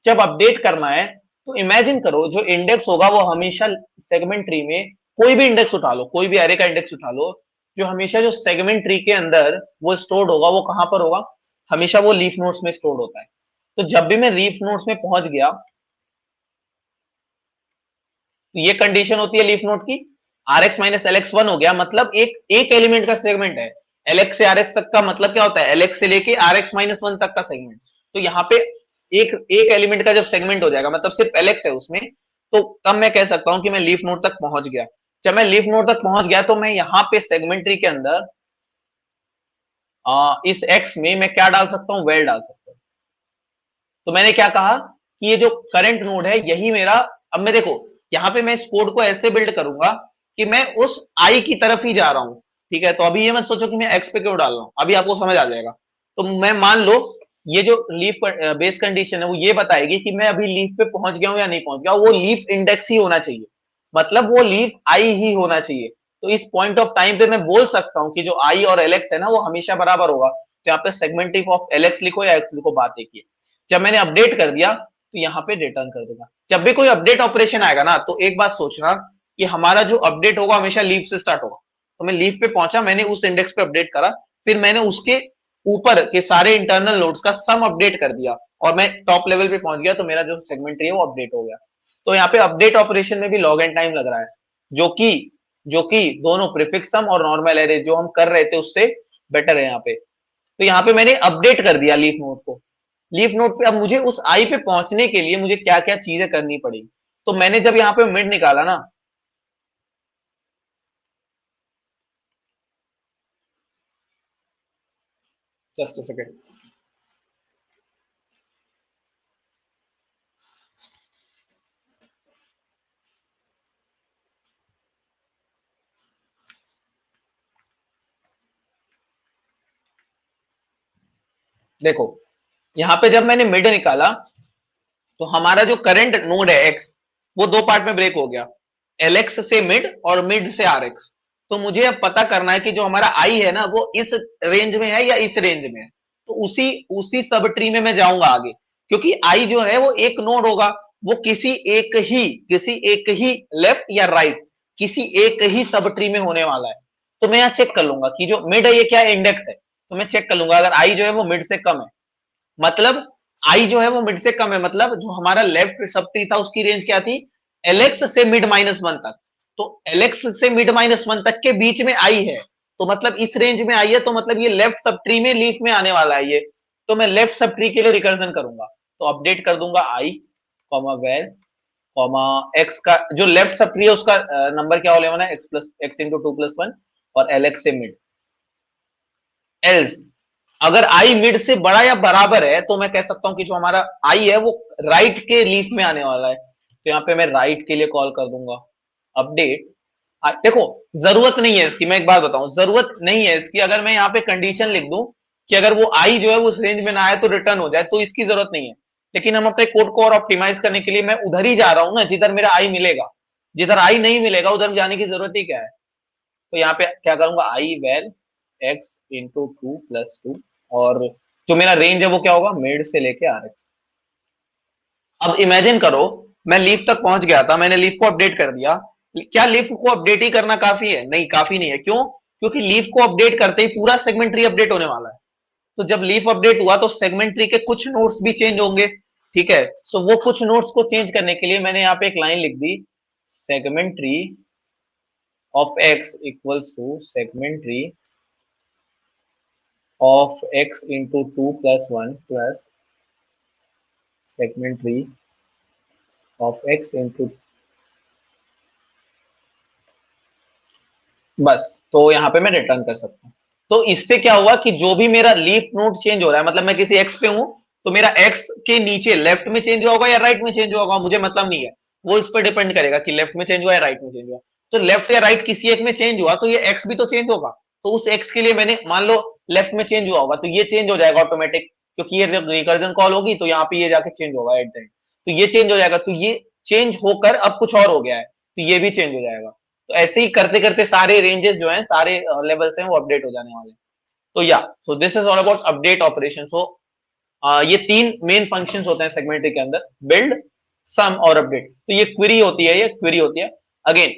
जब अपडेट करना है, तो इमेजिन करो जो इंडेक्स होगा वो हमेशा सेगमेंट ट्री में, कोई भी इंडेक्स उठा लो, कोई भी एरे का इंडेक्स उठा लो, जो हमेशा जो सेगमेंट ट्री के अंदर वो स्टोर्ड होगा, वो कहां पर होगा, हमेशा वो लीफ नोड्स में स्टोर्ड होता है। तो जब भी मैं लीफ नोड्स में पहुंच गया, तो ये कंडीशन होती है लीफ नोड की, R X minus L X 1 हो गया, मतलब एक एक एलिमेंट का सेगमेंट है। एल एक्स से आर एक्स तक का मतलब क्या होता है, एल एक्स से लेके आर एक्स माइनस 1 तक का सेगमेंट। तो यहाँ पे एक एक एलिमेंट का जब सेगमेंट हो जाएगा, मतलब सिर्फ एल एक्स है उसमें, तो तब मैं कह सकता हूं कि मैं लीफ नोड तक पहुंच गया। जब मैं लीफ नोड तक पहुंच गया, तो मैं यहाँ पे सेगमेंट ट्री के अंदर इस एक्स में मैं क्या डाल सकता हूँ, वेल डाल सकता हूँ। तो मैंने क्या कहा कि ये जो करंट नोड है यही मेरा, अब मैं देखो यहाँ पे मैं इस कोड को ऐसे बिल्ड करूंगा कि मैं उस आई की तरफ ही जा रहा हूं, ठीक है। तो अभी ये मत सोचो कि मैं एक्स पे क्यों डाल रहा हूं, अभी आपको समझ आ जाएगा। तो मैं मान लो ये जो लीफ बेस कंडीशन है वो ये बताएगी कि मैं अभी लीफ पे पहुंच गया हूं या नहीं पहुंच गया, वो लीफ इंडेक्स ही होना चाहिए, मतलब वो लीफ आई ही होना चाहिए। तो इस पॉइंट ऑफ टाइम पे मैं बोल सकता हूं कि जो आई और एलेक्स है ना वो हमेशा बराबर होगा। तो यहाँ पे सेगमेंट ऑफ एलेक्स लिखो या एक्स लिखो, बात एक ही है। जब मैंने अपडेट कर दिया, तो यहाँ पे रिटर्न कर दूंगा। जब भी कोई अपडेट ऑपरेशन आएगा ना, तो एक बात सोचना कि हमारा जो अपडेट होगा हमेशा लीफ से स्टार्ट होगा। तो मैं लीफ पे पहुंचा, मैंने उस इंडेक्स पे अपडेट करा, फिर मैंने उसके ऊपर के सारे इंटरनल नोड्स का सम अपडेट कर दिया, और मैं टॉप लेवल पे पहुंच गया, तो मेरा जो सेगमेंट है वो अपडेट हो गया। तो यहाँ पे अपडेट ऑपरेशन में भी लॉग एंड टाइम लग रहा है, जो कि दोनों प्रीफिक्स सम और नॉर्मल एरे जो हम कर रहे थे उससे बेटर है यहाँ पे। तो यहाँ पे मैंने अपडेट कर दिया लीफ नोड को। लीफ नोड पे अब मुझे उस आई पे पहुंचने के लिए मुझे क्या क्या चीजें करनी पड़ी। तो मैंने जब यहाँ पे मिड निकाला ना, जस्ट सेकेंड, देखो यहाँ पे जब मैंने मिड निकाला, तो हमारा जो करंट नोड है एक्स, वो दो पार्ट में ब्रेक हो गया, एल एक्स से मिड और मिड से आर एक्स। तो मुझे अब पता करना है कि जो हमारा आई है ना वो इस रेंज में है या इस रेंज में है। तो उसी उसी सब ट्री में मैं जाऊंगा आगे। क्योंकि आई जो है वो एक नोड होगा, वो किसी एक ही लेफ्ट या राइट किसी एक ही सब ट्री में होने वाला है। तो मैं यहाँ चेक कर लूंगा कि जो मिड है ये क्या इंडेक्स है, तो मैं चेक कर लूंगा अगर आई जो है वो मिड से कम है, मतलब आई जो है वो मिड से कम है, मतलब जो हमारा लेफ्ट सब ट्री था उसकी रेंज क्या थी, एलएक्स से मिड -1 तक। तो एलएक्स से मिड -1 तक के बीच में आई है, तो मतलब इस रेंज में आई है, तो मतलब ये लेफ्ट सब ट्री में लीफ में आने वाला है ये। तो मैं लेफ्ट सब ट्री के लिए रिकर्जन करूंगा, तो अपडेट कर दूंगा आई कॉमा वेर कॉमा एक्स का जो लेफ्ट सब ट्री है उसका नंबर क्या होने वाला है, एक्स इंटू 2+1 और एलएक्स से मिड। एल्स अगर आई मिड से बड़ा या बराबर है तो मैं कह सकता हूं कि जो हमारा आई है वो राइट के लीफ में आने वाला है, तो यहां पे मैं राइट के लिए कॉल कर दूंगा अपडेट। देखो जरूरत नहीं है इसकी, मैं एक बात बताऊं, जरूरत नहीं है इसकी, अगर मैं यहाँ पे कंडीशन लिख दूं कि अगर वो आई जो है उस रेंज में ना आए तो रिटर्न हो जाए, तो इसकी जरूरत नहीं है। लेकिन हम अपने कोड को और ऑप्टिमाइज करने के लिए मैं उधर ही जा रहा हूं ना जिधर मेरा आई मिलेगा, जिधर आई नहीं मिलेगा उधर जाने की जरूरत ही क्या है। तो यहाँ पे क्या करूंगा, आई वेल एक्स इंटू 2+2 और जो मेरा रेंज है वो क्या होगा, मिड से लेके आर एक्स। अब इमेजिन करो मैं लीफ तक पहुंच गया था, मैंने लीफ को अपडेट कर दिया, क्या लीफ को अपडेट ही करना काफी है, नहीं काफी नहीं है, क्यों, क्योंकि लीफ को अपडेट करते ही पूरा सेगमेंट ट्री अपडेट होने वाला है। तो जब लीफ अपडेट हुआ तो सेगमेंट ट्री के कुछ नोड्स भी चेंज होंगे, ठीक है, तो वो कुछ नोड्स को चेंज करने के लिए मैंने यहाँ पे एक लाइन लिख दी, segment tree of X equals to segment tree of x into 2+1 plus segment tree of x into, बस तो यहाँ पे मैं रिटर्न कर सकता हूँ। तो इससे क्या हुआ कि जो भी मेरा लीफ नोड चेंज हो रहा है, मतलब मैं किसी x पे हूं तो मेरा x के नीचे लेफ्ट में चेंज होगा या राइट में चेंज होगा मुझे मतलब नहीं है, वो इस पर डिपेंड करेगा कि लेफ्ट में चेंज हुआ या राइट में चेंज हुआ। तो लेफ्ट या राइट किसी एक में चेंज हुआ तो ये x भी तो चेंज होगा, तो उस x के लिए मैंने मान लो लेफ्ट में चेंज हुआ होगा तो ये चेंज हो जाएगा ऑटोमेटिक, क्योंकि ये रिकर्जन कॉल होगी तो यहाँ पे ये जाके चेंज होगा एट द एंड, तो ये चेंज हो जाएगा, तो ये चेंज होकर अब कुछ और हो गया है तो ये भी चेंज हो जाएगा। तो ऐसे ही करते करते सारे रेंजेस जो हैं सारे लेवल्स हैं वो अपडेट हो जाने वाले हैं। तो या so this is all about update operation. So ये तीन मेन फंक्शंस होते हैं सेगमेंटरी के अंदर, बिल्ड, सम और अपडेट। तो ये क्वेरी होती है, ये क्वेरी होती है। अगेन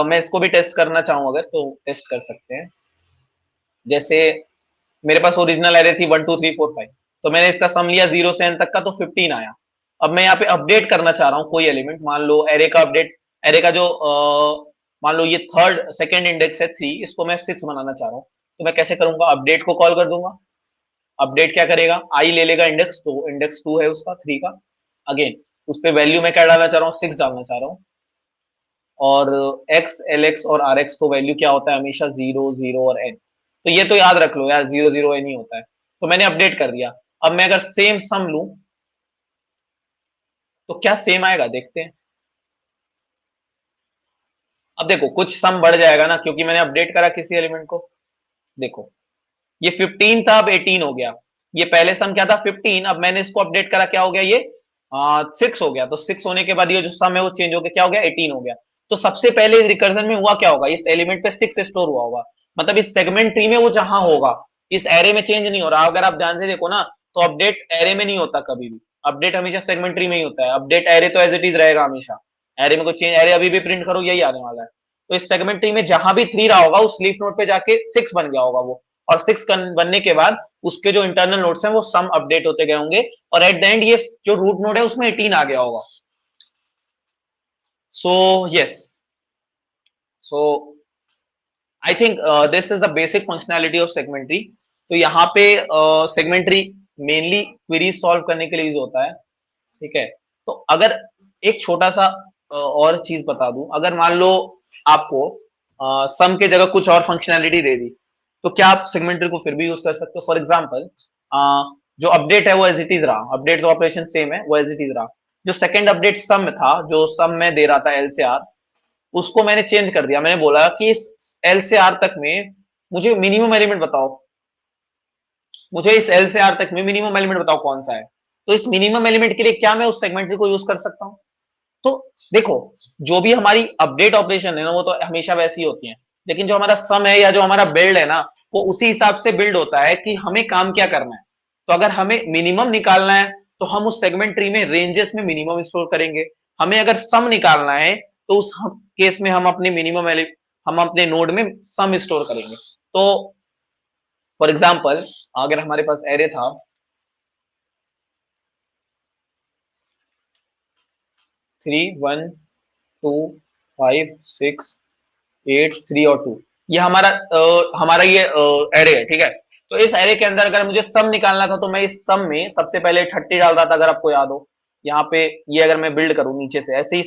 मैं इसको भी टेस्ट करना चाहूं अगर तो टेस्ट कर सकते हैं, जैसे मेरे पास ओरिजिनल एरे थी 1 2 3 4 5, तो मैंने इसका सम लिया 0 से n तक का तो 15 आया। अब मैं यहाँ पे अपडेट करना चाह रहा हूँ कोई एलिमेंट, मान लो एरे का अपडेट, एरे का जो मान लो ये थर्ड सेकंड इंडेक्स है 3, इसको मैं 6 बनाना चाह रहा हूँ, तो मैं कैसे करूंगा, अपडेट को कॉल कर दूंगा। अपडेट क्या करेगा, आई ले लेगा इंडेक्स, तो इंडेक्स 2 है उसका 3 का, अगेन उस पर वैल्यू मैं क्या डालना चाह रहा हूँ, 6 डालना चाह रहा हूँ, और एक्स एल एक्स और आर एक्स तो वैल्यू क्या होता है हमेशा 0 0 और n, तो ये तो याद रख लो यार 0 0 n ही होता है। तो मैंने अपडेट कर दिया। अब मैं अगर सेम सम लूं तो क्या सेम आएगा, देखते हैं। अब देखो कुछ सम बढ़ जाएगा ना क्योंकि मैंने अपडेट करा किसी एलिमेंट को। देखो ये 15 था अब 18 हो गया, ये पहले सम क्या था 15, अब मैंने इसको अपडेट करा क्या हो गया ये 6 हो गया, तो 6 होने के बाद ये जो सम है वो चेंज हो गया, क्या हो गया 18 हो गया। तो सबसे पहले इस रिकर्जन में हुआ क्या होगा, इस एलिमेंट पे 6 स्टोर हुआ होगा, मतलब इस सेगमेंट ट्री में वो जहां होगा, इस एरे में चेंज नहीं हो रहा। अगर आप ध्यान से देखो ना तो अपडेट एरे में नहीं होता कभी भी, अपडेट हमेशा सेगमेंट ट्री में ही होता है। अपडेट एरे तो एज इट इज रहेगा हमेशा, एरे में कोई चेंज, एरे अभी भी प्रिंट करो यही आने वाला है। तो इस सेगमेंट ट्री में जहां भी 3 रहा होगा उस लीफ नोड पे जाके 6 बन गया होगा वो, और 6 बनने के बाद उसके जो इंटरनल नोड्स हैं वो सम अपडेट होते गए होंगे, और एट द एंड ये जो रूट नोड है उसमें 18 आ गया होगा। So yes, so I think this is the basic functionality of segment tree. तो यहाँ पे सेगमेंट्री मेनली क्वेरीज सॉल्व करने के लिए यूज होता है, ठीक है। तो अगर एक छोटा सा और चीज बता दूं, अगर मान लो आपको सम के जगह कुछ और फंक्शनैलिटी दे दी तो क्या आप सेगमेंट्री को फिर भी यूज कर सकते हो। फॉर एग्जांपल जो अपडेट है वो एज इट इज रहा, अपडेट तो ऑपरेशन सेम है वो एज इट इज रहा, जो सेकंड अपडेट सम था, जो सम में दे रहा था एल से आर, उसको मैंने चेंज कर दिया। मैंने बोला कि इस एल से आर तक में मुझे मिनिमम एलिमेंट बताओ, मुझे इस एल से आर तक में मिनिमम एलिमेंट बताओ कौन सा है। तो इस मिनिमम एलिमेंट के लिए क्या मैं उस सेगमेंट्री को यूज कर सकता हूँ। तो देखो जो भी हमारी अपडेट ऑपरेशन है ना वो तो हमेशा वैसी होती है, लेकिन जो हमारा सम है या जो हमारा बिल्ड है ना वो उसी हिसाब से बिल्ड होता है कि हमें काम क्या करना है। तो अगर हमें मिनिमम निकालना है तो हम उस सेगमेंट ट्री में रेंजेस में मिनिमम स्टोर करेंगे। हमें अगर सम निकालना है तो उस केस में हम अपने हम अपने नोड में सम स्टोर करेंगे। तो फॉर एग्जाम्पल अगर हमारे पास एरे था 3 1 2 5 6 8 3 और 2, ये हमारा ये एरे है, ठीक है। तो इस एरे के अंदर अगर मुझे सम निकालना था तो मैं इस सम में सबसे पहले 30 डालता था, अगर आपको याद हो। यहाँ पे ये अगर मैं बिल्ड करूं नीचे से ऐसे ही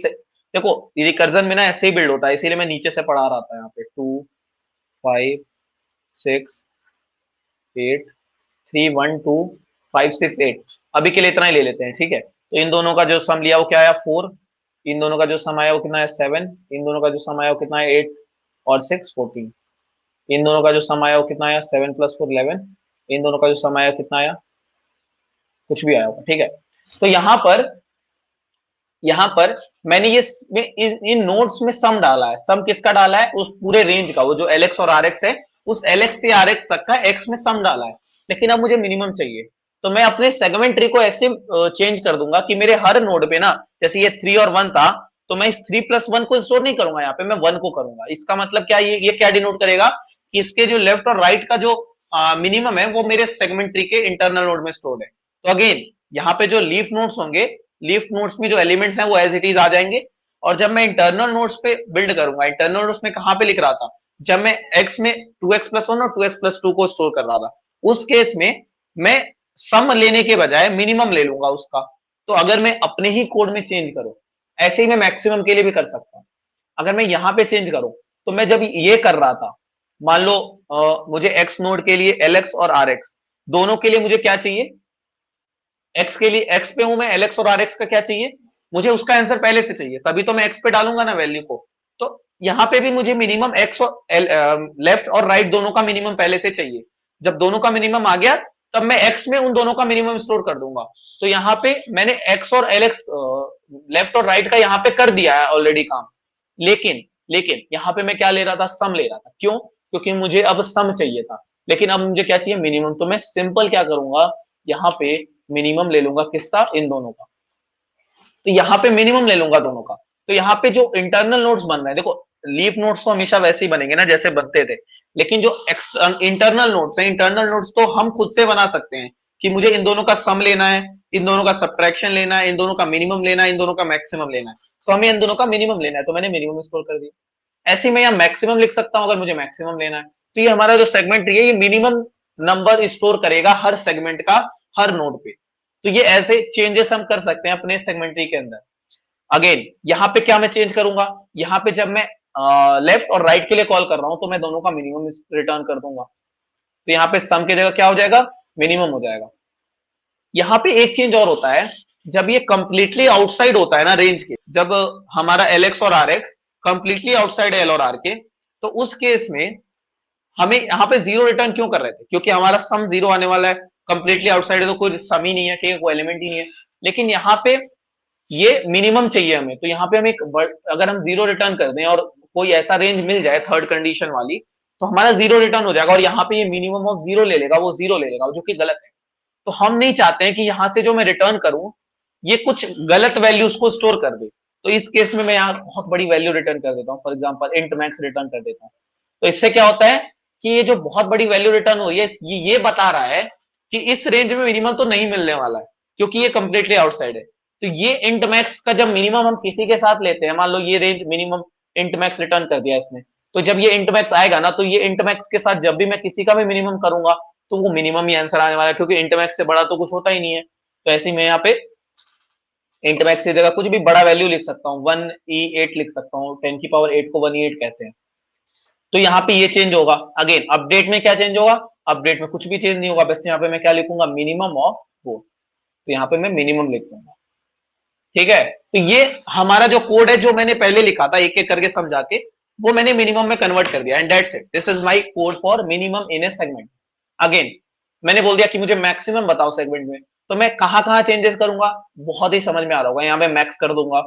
देखो रिकर्जन में ना ऐसे ही बिल्ड होता है, इसीलिए मैं नीचे से पढ़ा रहा था। यहाँ पे 2 5 6 8 3 1 2 5 6 8, अभी के लिए इतना ही ले लेते हैं, ठीक है। तो इन दोनों का जो सम लिया वो क्या आया 4, इन दोनों का जो सम आया वो कितना है 7, इन दोनों का जो सम आया वो कितना है 8 और 6 14, इन दोनों का जो सम आया वो कितना आया 7 + 4 11, इन दोनों का जो सम आया कितना आया, कुछ भी आया होगा, ठीक है। तो यहाँ पर मैंने ये इन नोड्स में सम डाला है। सम किसका डाला है, उस पूरे रेंज का, वो जो एलएक्स और आरएक्स है उस एलएक्स से आरएक्स तक का एक्स में सम डाला है। लेकिन अब मुझे मिनिमम चाहिए, तो मैं अपने सेगमेंट ट्री को ऐसे चेंज कर दूंगा कि मेरे हर नोड पे ना, जैसे ये 3 और 1 था, तो मैं इस 3 + 1 को स्टोर नहीं करूंगा, यहाँ पे मैं 1 को करूंगा। इसका मतलब क्या, ये क्या डिनोट करेगा कि इसके जो लेफ्ट और राइट का जो मिनिमम है वो मेरे सेगमेंट ट्री के इंटरनल नोड में स्टोर्ड है। तो अगेन यहाँ पे जो लीफ नोड्स होंगे, लीफ नोड्स में जो एलिमेंट्स हैं वो एज इट इज आ जाएंगे। और जब मैं इंटरनल नोड्स पे बिल्ड करूंगा, इंटरनल नोड्स में कहां पे लिख रहा था, जब मैं x में 2x + 1 और 2x + 2 को स्टोर कर रहा था, उस केस में मैं सम लेने के बजाय मिनिमम ले लूंगा उसका। तो अगर मैं अपने ही कोड में चेंज करूं, ऐसे ही मैं मैक्सिमम के लिए भी कर सकता हूं। अगर मैं यहां पे चेंज करूं, तो मैं जब ये कर रहा था, मान लो मुझे x नोड के लिए lx और rx दोनों के लिए मुझे क्या चाहिए, x के लिए x पे हूं मैं, lx और rx का क्या चाहिए, मुझे उसका आंसर पहले से चाहिए, तभी तो मैं x पे डालूंगा ना वैल्यू को। तो यहां पे भी मुझे मिनिमम x और लेफ्ट और राइट दोनों का मिनिमम पहले से चाहिए। जब दोनों का मिनिमम आ गया, तब मैं x में उन दोनों का मिनिमम स्टोर कर दूंगा। तो यहाँ पे मैंने x और lx लेफ्ट और राइट का यहाँ पे कर दिया है ऑलरेडी काम। लेकिन लेकिन यहाँ पे मैं क्या ले रहा था, सम ले रहा था। क्यों, क्योंकि मुझे अब सम चाहिए था। लेकिन अब मुझे क्या चाहिए, मिनिमम। तो मैं सिंपल क्या करूंगा, यहाँ पे मिनिमम ले लूंगा किसका, इन दोनों का। तो यहाँ पे मिनिमम ले लूंगा दोनों का। तो यहाँ पे जो इंटरनल नोड्स बन रहे हैं, देखो लीफ नोड्स तो हमेशा वैसे ही बनेंगे ना जैसे बनते थे, लेकिन जो इंटरनल नोड्स हैं, इंटरनल नोड्स तो हम खुद से बना सकते हैं कि मुझे इन दोनों का सम लेना है, इन दोनों का सब्ट्रैक्शन लेना है, इन दोनों का मिनिमम लेना है, इन दोनों का मैक्सिमम लेना है। तो हमें इन दोनों का मिनिमम लेना है, तो मैंने मिनिमम स्टोर कर दिया। ऐसे ही मैं यहाँ मैक्सिमम लिख सकता हूँ अगर मुझे मैक्सिमम लेना है। तो ये हमारा जो सेगमेंट ट्री है, ये मिनिमम नंबर स्टोर करेगा हर सेगमेंट का, हर नोड पे। तो ये ऐसे चेंजेस हम कर सकते हैं अपने सेगमेंट ट्री के अंदर। अगेन यहाँ पे क्या मैं चेंज करूंगा, यहाँ पे जब मैं लेफ्ट और राइट के लिए कॉल कर रहा हूं, तो मैं दोनों का मिनिमम रिटर्न कर दूंगा। तो यहाँ पे सम की जगह क्या हो जाएगा, मिनिमम हो जाएगा। यहाँ पे एक चेंज और होता है, जब ये कंप्लीटली आउटसाइड होता है ना रेंज के, जब हमारा एलएक्स और आरएक्स कंप्लीटली आउटसाइड एल और आर के, तो उस केस में हमें यहाँ पे जीरो रिटर्न क्यों कर रहे थे, क्योंकि हमारा सम जीरो आने वाला है। कंप्लीटली आउटसाइड है तो कोई सम ही नहीं है, ठीक है, कोई एलिमेंट ही नहीं है। लेकिन यहाँ पे ये मिनिमम चाहिए हमें, तो यहाँ पे हम अगर हम जीरो रिटर्न कर दें और कोई ऐसा रेंज मिल जाए थर्ड कंडीशन वाली, तो हमारा जीरो रिटर्न हो जाएगा। और यहाँ पे ये मिनिमम ऑफ जीरो ले लेगा, वो जीरो ले लेगा, जो कि गलत है। तो हम नहीं चाहते हैं कि यहाँ से जो मैं रिटर्न करूं, ये कुछ गलत वैल्यूज को स्टोर कर दे। तो इस केस में मैं यहाँ बहुत बड़ी वैल्यू रिटर्न कर देता हूँ, for example int max return कर देता हूँ। तो इससे क्या होता है कि ये जो बहुत बड़ी वैल्यू रिटर्न हो रही है, ये बता रहा है कि इस रेंज में मिनिमम तो नहीं मिलने वाला है, क्योंकि ये कंप्लीटली आउटसाइड है। तो ये इंट मैक्स का जब मिनिमम हम किसी के साथ लेते हैं, मान लो ये range minimum int max return कर दिया इसने, तो जब ये इंट मैक्स आएगा ना, तो ये इंट मैक्स के साथ जब भी मैं किसी का भी मिनिमम करूंगा, तो वो मिनिमम ही आंसर आने वाला है, क्योंकि इंट मैक्स से बड़ा तो कुछ होता ही नहीं है। तो ऐसे ही मैं यहाँ पे इंट मैक्स की जगह कुछ भी बड़ा वैल्यू लिख सकता हूँ, 1e8 लिख सकता हूँ, 10⁸ को 1e8 कहते हैं। तो यहाँ पे ये चेंज होगा। अगेन अपडेट में क्या चेंज होगा, अपडेट में कुछ भी चेंज नहीं होगा, बस यहाँ पे मैं क्या लिखूंगा, मिनिमम ऑफ 4। तो यहाँ पे मैं मिनिमम लिख दूंगा, ठीक है। तो ये हमारा जो कोड है, जो मैंने पहले लिखा था एक एक करके समझा के, वो मैंने मिनिमम में कन्वर्ट कर दिया, and that's it, this is my code for minimum in A segment. Again मैंने बोल दिया कि मुझे मैक्सिमम बताओ सेगमेंट में, तो मैं कहां कहां चेंजेस करूंगा, बहुत ही समझ में आ रहा होगा। यहाँ पे मैक्स कर दूंगा,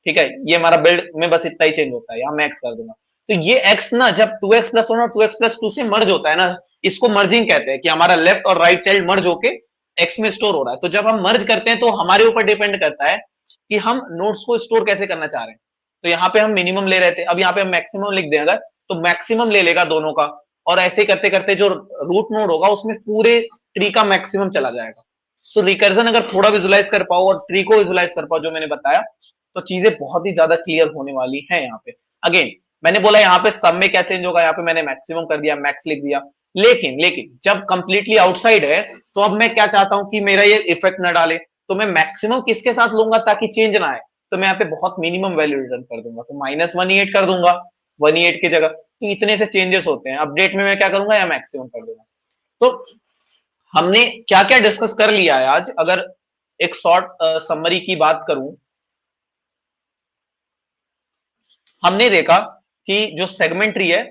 ठीक है, ये हमारा बिल्ड में बस इतना ही चेंज होता है, यहाँ मैक्स कर दूंगा। तो ये x ना जब 2x + 1 और 2x + 2 से मर्ज होता है ना, इसको मर्जिंग कहते हैं, कि हमारा लेफ्ट और राइट साइड मर्ज होके एक्स में स्टोर हो रहा है। तो जब हम मर्ज करते हैं तो हमारे ऊपर डिपेंड करता है कि हम नोड्स को स्टोर कैसे करना चाह रहे हैं। तो यहाँ पे हम मिनिमम ले रहे थे, अब यहाँ पे हम मैक्सिमम लिख दें अगर, तो मैक्सिमम ले लेगा दोनों का, और ऐसे करते करते जो रूट नोड होगा उसमें पूरे ट्री का मैक्सिमम चला जाएगा। तो रिकर्जन अगर थोड़ा विजुलाइज कर पाओ और ट्री को विजुलाइज कर पाओ जो मैंने बताया, तो चीजें बहुत ही ज्यादा क्लियर होने वाली है। यहाँ पे अगेन मैंने बोला यहाँ पे सब में क्या चेंज होगा, यहाँ पे मैंने मैक्सिमम कर दिया, मैक्स लिख दिया। लेकिन लेकिन जब कंप्लीटली आउटसाइड है तो अब मैं क्या चाहता हूं कि मेरा ये इफेक्ट ना डाले, तो मैं मैक्सिमम किसके साथ लूंगा ताकि चेंज ना आए, तो मैं यहाँ पे बहुत मिनिमम वैल्यू रिटर्न कर दूंगा, तो -128 कर दूंगा 128 की जगह। तो इतने से चेंजेस होते हैं। अपडेट में मैं क्या करूंगा, या मैक्सिमम कर दूंगा। तो हमने क्या क्या डिस्कस कर लिया है आज, अगर एक शॉर्ट समरी की बात करूं, हमने देखा कि जो सेगमेंट ट्री है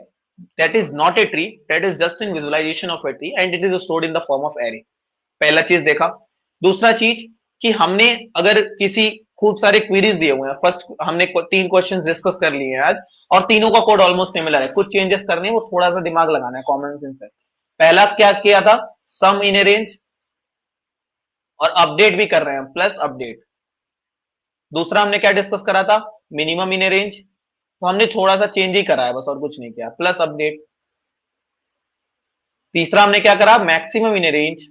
that is not a tree, that is just in visualization of a tree and it is stored in the form of array। पहला चीज देखा। दूसरा चीज कि हमने अगर किसी खूब सारे क्वेरीज दिए हुए हैं, फर्स्ट हमने 3 क्वेश्चंस डिस्कस कर लिए हैं आज, और तीनों का कोड ऑलमोस्ट सिमिलर है, कुछ चेंजेस करने हैं, वो थोड़ा सा दिमाग लगाना है, कॉमन सेंस है। पहला क्या किया था, सम इन ए रेंज, और अपडेट भी कर रहे हैं प्लस अपडेट। दूसरा हमने क्या डिस्कस करा था, मिनिमम इन ए रेंज, तो हमने थोड़ा सा चेंज ही करा है बस, और कुछ नहीं किया, प्लस अपडेट। तीसरा हमने क्या करा, maximum in A range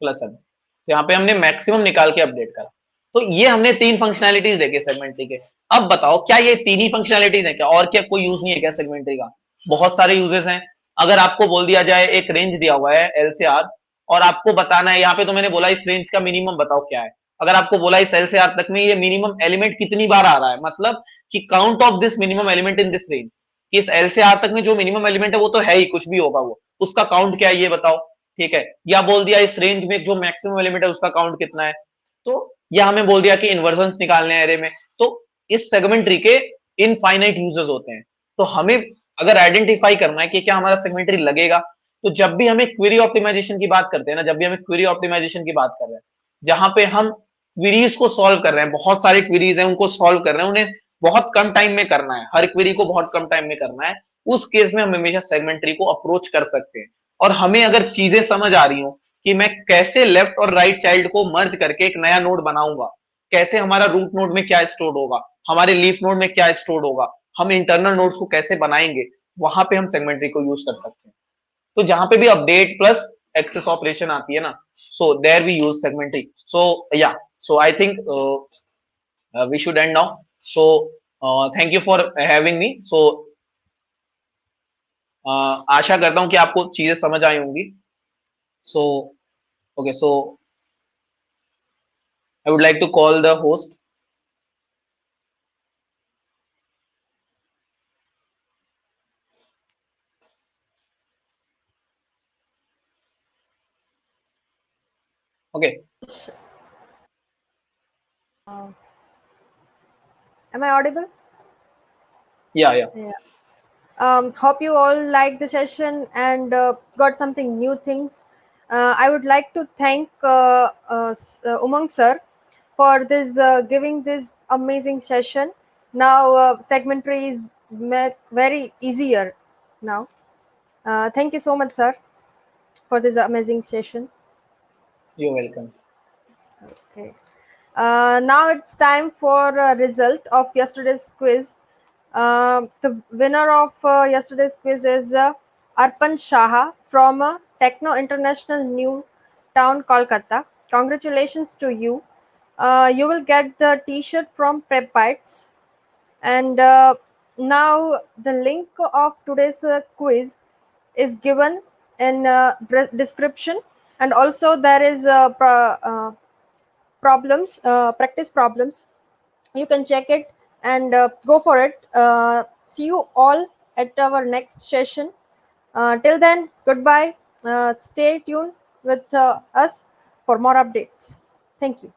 plus update, तो यहाँ पे हमने मैक्सिमम निकाल के अपडेट करा। तो ये हमने 3 फंक्शनैलिटीज देखे सेगमेंटरी के। अब बताओ क्या ये 3 ही फंक्शनैलिटीज है क्या, और क्या कोई यूज नहीं है क्या सेगमेंटरी का? बहुत सारे यूजेस हैं। अगर आपको बोल दिया जाए एक रेंज दिया हुआ है एल से आर, और आपको बताना है, यहाँ पे तो मैंने बोला इस रेंज का मिनिमम बताओ क्या है। अगर आपको बोला इस एल से आर तक में ये मिनिमम एलिमेंट कितनी बार आ रहा है, मतलब कि count of this minimum element in this range, इस एल से आर तक में जो मिनिमम एलिमेंट है वो तो है ही, कुछ भी होगा वो, उसका काउंट क्या है ये बताओ। ठीक है, या बोल दिया इस रेंज में जो मैक्सिमम एलिमेंट है उसका काउंट कितना है, तो या हमें बोल दिया कि इन्वर्जन निकालने हैं एरे में। तो इस सेगमेंट ट्री के इनफाइनाइट यूजेस होते हैं। तो हमें अगर आइडेंटिफाई करना है कि क्या हमारा सेगमेंट ट्री लगेगा, तो जब भी हमें क्वेरी ऑप्टिमाइजेशन की बात करते हैं ना, जब भी हमें क्वेरी ऑप्टिमाइजेशन की बात कर रहे हैं, जहां पे हम क्वेरीज को सॉल्व कर रहे हैं, बहुत सारे क्वेरीज हैं उनको सॉल्व कर रहे हैं, उन्हें बहुत कम टाइम में करना है, हर क्वेरी को बहुत कम टाइम में करना है, उस केस में हम हमेशा सेगमेंट ट्री को अप्रोच कर सकते हैं। और हमें अगर चीजें समझ आ रही हो कि मैं कैसे लेफ्ट और राइट चाइल्ड को मर्ज करके एक नया नोड बनाऊंगा, कैसे हमारा रूट नोड में क्या स्टोर होगा, हमारे लीफ नोड में क्या स्टोर होगा, हम इंटरनल नोड्स को कैसे बनाएंगे, वहां पे हम सेगमेंटरी को यूज कर सकते हैं। तो जहां पे भी अपडेट प्लस एक्सेस ऑपरेशन आती है ना, so there we use segment tree. So या, so I think we should end now. So thank you for having me. So आशा करता हूं कि आपको चीजें समझ आई होंगी। So okay, so I would like to call the host. Okay. Uh, am I audible? Yeah, yeah. Yeah. Hope you all liked the session and got something new things. I would like to thank Umang sir for this giving this amazing session. Now segmentary is very easier now. Thank you so much, sir, for this amazing session. You're welcome. Okay. Now it's time for result of yesterday's quiz. The winner of yesterday's quiz is Arpan Shaha from Techno International New Town, Kolkata. Congratulations to you. You will get the T-shirt from Prep Bites. And now the link of today's quiz is given in description, and also there is problems, practice problems. You can check it and go for it. See you all at our next session. Till then, goodbye. Stay tuned with us for more updates. Thank you.